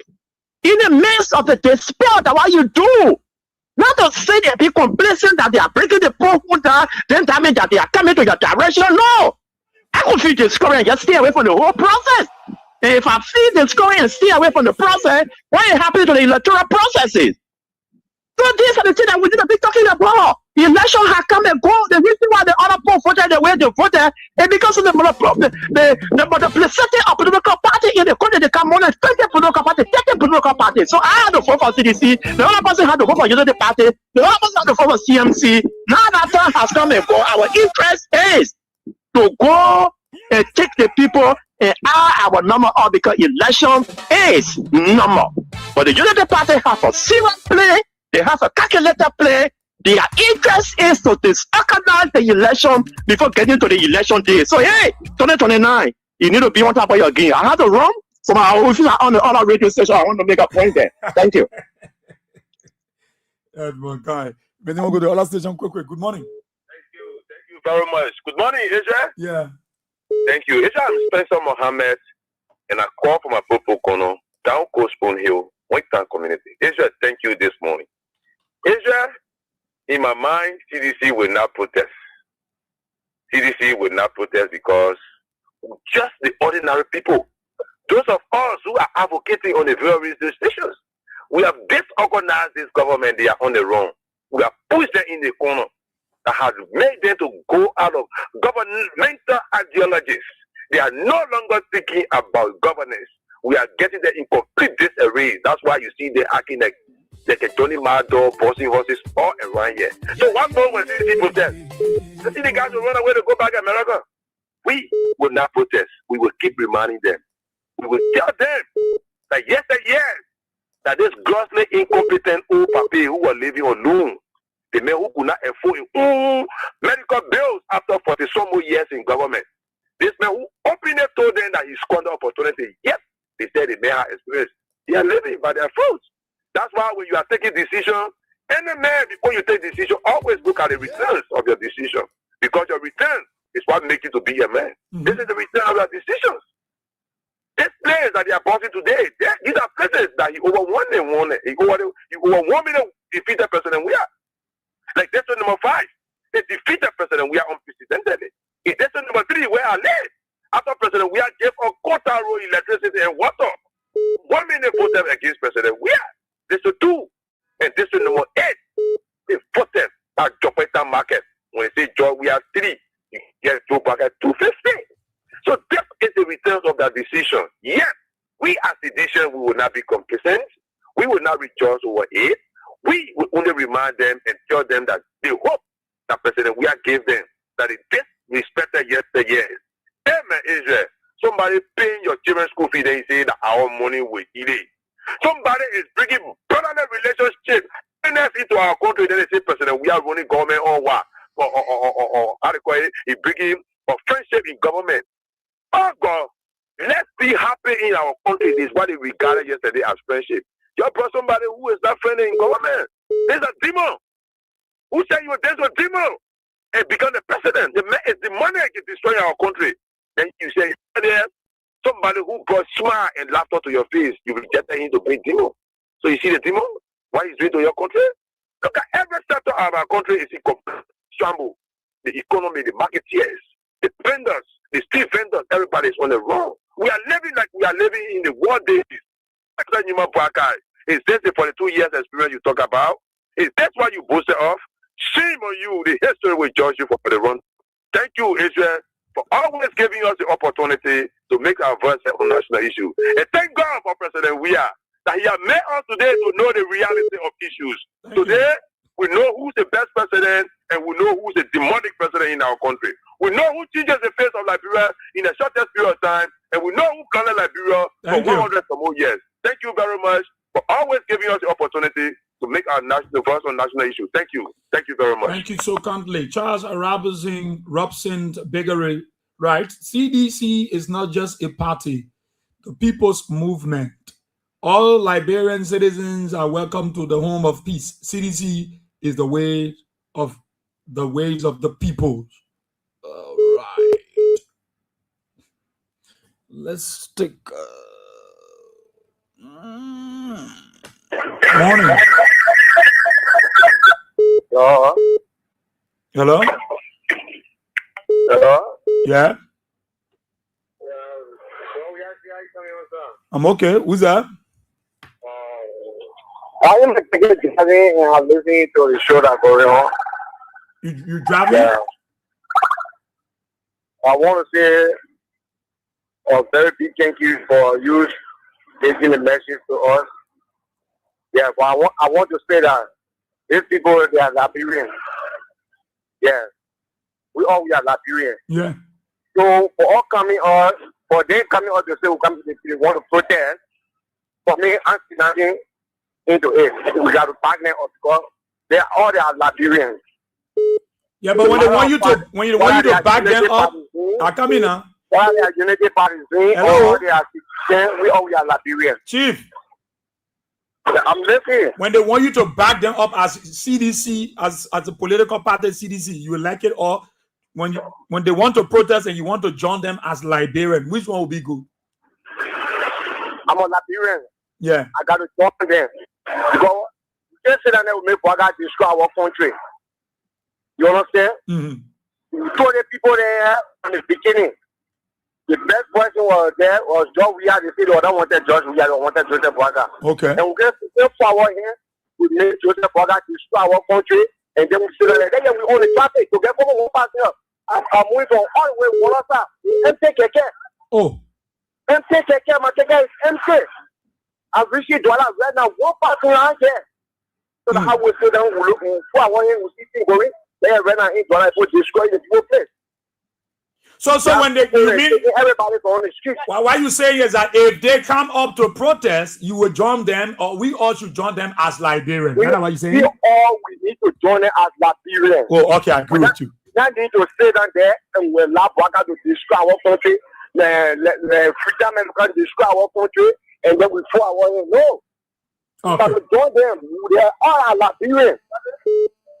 in the midst of the despair that what you do. Not to say they be complacent that they are breaking the post down, then that means that they are coming to your direction. No. I could feel discouraged and just stay away from the whole process. And if I feel discouraged and stay away from the process, what is happening to the electoral processes? So these are the things that we need to be talking about. The election has come and go. The reason why the other people voted the way they voted is because of the multiplicity of political party in the country. They come on and 20 political party, 30 political party. So I had to vote for CDC. The other person had to vote for Unity Party. The other person had to vote for CMC. Now that time has come and go. Our interest is to go and take the people and add our number up because election is number. But the Unity Party has a serious play. They have a calculator play. Their interest is to disorganize the election before getting to the election day. So, hey, 2029, you need to be on top of your game. I have to run from our office on the other radio station. I want to make a point there. Thank you. Edmund Kai. But then we'll go to the other station quick. Good morning. Thank you very much. Good morning, Israel. Yeah. Thank you. Israel, I'm Spencer Mohammed, and I call from a Popo Kono, down Coast Spoon Hill, Wingtown community. Israel, thank you this morning. Israel, in my mind, CDC will not protest. CDC will not protest because just the ordinary people, those of us who are advocating on the various stations, we have disorganized this government. They are on the run. We have pushed them in the corner. That has made them to go out of governmental ideologies. They are no longer thinking about governance. We are getting them in complete disarray. That's why you see them acting like a Tony Mado, bossing horses all around here. So one more when CDC protest, you see the guys will run away to go back to America. We will not protest. We will keep reminding them. We will tell them that yes and yes, that this grossly incompetent old papi who are living on loan, the men who could not afford medical bills after 40-some more years in government. This man who openly told them that he squandered opportunity. Yes, they said they may have experience. They are living by their fruits. That's why when you are taking decision, any man, before you take decision, always look at the returns of your decision. Because your return is what makes you to be a man. Mm-hmm. This is the return of your decisions. These players that they are bossing today, these are places that he overwhelmed them. He overwhelmingly defeated President we are. Like destination number 5, they defeated President we are unprecedentedly. In destination number 3, where I live, after President we are gave a quarter row electricity and water. 1 minute voted against President we are. District 2 and district number 8, they voted at Jopeta Market. When they say Joe, we are 3, you get Joe back at 250. So this is the returns of that decision. Yes, we as a nation, we will not be complacent. We will not rejoice over it. We will only remind them and tell them that the hope that President we are gave them, that it disrespected yesterday. Hey man, Israel, somebody paying your children's school fee, then you say that our money will eat it. Somebody is bringing brotherly relationship into our country, then they say President we are running government or what? Or how do you call it? He's bringing a friendship in government. Oh God, let's be happy in our country. This is what they regarded yesterday as friendship. You brought somebody who is not friendly in government. There's a demon. Who said you were there's a demon? And become the president. The money is destroying our country. And you say, there, somebody who brought smile and laughter to your face, you rejected him to bring demon. So you see the demon? What he's doing to your country? Look at every sector of our country is in complete shambles. The economy, the marketeers, the vendors, the street vendors, everybody is on the road. We are living like we are living in the war days. Is this the 42 years experience you talk about? Is that what you boasted of? Shame on you. The history will judge you for the wrong. Thank you, Israel, for always giving us the opportunity to make our voice on national issue. And thank God for President Weah that he has made us today to know the reality of issues. Today, we know who's the best president and we know who's the demonic president in our country. We know who changes the face of Liberia in the shortest period of time, and we know who colored Liberia for 100 or more years. Thank you very much for always giving us the opportunity to make our national voice on national issue. Thank you. Thank you very much. Thank you so kindly. Charles Robson Biggery, right? CDC is not just a party, the people's movement. All Liberian citizens are welcome to the home of peace. CDC is the way of the ways of the people. All right. Let's take morning. Hello? Hello? Hello? Yeah? I'm okay. Who's that? I am listening to the show that going on. You driving? Yeah. I want to say a very big thank you for you taking the message to us. Yeah, but I want to say that these people, they are Liberians. Yeah. We are Liberians. Yeah. So for all coming on, for them coming on to say they want to protest, for me, I'm standing into it. We got to back them up because they are Liberians. Yeah, but when they want you to back them up, I come in now. While they are Unity Party doing, all they are we are Liberians. Chief. I'm listening. When they want you to back them up as CDC, as a political party CDC, you will like it, or when they want to protest and you want to join them as Liberian, which one will be good? I'm a Liberian. Yeah. I got to join them. Because you can't say that they will make Boga destroy our country. You understand? Mm-hmm. You told the people there from the beginning. The best person was there was George Weah. They said they don't want George Weah, they wanted Joseph Boga. Okay. And we get to forward here, we made Joseph Boga destroy our country, and then we sit there, then we own the traffic to get over one pass here. I'm moving from all the way to Wolosa. Empty Keke. Oh. Empty Keke, my Keke is empty. I've reached $1 right now, one pass around here. So how we sit down, we look for our here, we see things going. They right now in $1 for destroy the whole place. So when you mean everybody's on the street. What you saying is that if they come up to protest, you will join them, or we all should join them as Liberians. That's what you saying? We need to join them as Liberians. Oh, okay, I agree with you. Now need to stay down there and we'll allow Boga to destroy our country. The freedom and can destroy our country, and then we throw our own. No. Okay. But join them. They are all Liberians.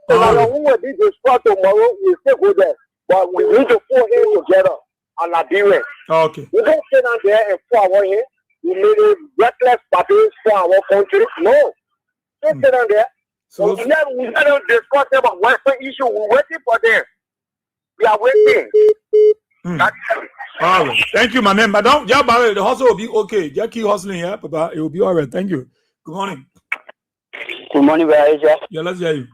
So who will be destroyed tomorrow, we still go there. But we need to pull in together on Liberia. Okay. We don't sit down there and pull our in. We made a reckless party for our country. No. Don't sit down there. So we never discuss about Western issue. We're waiting for them. We are waiting. All right. Thank you, my man. But don't, yeah, but the hustle will be okay. Just keep hustling here, but it will be all right. Thank you. Good morning. Good morning, where is it? Yeah, let's hear you.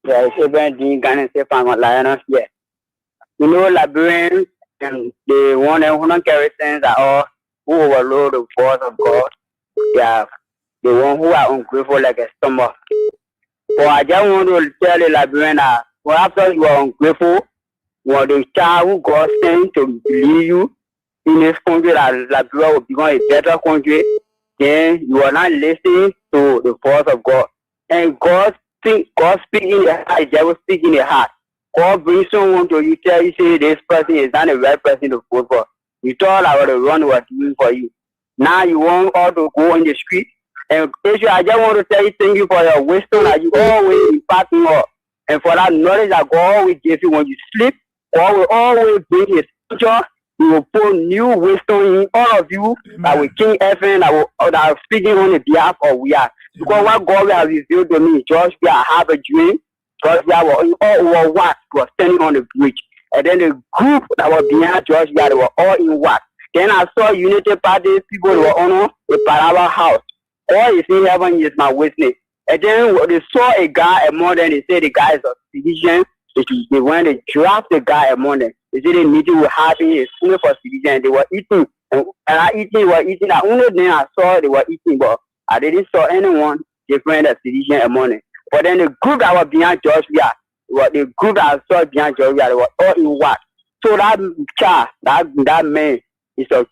Yeah, it's even the Ghana State Farmer Lioness. Yeah. You know, Liberians, and they want to who don't carry sense at all, who overload the force of God. Yeah, the one who are ungrateful like a stomach. But I just want to tell the Liberian that after you are ungrateful, you are the child who God sent to lead you in this country that Liberia will become a better country, then you are not listening to the voice of God. And God speak in the heart, the devil speak in the heart. God brings someone to you, tell you, say this person is not the right person to vote for. You thought I would run what doing for you. Now you want all to go in the street. And Israel, I just want to tell you, thank you for your wisdom that you always imparting up. And for that knowledge that God always gives you when you sleep, God will always bring his future. He will put new wisdom in all of you. Amen. That will King Ephraim, that are speaking on the behalf of we are. Because what God has revealed to me, George, we have a dream. George, we all what was standing on the bridge. And then the group that was behind George, they were all in what. Then I saw Unity Party people were on the Palava house. All is in heaven is my witness. And then they saw a guy among them. They said the guy is a citizen. They went to draft the guy among them. They said the meeting was having a school for citizens. They were eating. And I were eating. I only then I saw they were eating, but I didn't saw anyone different as citizen among them. But then the group that was behind Georgia, the group that I saw behind Georgia, they were all in what? So that child, that man is a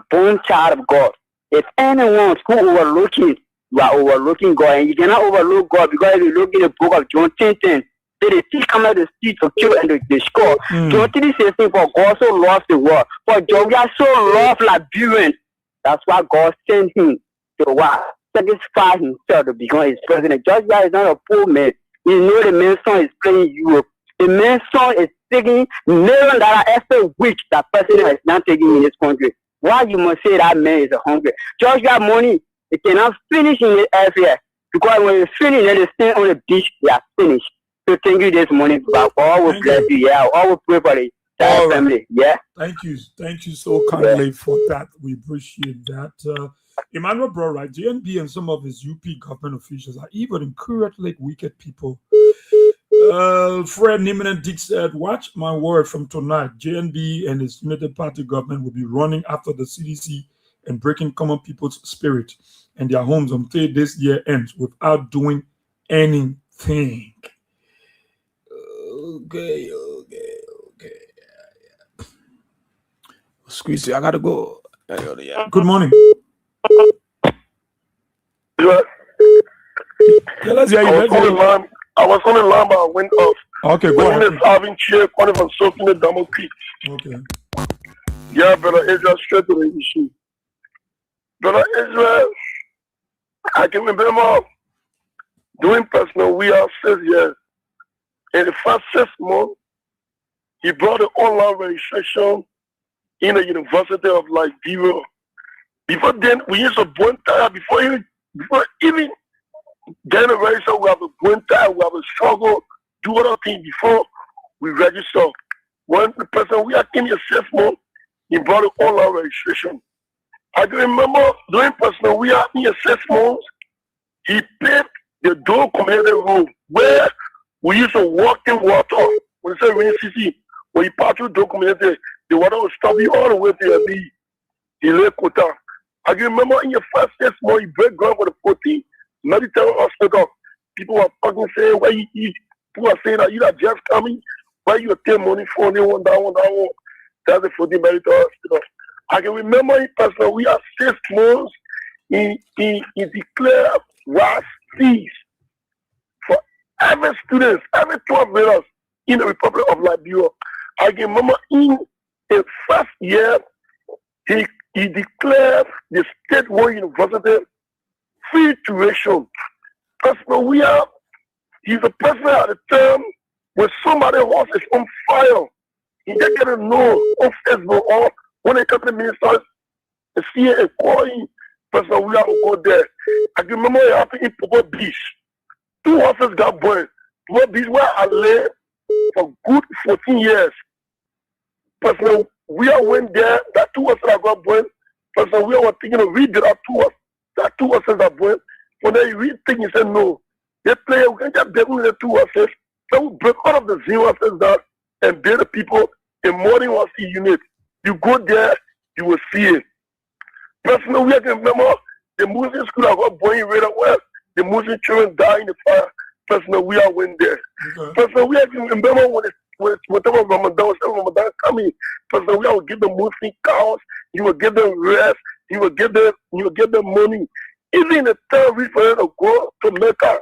born child of God. If anyone who overlooking, you are overlooking God, and you cannot overlook God because if you look in the book of John 10:10, they still come out the street to kill and to destroy. John 3:16, for God so loves the world, for Georgia so loved Liberians. That's why God sent him to what? Satisfy himself to become his president. Georgia is not a poor man. You know the man's son is playing Europe. The man's son is taking millions that are every week that president is not taking in this country. Why you must say that man is a hungry? Georgia money, it cannot finish in the area. Because when you finish, then they stand on the beach, they are finished. So thank you this morning, God. All will bless you. Yeah, all will pray for the entire family. Yeah. Thank you so kindly for that. We appreciate that. Emmanuel brought right. JNB and some of his UP government officials are even encouraged like wicked people. Fred Niman Dick said, "Watch my word from tonight. JNB and his United Party government will be running after the CDC and breaking common people's spirit and their homes until this year ends without doing anything." Okay. Squeeze, I gotta go. Good morning. I was on the line, but I went off. Okay, go ahead. When having chair, calling from soaking the double creek. Okay. Yeah, brother Israel, straight to the issue. Brother Israel, I can remember doing personal, we are 6 years. In the first 6 months, he brought the online registration in the University of Liberia. Before then, we used to burn tire before even then the register, we have a burn tire, we have a struggle, do other things before we register. When the person we are in the 6 months, he brought the online registration. I can remember doing personal, we are in the 6 months, he paved the Dole Community Road where we used to walk in water. When you say rainy season, when you pass through Dole Community, the water will stop you all the way to the Lake Kota. I can remember in your first 6 months, you break ground for the 14 military hospital. People were talking, saying, where you eat. People are saying that you are just coming, where you take money for they want that one. That's the 14 military hospital. I can remember in person, we are 6 months, he declared rice fees for every student, every 12 leaders in the Republic of Liberia. I can remember in the first year, he declared the statewide university free tuition. Because he's a person at the time when somebody else is on fire. He just get to know on Facebook or when they come to the ministers and see a calling person, we have to go there. I can remember it happened in Popo Beach. 2 horses got burned. Popo Beach where I lived for good 14 years. Person, we all went there, that 2 horses that got burned. Person, we were thinking of read that 2 horses. That 2 horses are burned. When they read things, he said, no. They play, we can just build the 2 horses. They will break all of the 0 horses down and build the people a morning horse unit. You go there, you will see it. Personally, we can remember the Muslim school that got burned in Radar West. The Muslim children died in the fire. Personally, we all went there. Personally, we can remember whatever Ramadan coming. Personally, we will give the Muslim cows. You will give them rest. You will give them money. Even the time we for them to go to Mecca,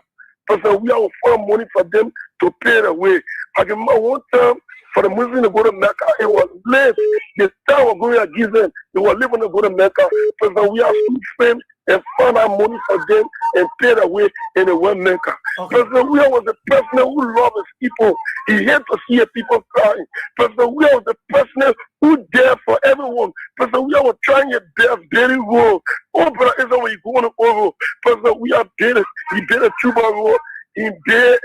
because we have found money for them to pay the way. I remember one time for the Muslims to go to Mecca, it was late. The time was going to give them, they were living to go to Mecca. Because we have two friends and found our money for them and paid away and they went Mecca. Because we was the person who loved his people. He hated to see people crying. Because we was the person who there for everyone. Because we were trying your best, very well. Oh, brother, it's when you go on the road. Because we are did it. He did a tuba road. he did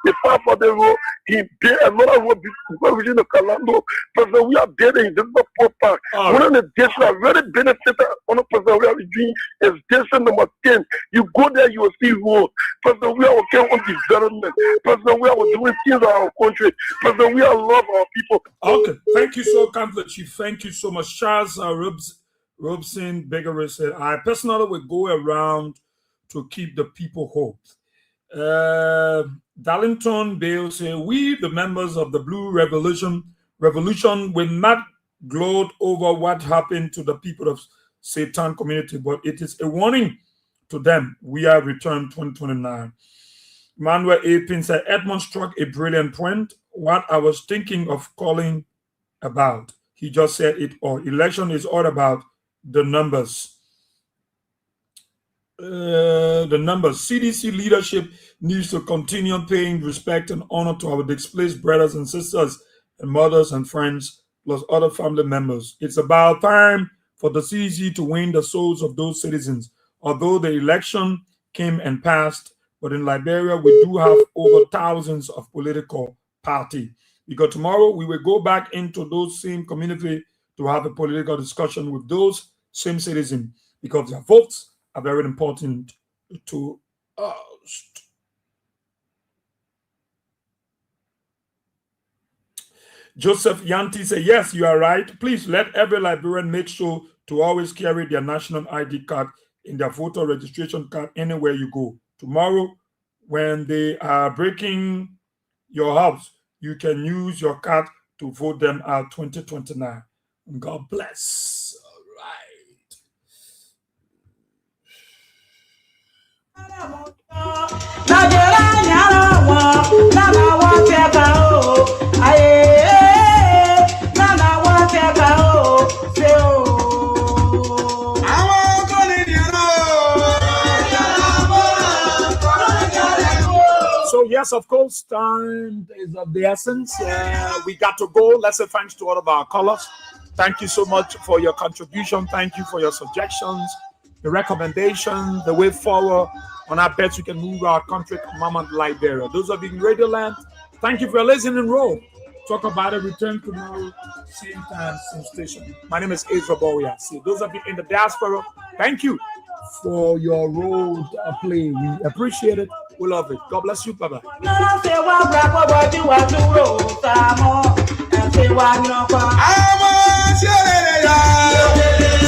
the part for the road, he did another road before we in the Calando. President, we are there in the poor park. One of the days that really benefited on the president we are doing is station number 10. You go there, you will see road. President, we are working on development. President, we are doing things in our country. President, we are love our people. Okay, thank you so much, Chief. Thank you so much. Charles Robson Beggar said, I personally will go around to keep the people hope. Darlington Bale said, we, the members of the Blue Revolution, will not gloat over what happened to the people of Satan community, but it is a warning to them. We are returned 2029. Manuel A. Pin said, Edmund struck a brilliant point. What I was thinking of calling about. He just said it all. Election is all about the numbers. CDC leadership needs to continue paying respect and honor to our displaced brothers and sisters and mothers and friends, plus other family members. It's about time for the CDC to win the souls of those citizens. Although the election came and passed, but in Liberia, we do have over thousands of political parties. Because tomorrow we will go back into those same community to have a political discussion with those same citizens, because their votes are very important to us. Joseph Yanti said, yes, you are right. Please let every Liberian make sure to always carry their national ID card in their voter registration card anywhere you go. Tomorrow, when they are breaking your house, you can use your card to vote them out 2029. God bless. So yes, of course, time is of the essence. We got to go. Let's say thanks to all of our callers. Thank you so much for your contribution. Thank you for your suggestions, the recommendations, the way forward. On our bets, we can move our country to Mama Liberia. Those of you in Radio Land, thank you for listening. Roll. Talk about it. Return tomorrow, same time, same station. My name is Ezra Boya. See, those of you in the diaspora, thank you for your role to play. We appreciate it. We love it. God bless you. Bye-bye. I'm